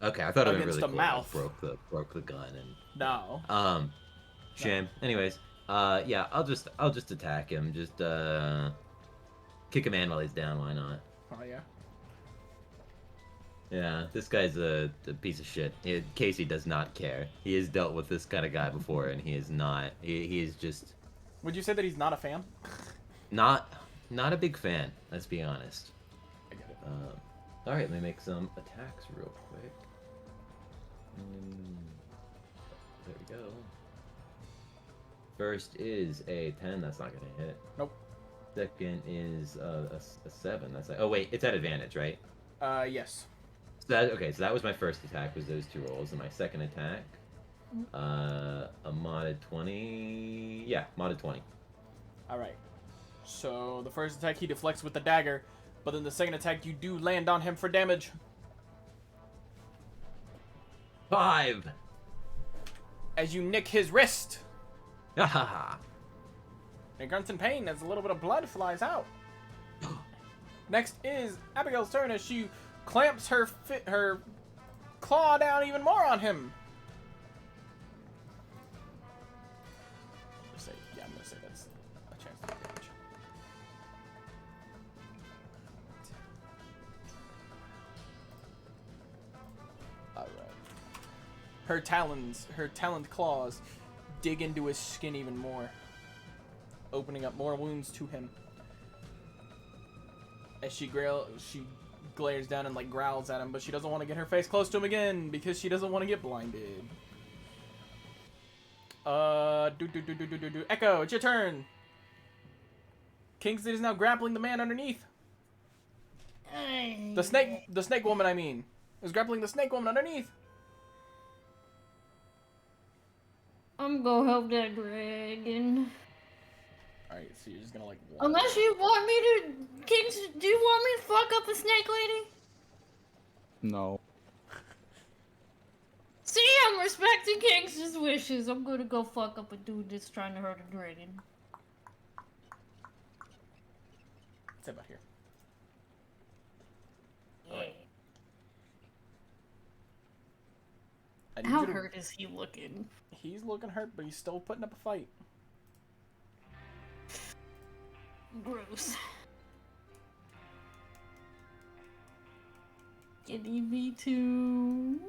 Okay, I thought it would Against really the cool. if I mouth. broke the gun and No. shame. Anyways, yeah, I'll just attack him. Just kick a man while he's down. Why not? Oh yeah. Yeah, this guy's a piece of shit. Casey does not care. He has dealt with this kind of guy before, and he is not. He is just Would you say that he's not a fan? not a big fan. Let's be honest. I get it. All right, let me make some attacks real quick. There we go. First is a 10. That's not gonna hit. Nope. Second is a 7. That's like, oh wait, it's at advantage, right? Yes. So okay, so that was my first attack, was those 2 rolls, and my second attack, a modded 20. Yeah, modded 20. All right. So the first attack he deflects with the dagger, but then the second attack you do land on him for damage. 5. As you nick his wrist. Ha ha ha. He grunts in pain as a little bit of blood flies out. Next is Abigail's turn as she clamps her claw down even more on him. I'm gonna say that's a chance to do damage. Alright. Her taloned claws dig into his skin even more, opening up more wounds to him. As she glares down and like growls at him, but she doesn't want to get her face close to him again because she doesn't want to get blinded. Echo, it's your turn. Kingston is now grappling the man underneath. The snake woman, I mean, is grappling the snake woman underneath. I'm gonna help that dragon. Alright, so you're just gonna like... Unless you want me to... Kingston, do you want me to fuck up a snake lady? No. See, I'm respecting Kingston's wishes. I'm gonna go fuck up a dude that's trying to hurt a dragon. It's about here. Yeah. I need How you to- hurt is he looking? He's looking hurt, but he's still putting up a fight. Gross. Kitty V2.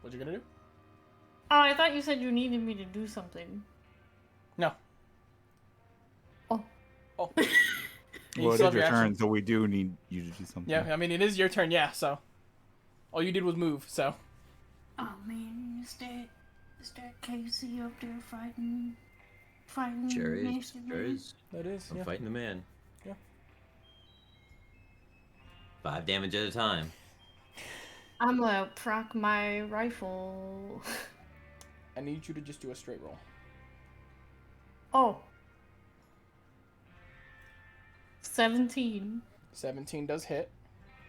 What you gonna do? Oh, I thought you said you needed me to do something. No. Oh. Oh. Well, it is your turn, so we do need you to do something. Yeah, I mean, it is your turn, yeah, so. All you did was move, so. Oh man, is that Casey up there fighting Sure is. next to me? Sure is. That is, I'm yeah. fighting the man. Yeah. 5 damage at a time. I'm gonna proc my rifle. I need you to just do a straight roll. Oh. 17. 17 does hit.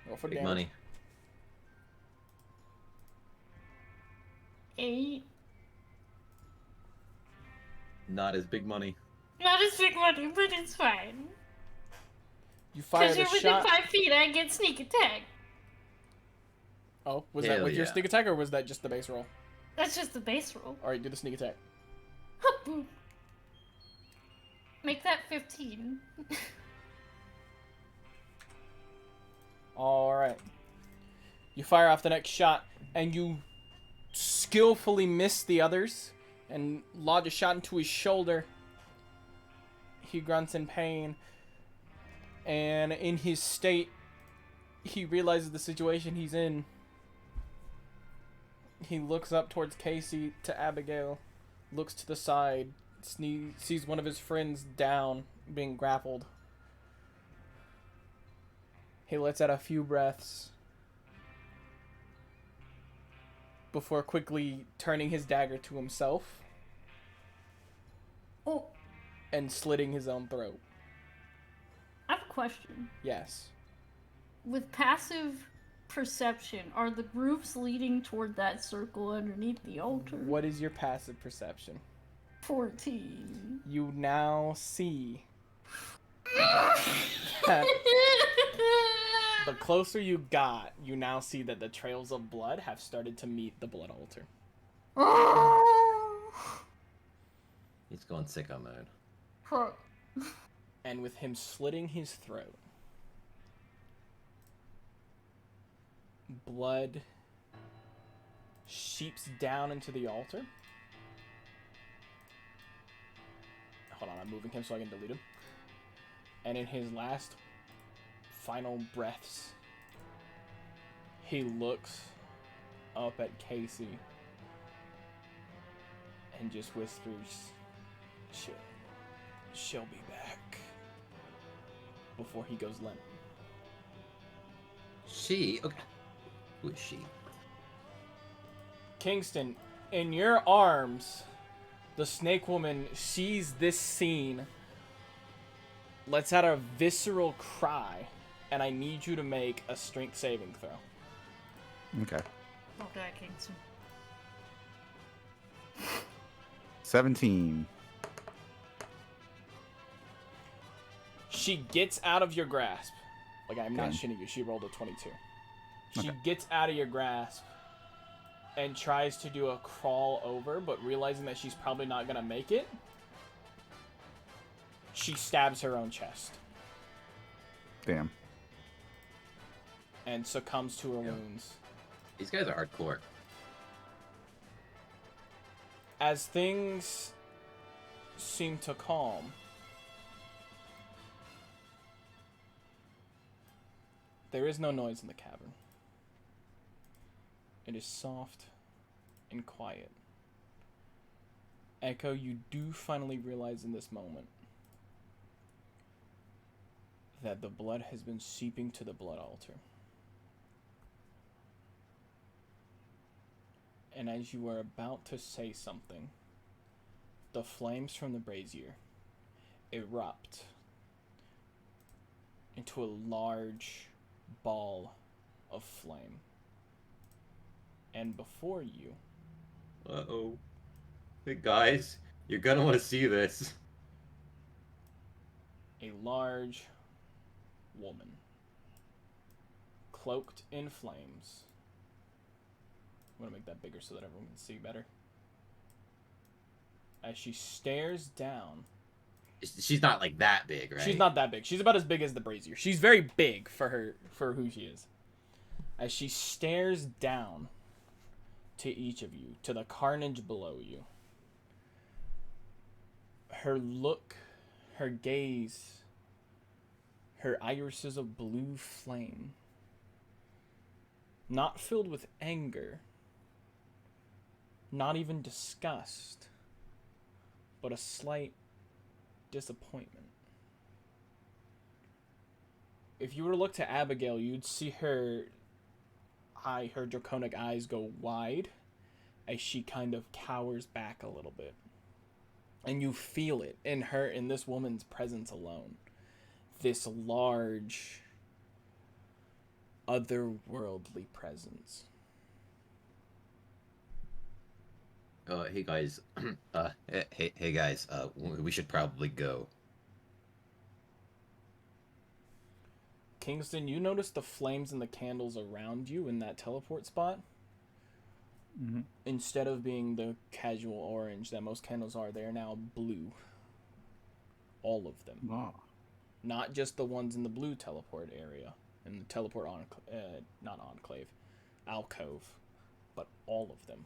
Roll for Big damage. money. 8. Not as big money. Not as big money, but it's fine. You fired Because a you're within shot. 5 feet, I get sneak attack. Oh, was that Hell with your yeah. sneak attack or was that just the base roll? That's just the base roll. Alright, do the sneak attack. Boom. Make that 15. Alright. You fire off the next shot, and you skillfully miss the others, and lodge a shot into his shoulder. He grunts in pain, and in his state, he realizes the situation he's in. He looks up towards Casey, to Abigail, looks to the side, sees one of his friends down, being grappled. He lets out a few breaths before quickly turning his dagger to himself Oh, and slitting his own throat. I have a question. Yes. With passive perception, are the groups leading toward that circle underneath the altar? What is your passive perception? 14. You now see that the closer you got, you now see that the trails of blood have started to meet the blood altar. He's going sicko mode. Fuck. And with him slitting his throat, blood seeps down into the altar. Hold on, I'm moving him so I can delete him. And in his last final breaths, he looks up at Casey and just whispers, she'll be back, before he goes limp. She? Okay. Who is she? Kingston, in your arms, the snake woman sees this scene, lets out a visceral cry, and I need you to make a strength saving throw. Okay. Oh, God, Kingston. 17. She gets out of your grasp. Like, I'm not Okay. shitting you. She rolled a 22. She Okay. gets out of your grasp and tries to do a crawl over, but realizing that she's probably not going to make it, she stabs her own chest. Damn. and succumbs to her Yeah. wounds. These guys are hardcore. As things seem to calm, there is no noise in the cavern. It is soft and quiet. Echo, you do finally realize in this moment that the blood has been seeping to the blood altar. And as you are about to say something, the flames from the brazier erupt into a large ball of flame. And before you, Uh-oh. Hey, guys, you're gonna want to see this. a large woman, cloaked in flames. I'm gonna make that bigger so that everyone can see better. As she stares down. She's not like that big, right? She's not that big. She's about as big as the brazier. She's very big for who she is. As she stares down to each of you, to the carnage below you. Her look, her gaze, her irises of blue flame, not filled with anger, not even disgust, but a slight disappointment. If you were to look to Abigail, you'd see her draconic eyes go wide as she kind of cowers back a little bit. And you feel it in this woman's presence alone. This large, otherworldly presence. Hey guys, hey guys, we should probably go. Kingston, you notice the flames and the candles around you in that teleport spot? Mm-hmm. Instead of being the casual orange that most candles are, they are now blue. All of them. Wow. Not just the ones in the blue teleport area, in the teleport not enclave, alcove, but all of them.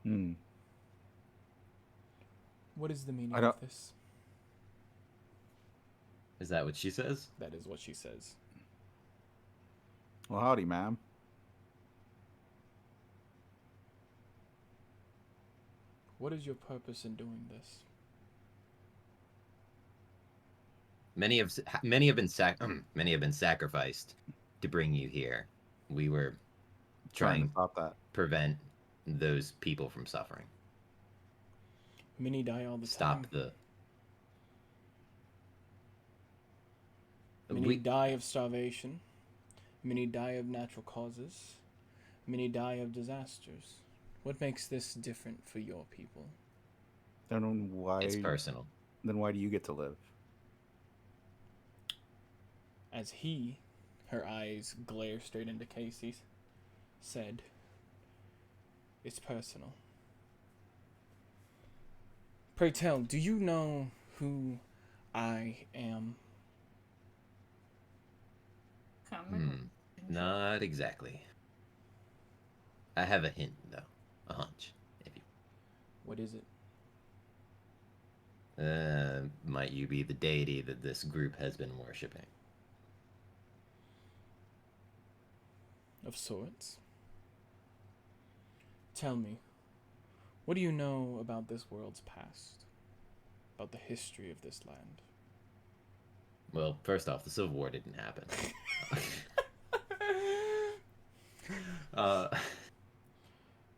Hmm. What is the meaning I don't- of this? Is that what she says? That is what she says. Well, howdy, ma'am. What is your purpose in doing this? Many have been many have been sacrificed to bring you here. We were Trying trying to stop that. to prevent those people from suffering. Many die all the Stop time. the. Many We, die of starvation. Many die of natural causes. Many die of disasters. What makes this different for your people? Then why? it's personal. Then why do you get to live? As he, her eyes glare straight into Casey's, said, "It's personal. Pray tell, do you know who I am?" Not exactly. I have a hint, though. A hunch, maybe. What is it? Might you be the deity that this group has been worshipping? Of sorts. Tell me, what do you know about this world's past? About the history of this land? Well, first off, the Civil War didn't happen.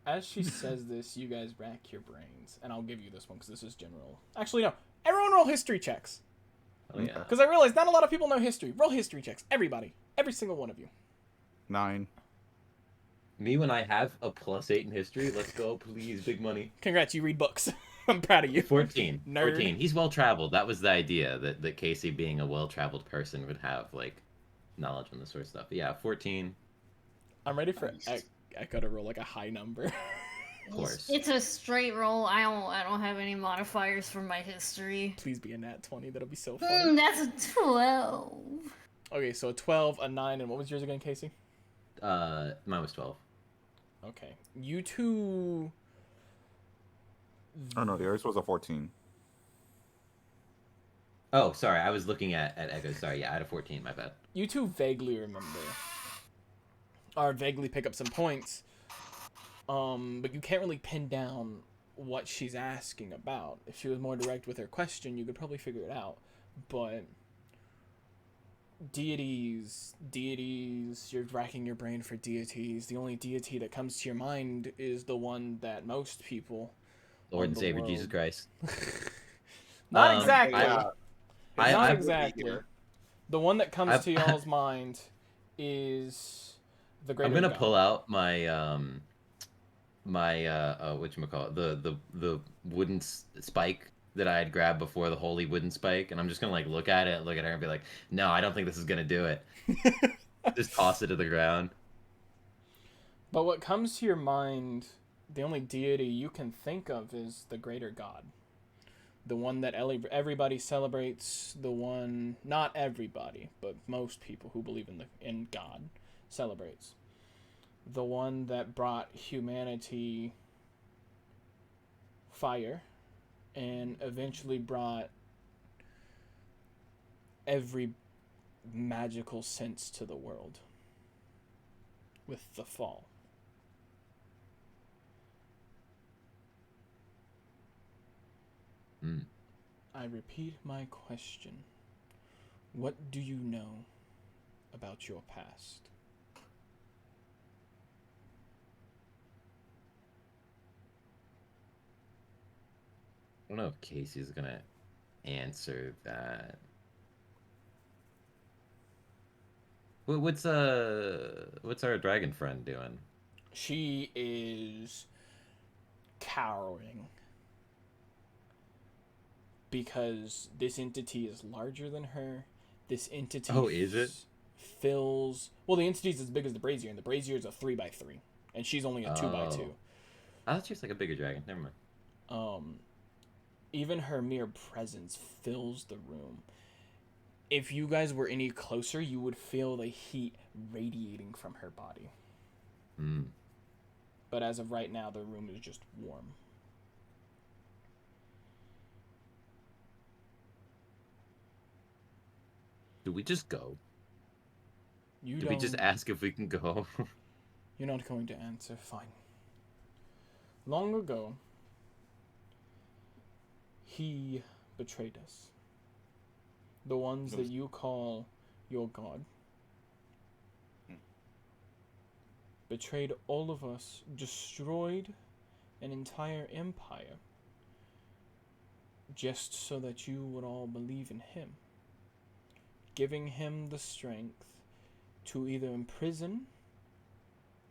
As she says this, you guys rack your brains, and I'll give you this one because this is general. Actually, no. Everyone roll history checks. Oh yeah. Because I realize not a lot of people know history. Roll history checks. Everybody. Every single one of you. 9. Me when I have a +8 in history. Let's go, please, big money. Congrats, you read books. I'm proud of you. 14. Nerd. 14. He's well traveled. That was the idea that Casey, being a well traveled person, would have like knowledge on this sort of stuff. But yeah, 14. I'm ready for Echo to roll like a high number. Of course. It's a straight roll. I don't have any modifiers for my history. Please be a nat 20. That'll be so funny. That's a 12. Okay, so a 12, a 9, and what was yours again, Casey? Mine was 12. Okay. You two... Oh no, yours was a 14. Oh, sorry, I was looking at Echo. Sorry, yeah, I had a 14. My bad. You two vaguely remember, or vaguely pick up some points, but you can't really pin down what she's asking about. If she was more direct with her question, you could probably figure it out. But deities, you're racking your brain for deities. The only deity that comes to your mind is the one that most people Lord on and the Savior world- Jesus Christ. Not Um, exactly. Not I- exactly. The one that comes I've- to y'all's mind is the greater I'm gonna God. pull out my my whatchamacallit, the wooden spike that I had grabbed before, the holy wooden spike, and I'm just gonna like look at her and be like, no, I don't think this is gonna do it. Just toss it to the ground. But what comes to your mind, the only deity you can think of is the greater God. The one that everybody celebrates, the one, not everybody, but most people who believe in God celebrates. The one that brought humanity fire and eventually brought every magical sense to the world with the fall. Mm. I repeat my question. What do you know about your past? I don't know if Casey's gonna answer that. What's our dragon friend doing? She is cowering because this entity is larger than her. This entity Oh, is it? fills... Well, the entity's as big as the brazier, and the brazier is a 3x3, and she's only a 2x2. I thought she was like a bigger dragon. Never mind. Even her mere presence fills the room. If you guys were any closer, you would feel the heat radiating from her body. Mm. But as of right now, the room is just warm. Do we just go? You Do don't... we just ask if we can go? You're not going to answer. Fine. Long ago, he betrayed us. The ones that you call your god. Betrayed all of us, destroyed an entire empire, just so that you would all believe in him, giving him the strength to either imprison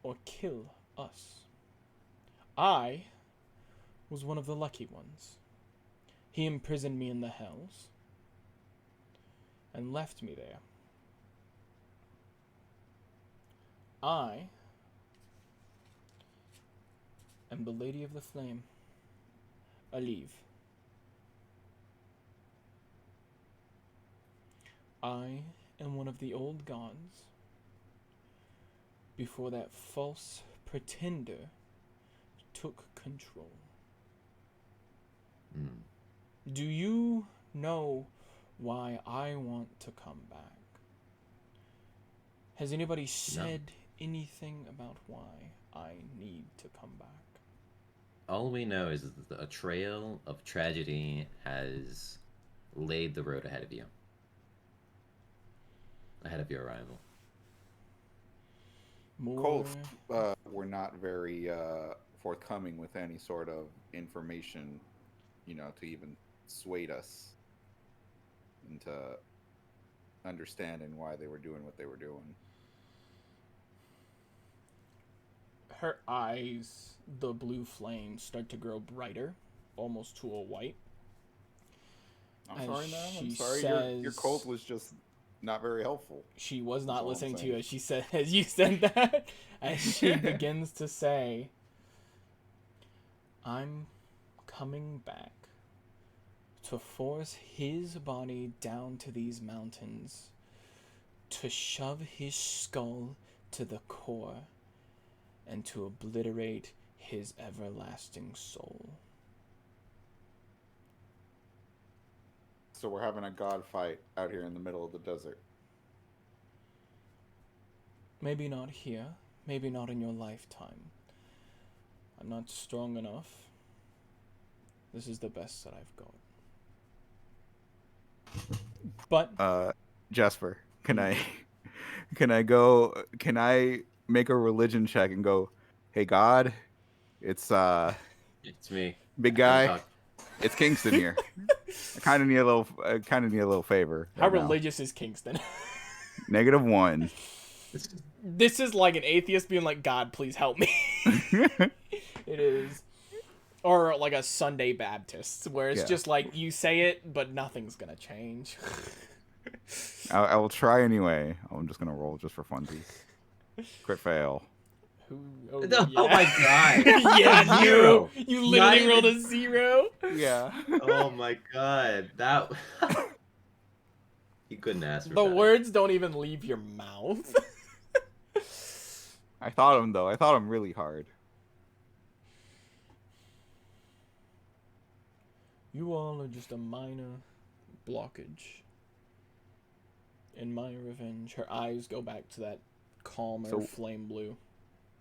or kill us. I was one of the lucky ones. He imprisoned me in the hells and left me there. I am the Lady of the Flame, Alive. I am one of the old gods before that false pretender took control. Mm. Do you know why I want to come back? Has anybody said anything about why I need to come back? All we know is that a trail of tragedy has laid the road ahead of you. Ahead of your arrival. More... Were not very forthcoming with any sort of information, to even sway us into understanding why they were doing what they were doing. Her eyes, the blue flames, start to grow brighter, almost to a white. I'm And sorry, ma'am. I'm she sorry. Your says- cult was just not very helpful. She was not That's all I'm listening to saying. you as she said, as you said that, as she begins to say, I'm coming back to force his body down to these mountains to shove his skull to the core and to obliterate his everlasting soul. So we're having a god fight out here in the middle of the desert. Maybe not here, maybe not in your lifetime. I'm not strong enough. This is the best that I've got. But Jasper, can I make a religion check and go, "Hey God, it's It's me. big Don't guy. talk. It's Kingston here. I kind of need a little favor. how right now. religious is Kingston? -1. This is like an atheist being like, God, please help me. It is. Or like a Sunday Baptist, where it's Yeah. just like, you say it, but nothing's gonna change. I will try anyway. I'm just gonna roll just for funsies. Crit fail. Who? Oh, No, yeah. oh my god. Yeah, Zero. you Not literally rolled even- a 0. Yeah. Oh my god. That. You couldn't ask for The better. words don't even leave your mouth. I thought him though. I thought him really hard. You all are just a minor blockage. In my revenge, her eyes go back to that calmer So- flame blue.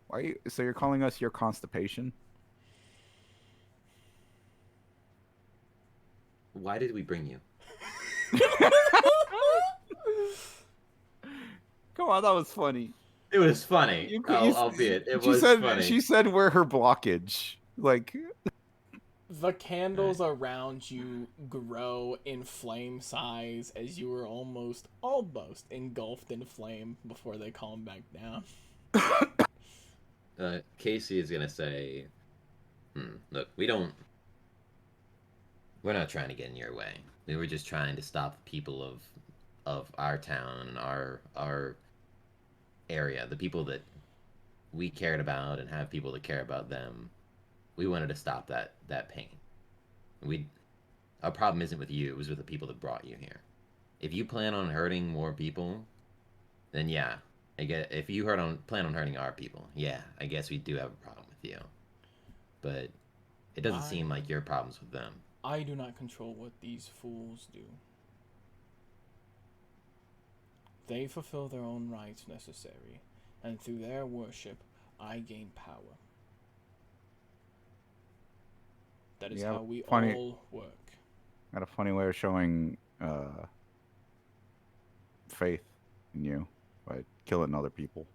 Why? So you're calling us your constipation? Why did we bring you? Come on, that was funny. It was funny. You- Albeit, it she was said, funny. She said we're her blockage. Like, The candles around you grow in flame size as you are almost engulfed in flame before they calm back down. Casey is gonna say, look, we're not trying to get in your way. We were just trying to stop the people of our town and our area, the people that we cared about and have people that care about them. We wanted to stop that pain. Our problem isn't with you, it was with the people that brought you here. If you plan on hurting more people, then yeah. If you plan on hurting our people, yeah, I guess we do have a problem with you. But it doesn't seem like your problem's with them. I do not control what these fools do. They fulfill their own rites necessary, and through their worship, I gain power. That is Yeah, how we funny- all work. got a funny way of showing faith in you by killing other people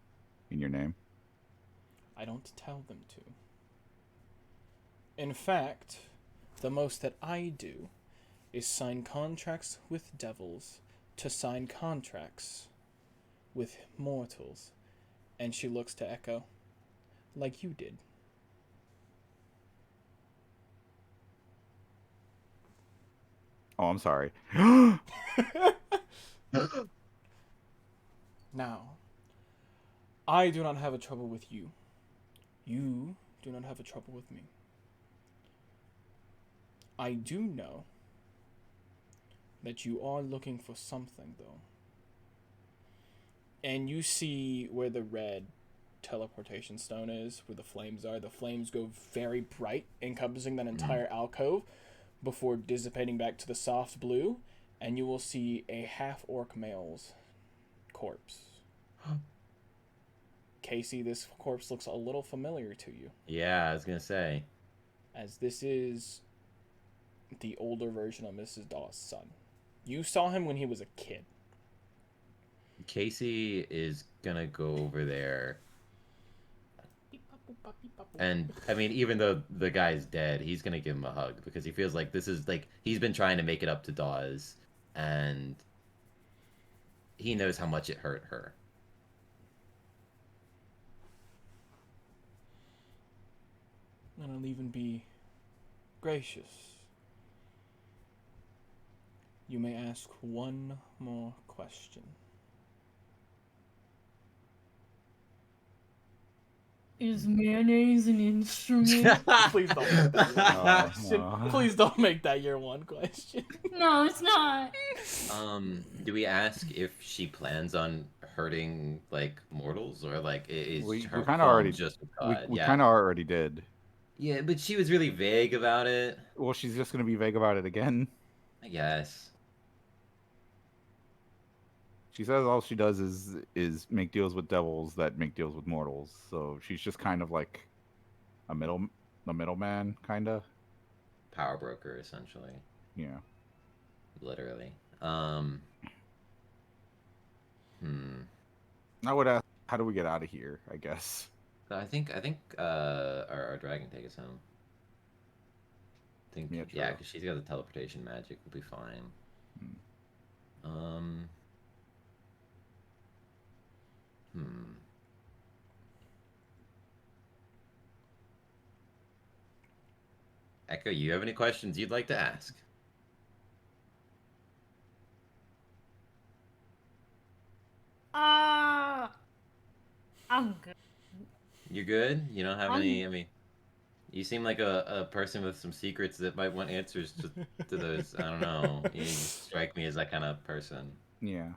in your name. I don't tell them to. In fact, the most that I do is sign contracts with devils to sign contracts with mortals. And she looks to Echo, like you did. Oh, I'm sorry. Now, I do not have a trouble with you. You do not have a trouble with me. I do know that you are looking for something, though. And you see where the red teleportation stone is, where the flames are. The flames go very bright, encompassing that entire alcove, before dissipating back to the soft blue, and you will see a half-orc male's corpse. Casey, this corpse looks a little familiar to you, Yeah, I was gonna say. as this is the older version of Mrs. Dawes' son. You saw him when he was a kid. Casey is gonna go over there. And I mean, even though the guy's dead, he's gonna give him a hug because he feels like this is like he's been trying to make it up to Dawes, and he knows how much it hurt her. And I'll even be gracious. You may ask one more question. Is mayonnaise an instrument? Please don't make that your one question. no. Please don't make that your one question. No, it's not. Do we ask if she plans on hurting like mortals, or like is We her kind of phone already just with we, God? we Yeah. kind of already did. Yeah, but she was really vague about it. Well, she's just gonna be vague about it again. I guess. She says all she does is make deals with devils that make deals with mortals. So she's just kind of like a middleman, kind of. Power broker, essentially. Yeah. Literally. I would ask, how do we get out of here? I guess. I think our dragon take us home. I think Yeah, yeah, true. because she's got the teleportation magic. We'll be fine. Echo, you have any questions you'd like to ask? I'm good. You good? You don't have I'm- any? I mean, you seem like a person with some secrets that might want answers to those. I don't know. You strike me as that kind of person. Yeah.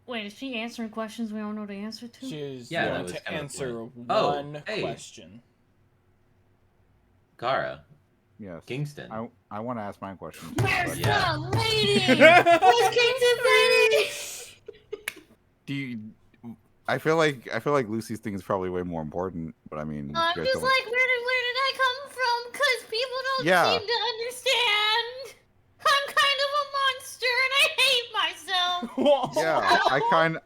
Wait, is she answering questions we don't know the answer to? She's Yeah, that going was to kind of the answer point. Oh, one hey. question. Kara, Yes. Kingston. I want to ask my question. Where's Yeah. the lady? Where's Kingston's lady? Do you? I feel like Lucy's thing is probably way more important. But I mean, I'm you guys just don't- like, where did I come from? Because people don't Yeah. seem to understand. I'm kind of a monster and I hate myself. Yeah, I kind.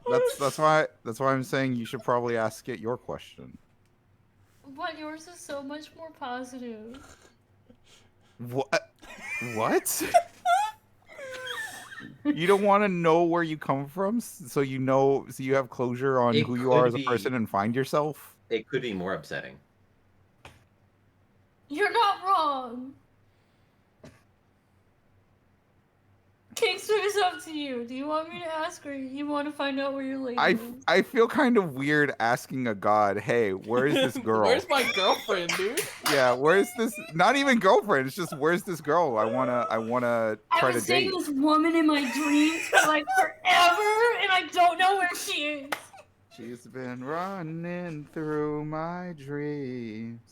That's why I'm saying you should probably ask it your question. But yours is so much more positive. What? What? You don't want to know where you come from, so you know, so you have closure on It who you are could as a be- person and find yourself. It could be more upsetting. You're not wrong. Kingston, it's up to you. Do you want me to ask or you want to find out where your lady is? I feel kind of weird asking a god, "Hey, where is this girl?" Where's my girlfriend, dude? Yeah, where's this? Not even girlfriend. It's just where's this girl? I wanna I've try been to seeing date. this woman in my dreams for like forever, and I don't know where she is. She's been running through my dreams,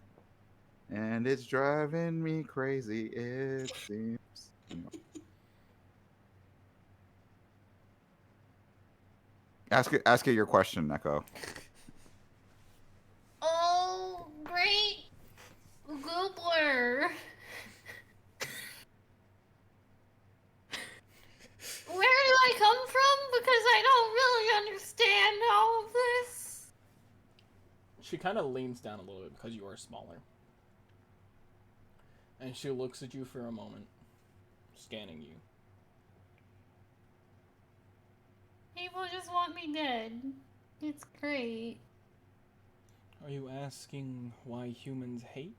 and it's driving me crazy. It seems. Ask it your question, Echo. Oh, great Goobler. Where do I come from? Because I don't really understand all of this. She kind of leans down a little bit because you are smaller. And she looks at you for a moment, scanning you. People just want me dead. It's great. Are you asking why humans hate?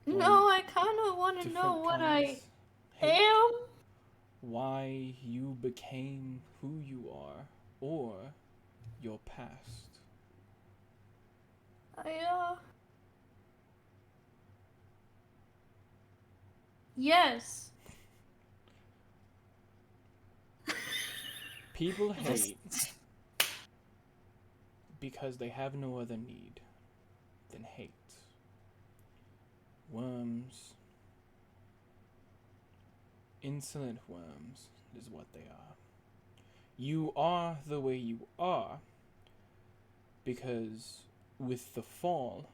No, I kind of want to know Different what I kinds hate? am. Why you became who you are, or your past? Yes. People hate because they have no other need than hate. Worms, insolent worms is what they are. You are the way you are because with the fall,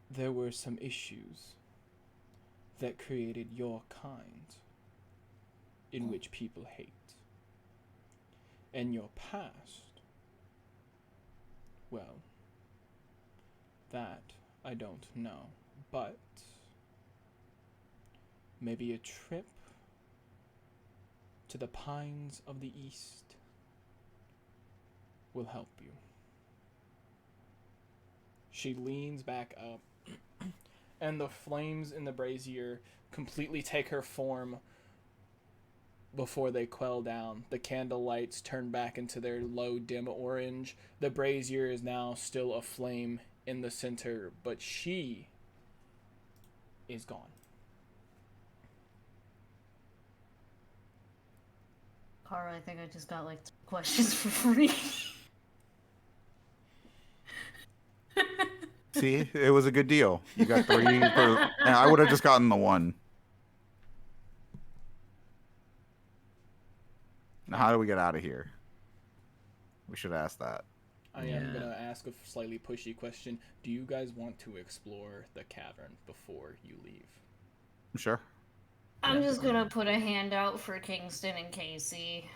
there were some issues that created your kind in which people hate. And your past, well, that I don't know, but maybe a trip to the pines of the east will help you. She leans back up, and the flames in the brazier completely take her form before they quell down. The candle lights turn back into their low, dim orange. The brazier is now still aflame in the center, but she is gone. Kara, I think I just got like 3 questions for free. See, it was a good deal. You got 3 for, and I would have just gotten the 1. Now, how do we get out of here? We should ask that. I Yeah. am going to ask a slightly pushy question. Do you guys want to explore the cavern before you leave? Sure. I'm just gonna put a hand out for Kingston and Casey.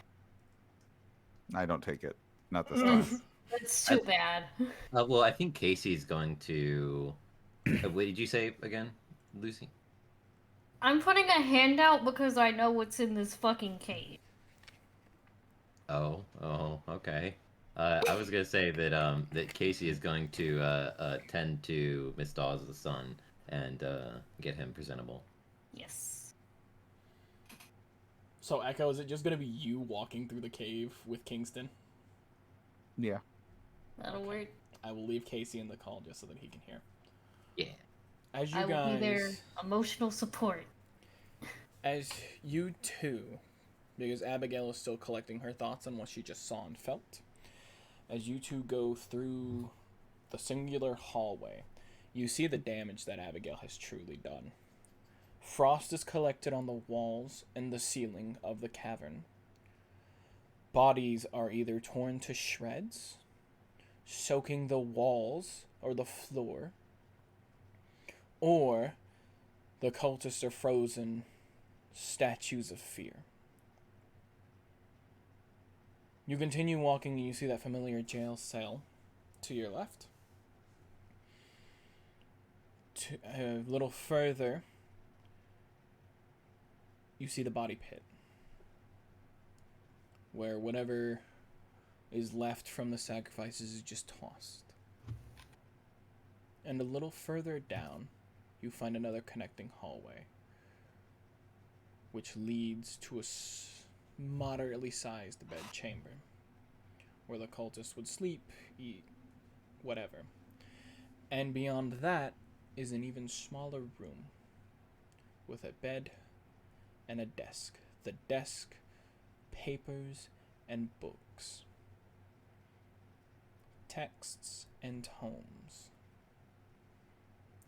I don't take it. Not this time. That's too bad. Well, I think Casey's going to. What did you say again, Lucy? I'm putting a hand out because I know what's in this fucking cave. Oh, okay. I was gonna say that that Casey is going to tend to Miss Dawes' son and get him presentable. Yes. So, Echo, is it just going to be you walking through the cave with Kingston? Yeah. That'll work. I will leave Casey in the call just so that he can hear. Yeah. As you I will guys, be their emotional support. as you two, because Abigail is still collecting her thoughts on what she just saw and felt, as you two go through the singular hallway, you see the damage that Abigail has truly done. Frost is collected on the walls and the ceiling of the cavern. Bodies are either torn to shreds, soaking the walls or the floor, or the cultists are frozen statues of fear. You continue walking and you see that familiar jail cell to your left. A little further, you see the body pit, where whatever is left from the sacrifices is just tossed. And a little further down, you find another connecting hallway, which leads to a moderately sized bed chamber, where the cultists would sleep, eat, whatever. And beyond that is an even smaller room, with a bed and a desk. The desk, papers, and books. Texts and tomes.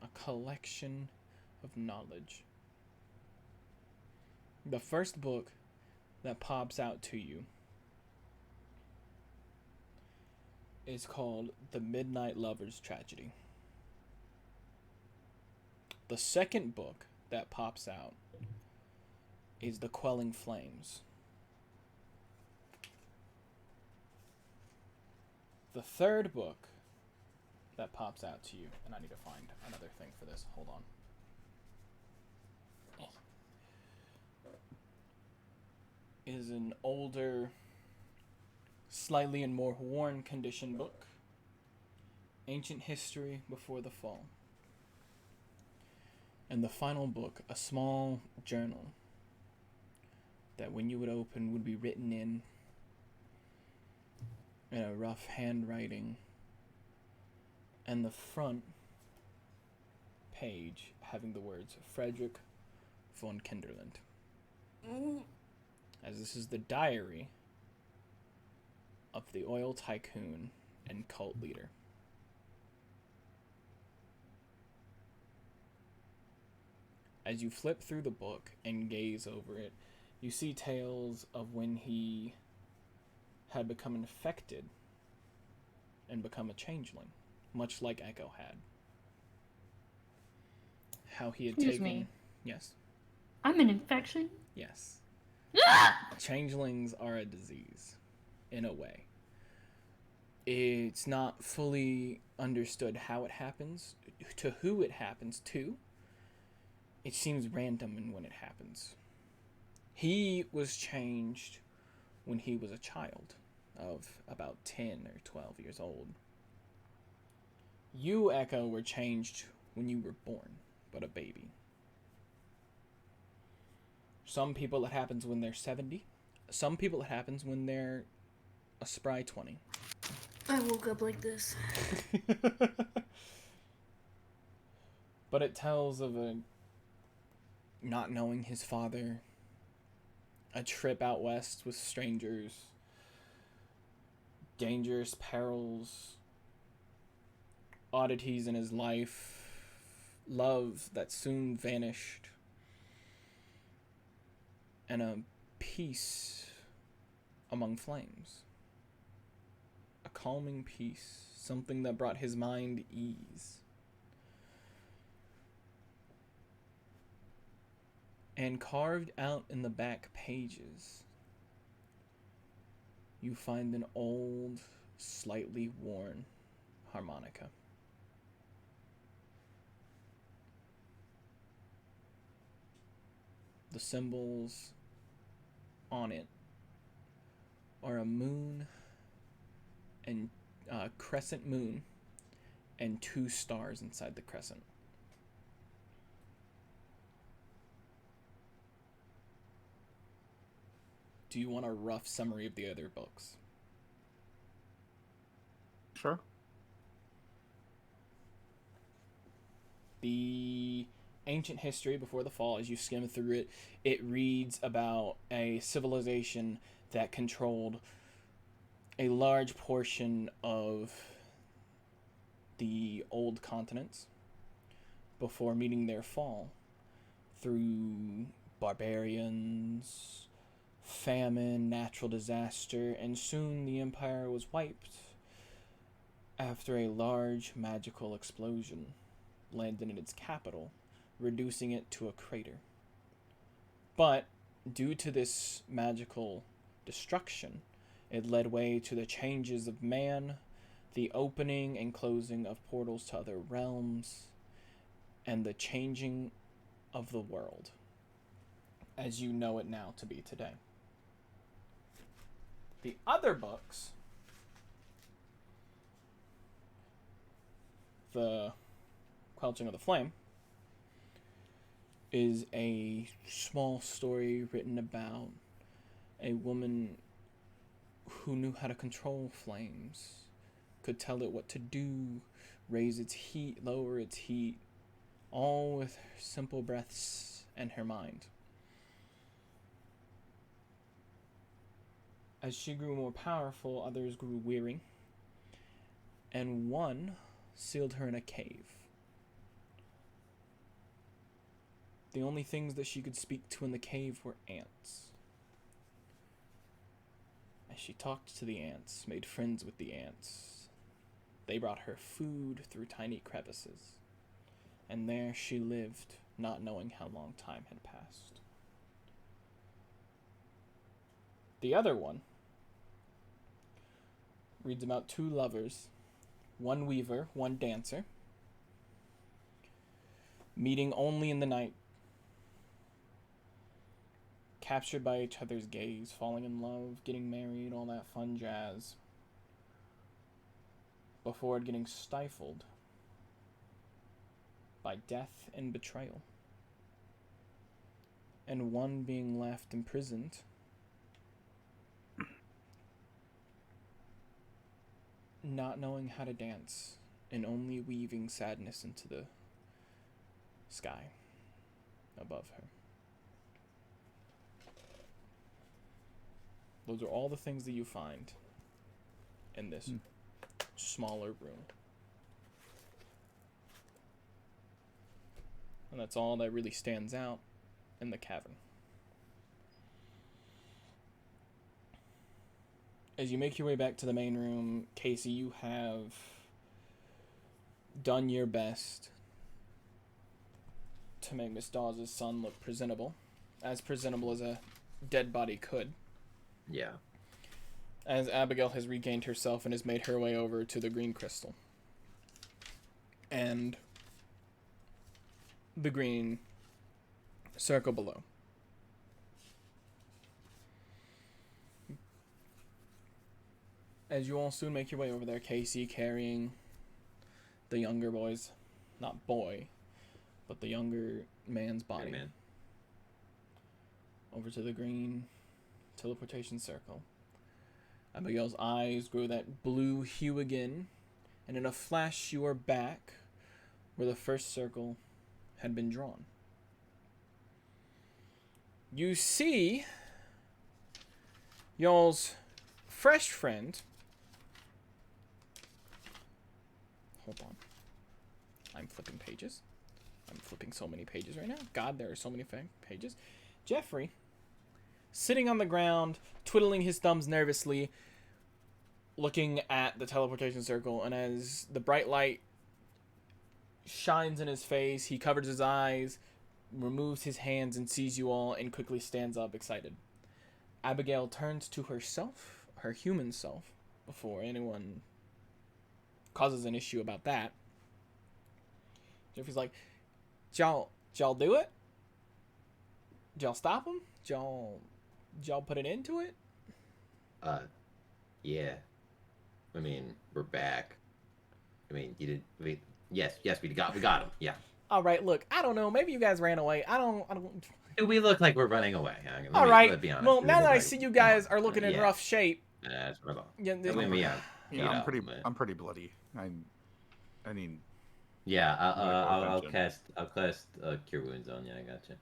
A collection of knowledge. The first book that pops out to you is called The Midnight Lover's Tragedy. The second book that pops out is The Quelling Flames. The third book that pops out to you, and I need to find another thing for this. Hold on. Is an older, slightly in more worn condition book. Ancient History Before the Fall. And the final book, a small journal that when you would open would be written in a rough handwriting, and the front page having the words Frederick von Kinderland. As this is the diary of the oil tycoon and cult leader. As you flip through the book and gaze over it, you see tales of when he had become infected and become a changeling, much like Echo had. How he had Excuse taken... me. Yes. I'm an infection. Yes. Changelings are a disease, in a way. It's not fully understood how it happens, to who it happens to. It seems random in when it happens. He was changed when he was a child of about 10 or 12 years old. You, Echo, were changed when you were born, but a baby. Some people it happens when they're 70. Some people it happens when they're a spry 20. I woke up like this. But it tells of a not knowing his father, a trip out west with strangers, dangerous perils, oddities in his life, love that soon vanished, and a peace among flames. A calming peace, something that brought his mind ease. And carved out in the back pages, you find an old, slightly worn harmonica. The symbols on it are a moon and crescent moon and 2 stars inside the crescent. Do you want a rough summary of the other books? Sure. The ancient history before the fall, as you skim through it, it reads about a civilization that controlled a large portion of the old continents before meeting their fall through barbarians, famine, natural disaster, and soon the empire was wiped after a large magical explosion landed in its capital, reducing it to a crater. But due to this magical destruction, it led way to the changes of man, the opening and closing of portals to other realms, and the changing of the world as you know it now to be today. The other books, The Quelching of the Flame, is a small story written about a woman who knew how to control flames, could tell it what to do, raise its heat, lower its heat, all with her simple breaths and her mind. As she grew more powerful, others grew weary, and one sealed her in a cave. The only things that she could speak to in the cave were ants. As she talked to the ants, made friends with the ants, they brought her food through tiny crevices, and there she lived, not knowing how long time had passed. The other one reads about 2 lovers, one weaver, one dancer, meeting only in the night, captured by each other's gaze, falling in love, getting married, all that fun jazz, before getting stifled by death and betrayal, and one being left imprisoned not knowing how to dance and only weaving sadness into the sky above her. Those are all the things that you find in this smaller room. And that's all that really stands out in the cavern. As you make your way back to the main room, Casey, you have done your best to make Miss Dawes' son look presentable as a dead body could. Yeah. As Abigail has regained herself and has made her way over to the green crystal. And the green circle below. As you all soon make your way over there, Casey carrying the younger boy's, not boy, but the younger man's body. Hey, man. over to the green teleportation circle. Abigail's eyes grow that blue hue again, and in a flash you are back where the first circle had been drawn. You see y'all's fresh friend. Hold on. I'm flipping pages. I'm flipping so many pages right now. God, there are so many pages. Jeffrey, sitting on the ground, twiddling his thumbs nervously, looking at the teleportation circle, and as the bright light shines in his face, he covers his eyes, removes his hands, and sees you all, and quickly stands up, excited. Abigail turns to herself, her human self, before anyone causes an issue about that. Jeffrey's like, did y'all do it? Did y'all stop him? Did y'all put an end to it? Yeah. I mean, we're back. I mean, yes, we got him. Yeah. All right, look, I don't know. Maybe you guys ran away. I don't. Do we look like we're running away? All right. Let's be honest. Well, now that I see you guys are looking in rough shape. That's wrong. Yeah, I'm pretty bloody. I mean. Yeah, I'll cast Cure Wounds on you. I got you.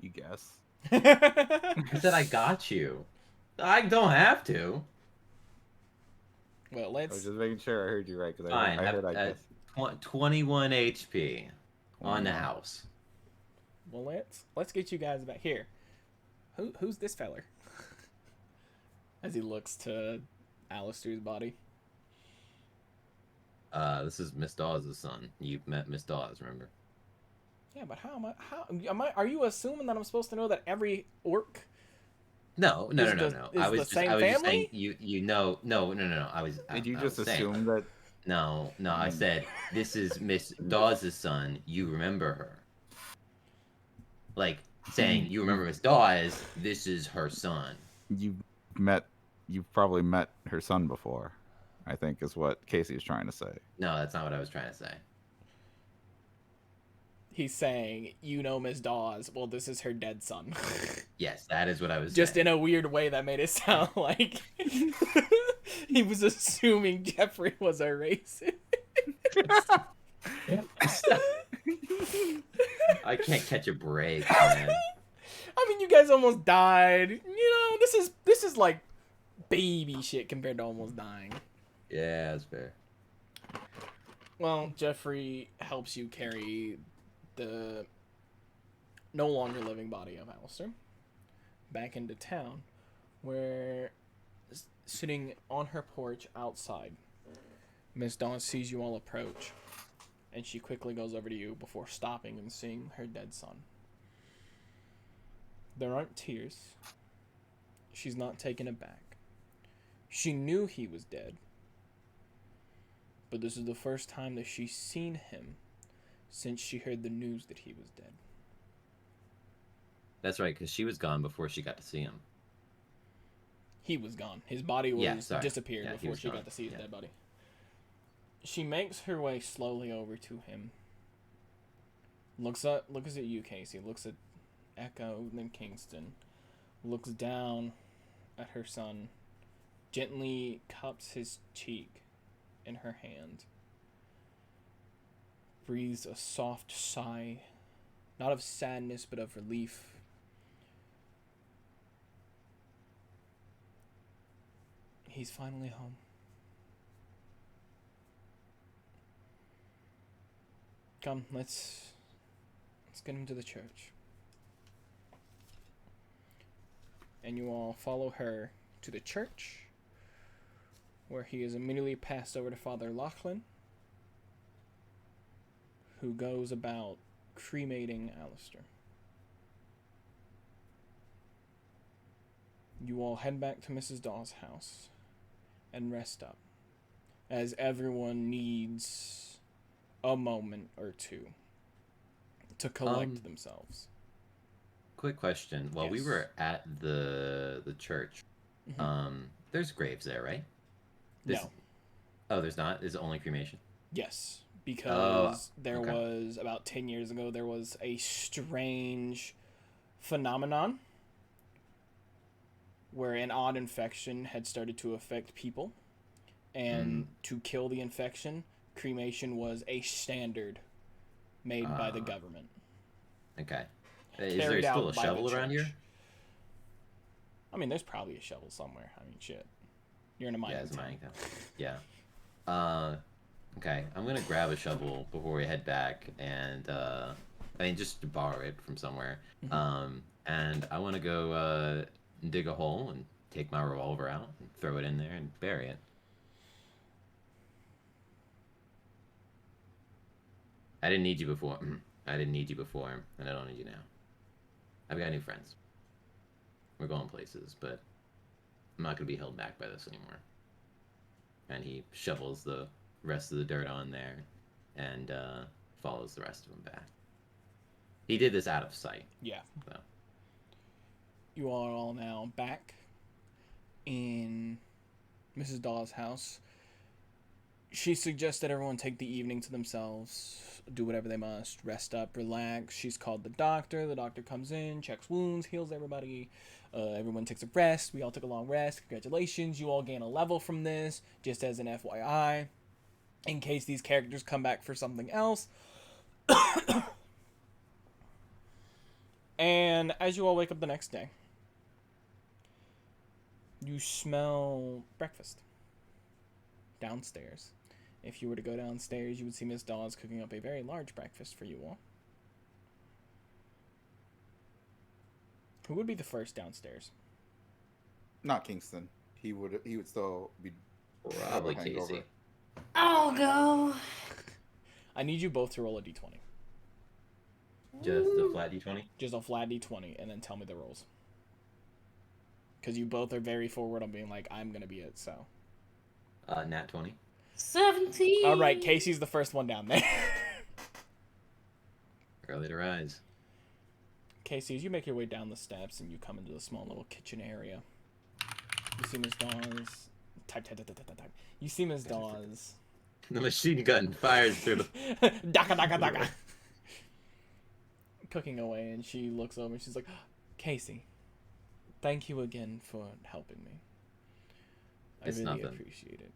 You guess. I said I got you. I don't have to. Well, I was just making sure I heard you right, because Fine. I heard I guess. 21 HP on the house. Well, let's get you guys back here. Who's this feller? As he looks to Alistair's body. This is Miss Dawes' son. You met Miss Dawes, remember? Yeah, but how am I? Are you assuming that I'm supposed to know that every orc? No. I was just saying you know. No. Did you just assume that? No. I said this is Miss Dawes' son. You remember her? Like saying you remember Miss Dawes. This is her son. You've probably met her son before, I think is what Casey is trying to say. No, that's not what I was trying to say. He's saying, you know Miss Dawes. Well, this is her dead son. Yes, that is what I was just saying. in a weird way that made it sound like he was assuming Jeffrey was a racist. I can't catch a break, man. I mean, you guys almost died. You know, this is like baby shit compared to almost dying. Yeah, that's fair. Well, Jeffrey helps you carry the no longer living body of Alistair back into town, where sitting on her porch outside, Miss Dawn sees you all approach, and she quickly goes over to you before stopping and seeing her dead son. There aren't tears. She's not taken aback. She knew he was dead, but this is the first time that she's seen him since she heard the news that he was dead. That's right, because she was gone before she got to see him. He was gone. His body was disappeared before she got to see his dead body. She makes her way slowly over to him. Looks at you, Casey. Looks at Echo, then Kingston. Looks down at her son. Gently cups his cheek in her hand. Breathes a soft sigh, not of sadness, but of relief. He's finally home. Come, let's get him to the church. And you all follow her to the church, where he is immediately passed over to Father Lachlan, who goes about cremating Alistair. You all head back to Mrs. Dawes' house and rest up, as everyone needs a moment or two to collect themselves. Quick question. While we were at the church, there's graves there, right? No. Oh, there's not? Is it only cremation? Yes, because there was, about 10 years ago, there was a strange phenomenon where an odd infection had started to affect people, and to kill the infection, cremation was a standard made by the government. Okay. Is there Carried still out a by the shovel around here? church. I mean, there's probably a shovel somewhere. I mean, shit. You're in a mining Yeah, it's a town. mining town. Yeah. Okay. I'm gonna grab a shovel before we head back, and I mean, just to borrow it from somewhere. And I want to go dig a hole and take my revolver out and throw it in there and bury it. I didn't need you before. I didn't need you before, and I don't need you now. I've got new friends. We're going places, but I'm not going to be held back by this anymore. And he shovels the rest of the dirt on there and follows the rest of them back. He did this out of sight. Yeah. So. You are all now back in Mrs. Dawes' house. She suggests that everyone take the evening to themselves, do whatever they must, rest up, relax. She's called the doctor. The doctor comes in, checks wounds, heals everybody. Everyone takes a rest. We all took a long rest. Congratulations. You all gain a level from this, just as an FYI, in case these characters come back for something else. And as you all wake up the next day, you smell breakfast downstairs. If you were to go downstairs, you would see Miss Dawes cooking up a very large breakfast for you all. Who would be the first downstairs? Not Kingston. He would still be Probably hangover. Casey. I'll go. I need you both to roll a d20. Just a flat d20? Just a flat d20, and then tell me the rolls. Because you both are very forward on being like, I'm going to be it, so. Nat 20. 17. All right, Casey's the first one down there. Early to rise. Casey, as you make your way down the steps and you come into the small little kitchen area, you see Miss Dawes. Type. You see Miss Dawes. The machine gun fires through the... Daka. Cooking away, and she looks over and she's like, Casey, thank you again for helping me. I It's really nothing. appreciate it.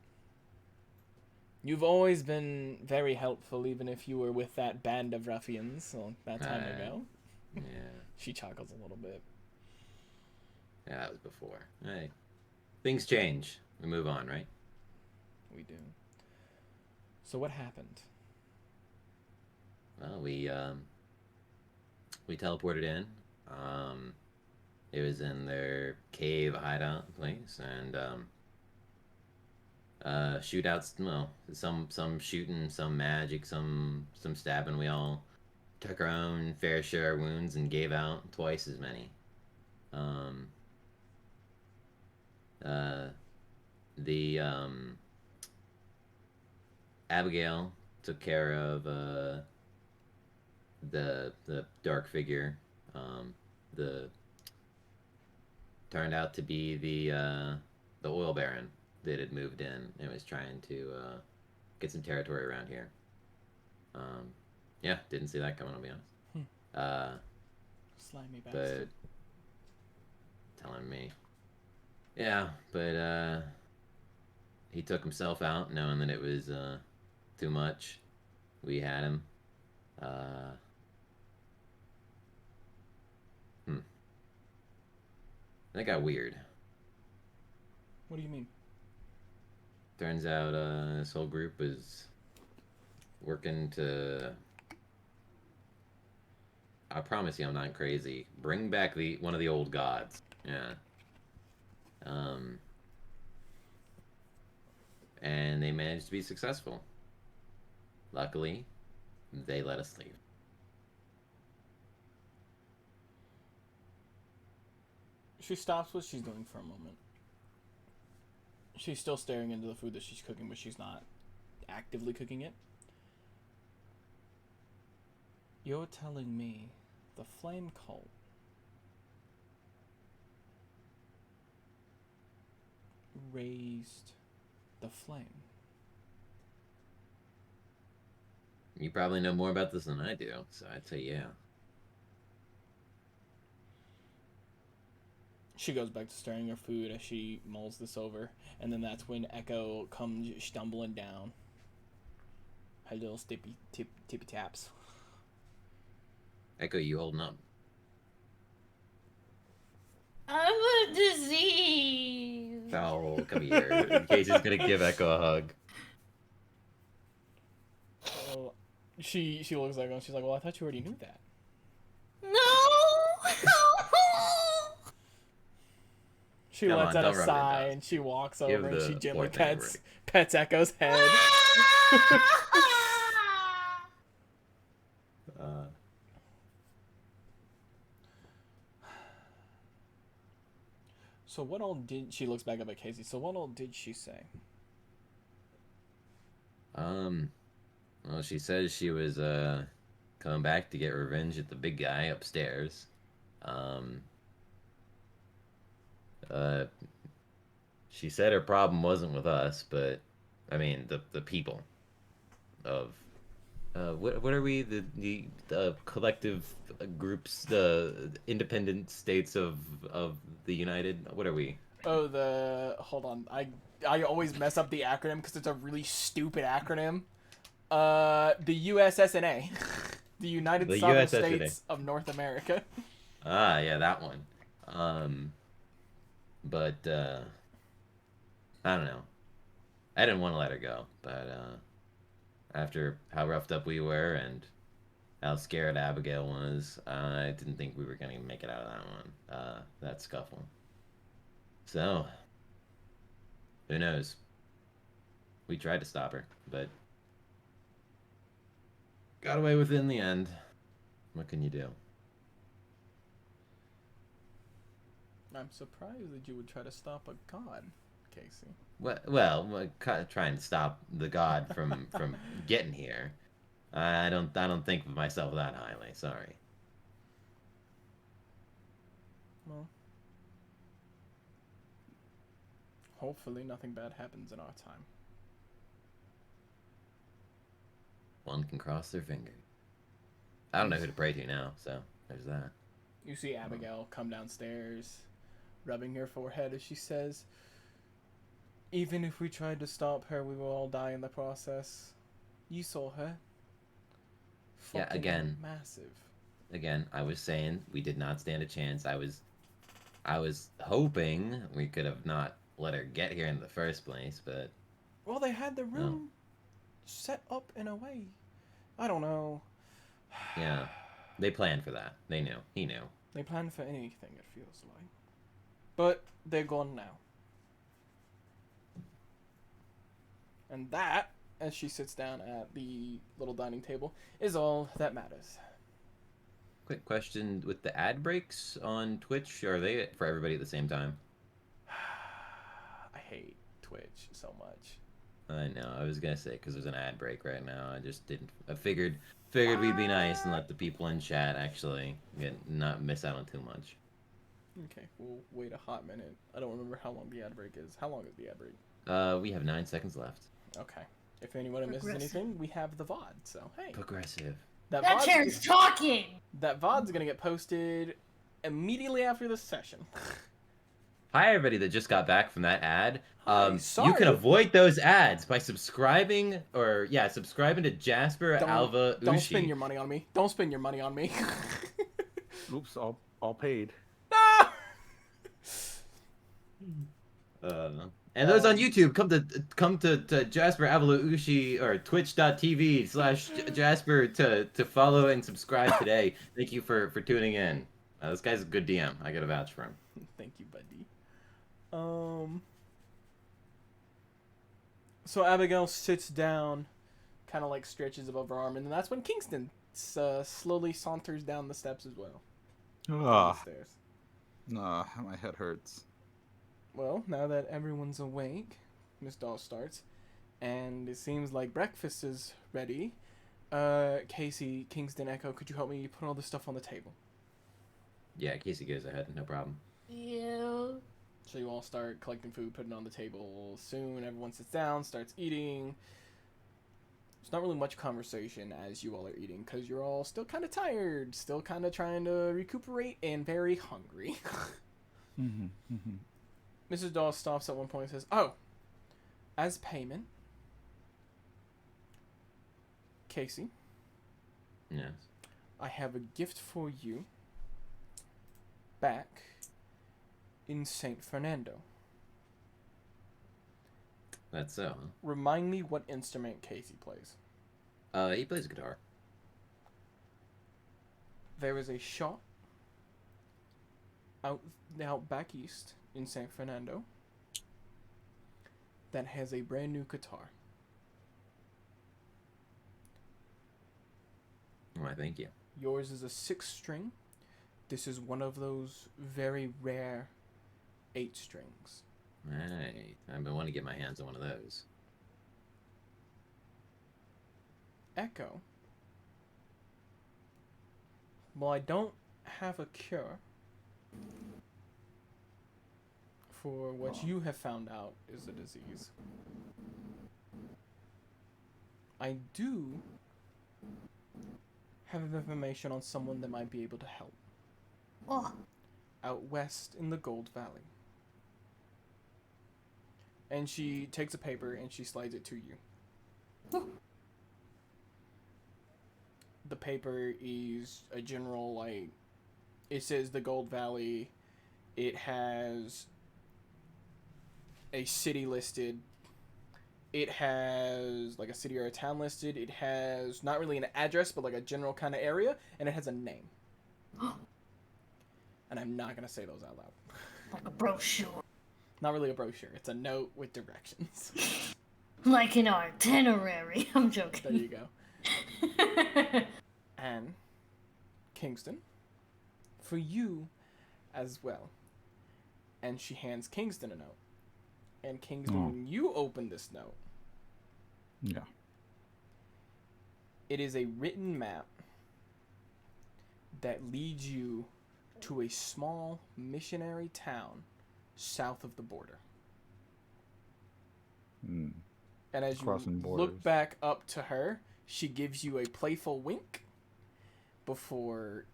You've always been very helpful, even if you were with that band of ruffians that time ago. Yeah. She chuckles a little bit. Yeah, that was before. Hey. Things change. We move on, right? We do. So what happened? Well, we teleported in. It was in their cave hideout place, and shootouts. Well, some shooting, some magic, some stabbing. We all took our own fair share of wounds and gave out twice as many. Abigail took care of the dark figure. The turned out to be the oil baron that had moved in and was trying to get some territory around here. Yeah, didn't see that coming, I'll be honest. Slimy bastard. But telling me, yeah, but he took himself out knowing that it was too much. We had him. That got weird. What do you mean? Turns out this whole group is working to... I promise you I'm not crazy. Bring back one of the old gods. Yeah. And they managed to be successful. Luckily, they let us leave. She stops what she's doing for a moment. She's still staring into the food that she's cooking, but she's not actively cooking it. You're telling me the flame cult raised the flame? You probably know more about this than I do, so I'd say yeah. She goes back to stirring her food as she mulls this over, and then that's when Echo comes stumbling down. Her little tippy taps. Echo, you holding up? I'm a disease. Oh, come here. Casey's gonna give Echo a hug. She looks like her and she's like, well, I thought you already knew that. No. She Come lets on, out a don't rub it in sigh dust. and she walks Give over and she the gently poor thing a pets Echo's head. So what all did she looks back up at Casey? So what all did she say? Well, she says she was coming back to get revenge at the big guy upstairs. She said her problem wasn't with us, but I mean the people of what are we, the collective groups, the independent states of the United, what are we? Oh, hold on. I always mess up the acronym because it's a really stupid acronym. The USSNA. The United The Southern USSNA. States of North America. Ah, yeah, that one. But I don't know. I didn't want to let her go, but after how roughed up we were and how scared Abigail was, I didn't think we were gonna make it out of that one. That scuffle. So, who knows? We tried to stop her, but got away with it in the end. What can you do? I'm surprised that you would try to stop a god, Casey. Well, trying to stop the god from getting here. I don't think of myself that highly. Sorry. Well, hopefully nothing bad happens in our time. One can cross their fingers. I don't know who to pray to now, so there's that. You see Abigail come downstairs, rubbing her forehead as she says, even if we tried to stop her, we will all die in the process. You saw her. Yeah, Fucking again. massive. Again, I was saying we did not stand a chance. I was hoping we could have not let her get here in the first place, but Well, they had the room set up in a way. I don't know. yeah, they planned for that. They knew. He knew. They planned for anything, it feels like. But they're gone now. And that, as she sits down at the little dining table, is all that matters. Quick question: with the ad breaks on Twitch, are they for everybody at the same time? I hate Twitch so much. I know. I was gonna say because there's an ad break right now. I just didn't. I figured we'd be nice and let the people in chat actually not miss out on too much. Okay, we'll wait a hot minute. I don't remember how long the ad break is. How long is the ad break? We have 9 seconds left. Okay. If anyone misses anything, we have the VOD. So hey, Progressive. That chair's talking. That VOD's gonna get posted immediately after this session. Hi everybody that just got back from that ad. You sorry. can avoid those ads by subscribing to Jasper Alva Ushi. Don't spend your money on me. Don't spend your money on me. Oops, all paid. And those on YouTube, come to Jasper Alva Ushi or twitch.tv/Jasper to follow and subscribe today. Thank you for tuning in. This guy's a good DM. I gotta vouch for him. Thank you, buddy. So Abigail sits down, kind of like stretches above her arm, and then that's when Kingston slowly saunters down the steps as well. Ah, Stairs. nah, my head hurts. Well, now that everyone's awake, Miss Doll starts, and it seems like breakfast is ready. Casey, Kingston, Echo, could you help me put all this stuff on the table? Yeah, Casey goes ahead. No problem. Yeah. So you all start collecting food, putting it on the table. Soon everyone sits down, starts eating. There's not really much conversation as you all are eating because you're all still kind of tired, still kind of trying to recuperate and very hungry. Mrs. Dawes stops at one point and says, "Oh, as payment, Casey, Yes. I have a gift for you back in St. Fernando." That's so, Remind me what instrument Casey plays. huh? He plays guitar. There is a shop out back east in San Fernando that has a brand new guitar. Why, thank you. Yours is a 6-string. This is one of those very rare 8 strings. Right. I've been wanting to get my hands on one of those. Echo. Well, I don't have a cure for what you have found out is a disease. I do have information on someone that might be able to help. Oh, Out west in the Gold Valley. And she takes a paper and she slides it to you. The paper is a general, like, it says the Gold Valley. It has a city listed. It has, like, a city or a town listed. It has not really an address, but, like, a general kind of area. And it has a name. And I'm not going to say those out loud. like a brochure. Not really a brochure. It's a note with directions. Like an itinerary. I'm joking. There you go. And Kingston, for you as well. And she hands Kingston a note. And Kingston, when you open this note, Yeah. it is a written map that leads you to a small missionary town south of the border. Mm. And as Crossing you borders. look back up to her, she gives you a playful wink before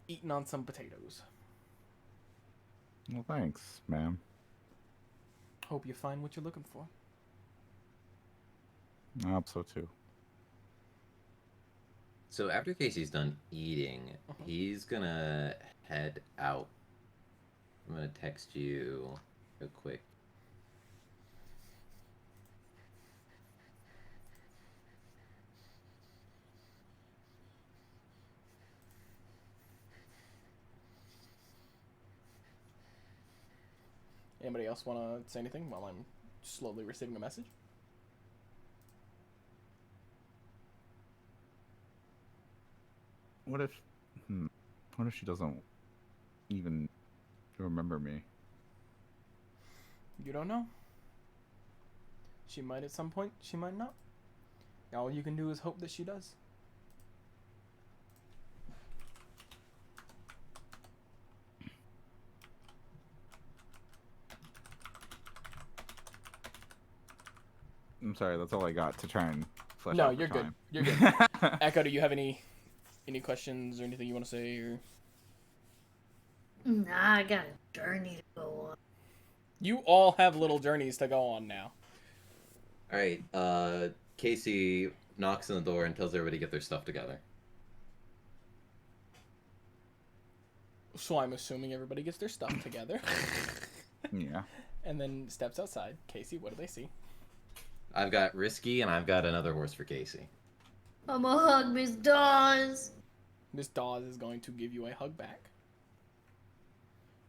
eating on some potatoes. Well, thanks, ma'am. Hope you find what you're looking for. I hope so too. So after Casey's done eating, he's gonna head out. I'm gonna text you real quick. Anybody else want to say anything while I'm slowly receiving a message? What if she doesn't even remember me? You don't know. She might at some point, she might not. All you can do is hope that she does. I'm sorry, that's all I got to try and flesh No, out the you're good. time. You're good. Echo, do you have any questions or anything you want to say? Or Nah, I got a journey to go on. you all have little journeys to go on now. All right. Casey knocks on the door and tells everybody to get their stuff together. So I'm assuming everybody gets their stuff together. Yeah. And then steps outside. Casey, what do they see? I've got Risky and I've got another horse for Casey. I'ma hug Miss Dawes. Miss Dawes is going to give you a hug back.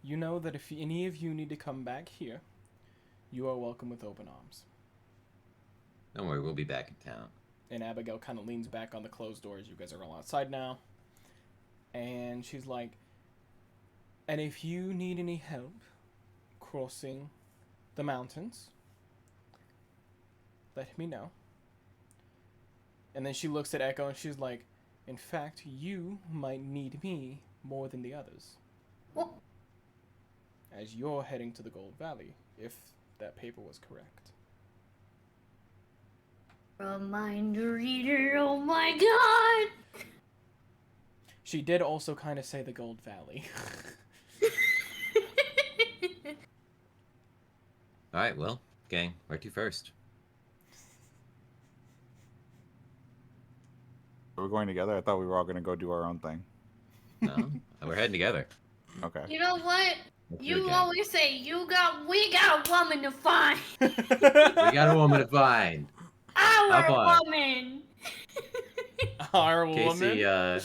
You know that if any of you need to come back here, you are welcome with open arms. Don't worry, we'll be back in town. And Abigail kind of leans back on the closed doors. You guys are all outside now. And she's like, and if you need any help crossing the mountains, let me know. And then she looks at Echo and she's like, in fact, you might need me more than the others. What? As you're heading to the Gold Valley, if that paper was correct. Reminder reader, oh my god! She did also kind of say the Gold Valley. All right, well, gang, where to first? We're going together. I thought we were all gonna go do our own thing. No, we're heading together. Okay. You know what? Let's do it, You gang. always say we got a woman to find. We got a woman to find. Have Our fun. woman. Our Casey, woman.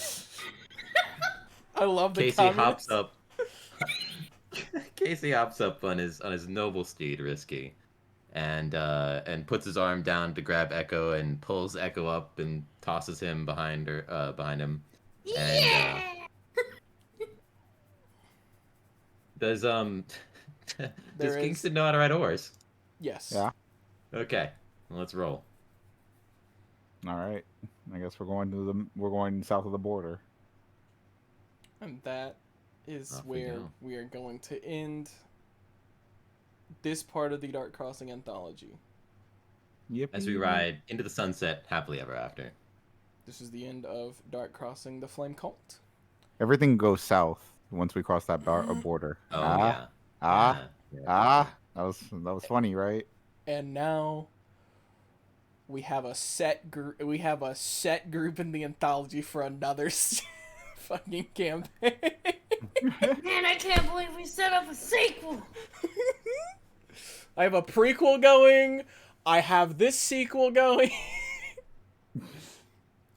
I love the Casey comments. hops up. Casey hops up on his noble steed, Risky, and puts his arm down to grab Echo and pulls Echo up and tosses him behind him. And, Yeah. Does There is- Kingston know how to ride a horse? Yes. Yeah. Okay, well, let's roll. All right. I guess we're going south of the border. And that is Off we where go. we are going to end this part of the Dark Crossing anthology. Yep. As we ride into the sunset, happily ever after. This is the end of Dark Crossing the Flame Cult. Everything goes south once we cross that border. Oh Ah, yeah. that was funny, right? And now we have a set group. We have a set group in the anthology for another fucking campaign. Man, I can't believe we set up a sequel. I have a prequel going. I have this sequel going.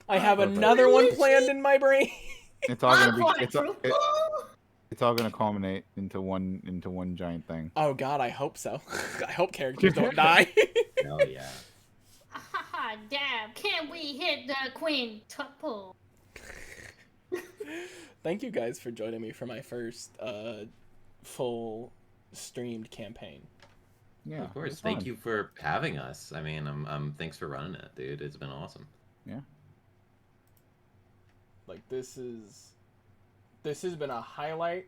I have another one planned in my brain. It's all gonna be Quadruple. it's all gonna culminate into one giant thing. Oh God, I hope so. I hope characters don't die. Oh yeah. Haha, damn. Can we hit the quintuple? Thank you guys for joining me for my first full streamed campaign. Yeah, Of course. Thank you for having us. I mean, thanks for running it, dude. It's been awesome. Yeah. Like this has been a highlight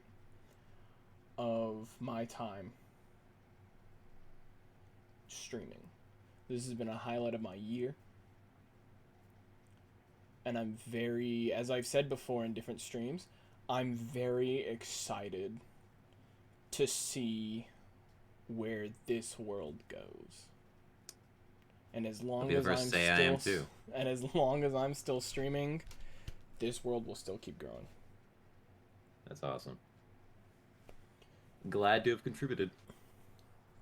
of my time streaming. This has been a highlight of my year. And I'm very, as I've said before in different streams, I'm very excited to see where this world goes. And as long I'll be the as first I'm to say I am too. and as long as I'm still streaming, this world will still keep growing. That's awesome. Glad to have contributed.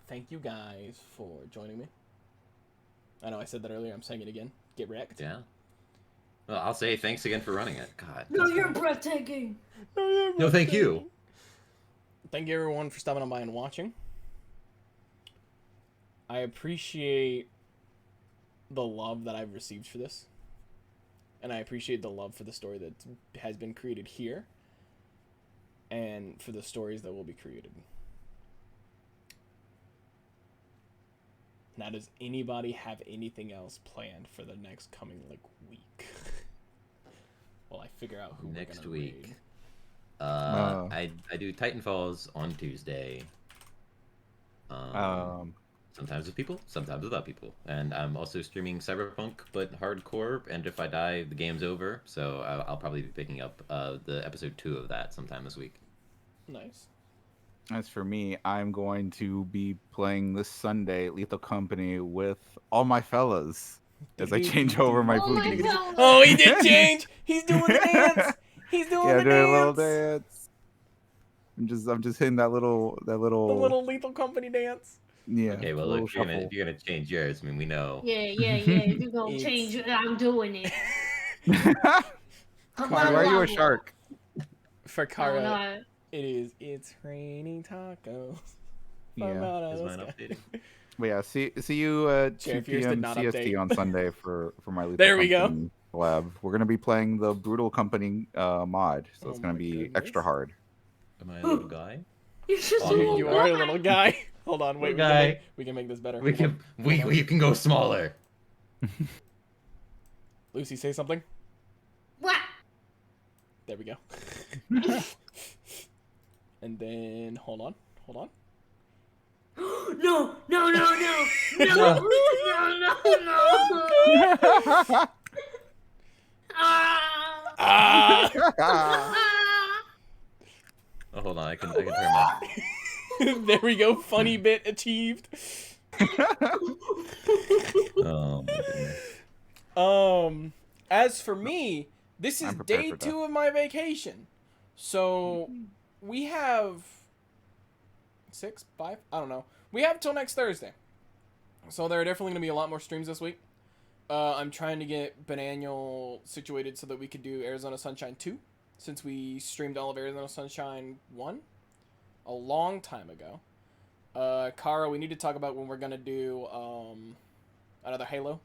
Thank you guys for joining me. I know I said that earlier. I'm saying it again. Get wrecked. Yeah. Well, I'll say thanks again for running it. God. No, you're breathtaking. No, thank you. Thank you everyone for stopping on by and watching. I appreciate the love that I've received for this. And I appreciate the love for the story that has been created here. And for the stories that will be created. Now, does anybody have anything else planned for the next coming, week? Well, I figure out who Next we're gonna week. raid. I do Titanfalls on Tuesday. Sometimes with people, sometimes without people. And I'm also streaming Cyberpunk, but hardcore. And if I die, the game's over. So I'll probably be picking up the episode 2 of that sometime this week. Nice. As for me, I'm going to be playing this Sunday Lethal Company with all my fellas as I change over my Oh my booties. God. Oh, he did change. He's doing the dance. He's doing Yeah, the doing a little dance. dance. I'm just hitting that little The little Lethal Company dance. yeah. Okay, well, little look, if you're gonna change yours, I mean, we know. Yeah. If you're gonna It's- change it, I'm doing it. Why are you a shark? For Oh, Kara, no. it's raining tacos. Yeah. Is mine updated? But yeah, see you at 2 Sheriff, yours did p.m. not CST update. on Sunday for my Lethal There we go. Company collab. We're gonna be playing the Brutal Company mod, so Oh it's gonna my be goodness. extra hard. Am I a little guy? You're just Oh, a You, little you are a guy. little guy. Hold on, wait. Little We can make this better. We Hold on. can Hold on. we can go smaller. Lucy, say something. What? There we go. And then hold on. No. Ah. Ah! Oh, hold on, I can turn my. There we go. Funny bit achieved. Oh my goodness. As for me, this is I'm prepared day for that. 2 of my vacation. So we have 6, 5, I don't know. We have till next Thursday. So there are definitely going to be a lot more streams this week. I'm trying to get Banannual situated so that we could do Arizona Sunshine 2, since we streamed all of Arizona Sunshine 1 a long time ago. Kara, we need to talk about when we're going to do another Halo.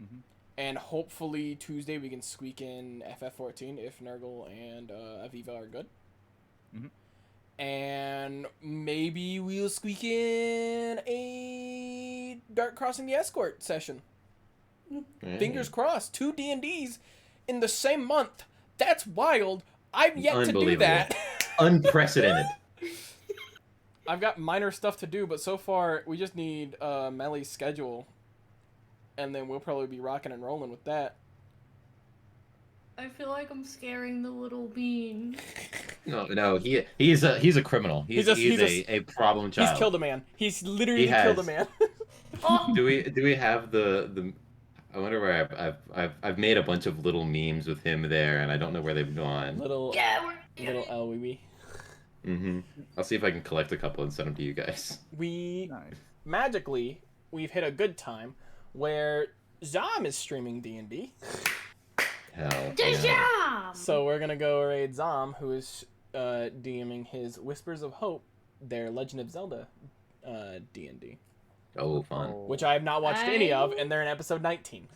Mhm. And hopefully Tuesday we can squeak in FF14 if Nurgle and Aviva are good. Mhm. And maybe we'll squeak in a Dark Crossing the Escort session. Fingers crossed. 2 D&Ds in the same month. That's wild. I've yet to do Unbelievable. that. Unprecedented. I've got minor stuff to do, but so far we just need Melly's schedule. And then we'll probably be rocking and rolling with that. I feel like I'm scaring the little bean. No, he's a criminal. He's a problem child. He's killed a man. He's literally He has. killed a man. Oh, Do we have the? I wonder where I've made a bunch of little memes with him there, and I don't know where they've gone. little yeah, Elwee. I'll see if I can collect a couple and send them to you guys. We Nice. magically we've hit a good time where Zom is streaming D&D. Hell. Good yeah. job! So we're gonna go raid Zom, who is DMing his Whispers of Hope, their Legend of Zelda D&D, Oh, fun. which I have not watched any of, and they're in episode 19.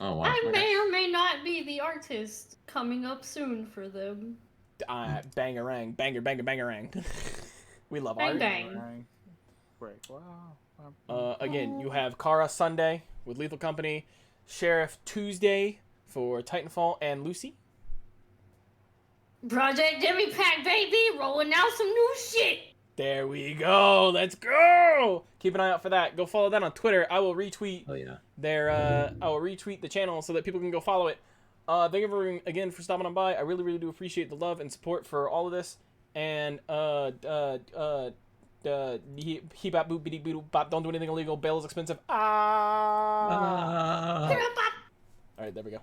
Oh wow. I may or may not be the artist coming up soon for them. Bangarang, bangarang. We love Bang art. bang. Great. Wow. Again, you have Kara Sunday with Lethal Company, Sheriff Tuesday for Titanfall, and Lucy. Project Demi Pack, baby! Rolling out some new shit! There we go. Let's go. Keep an eye out for that. Go follow that on Twitter. I will retweet Oh yeah. I will retweet the channel so that people can go follow it. Thank you everyone again for stopping on by. I really, really do appreciate the love and support for all of this. And he bop boop bitty boop bop. Don't do anything illegal. Bail is expensive. All right, there we go.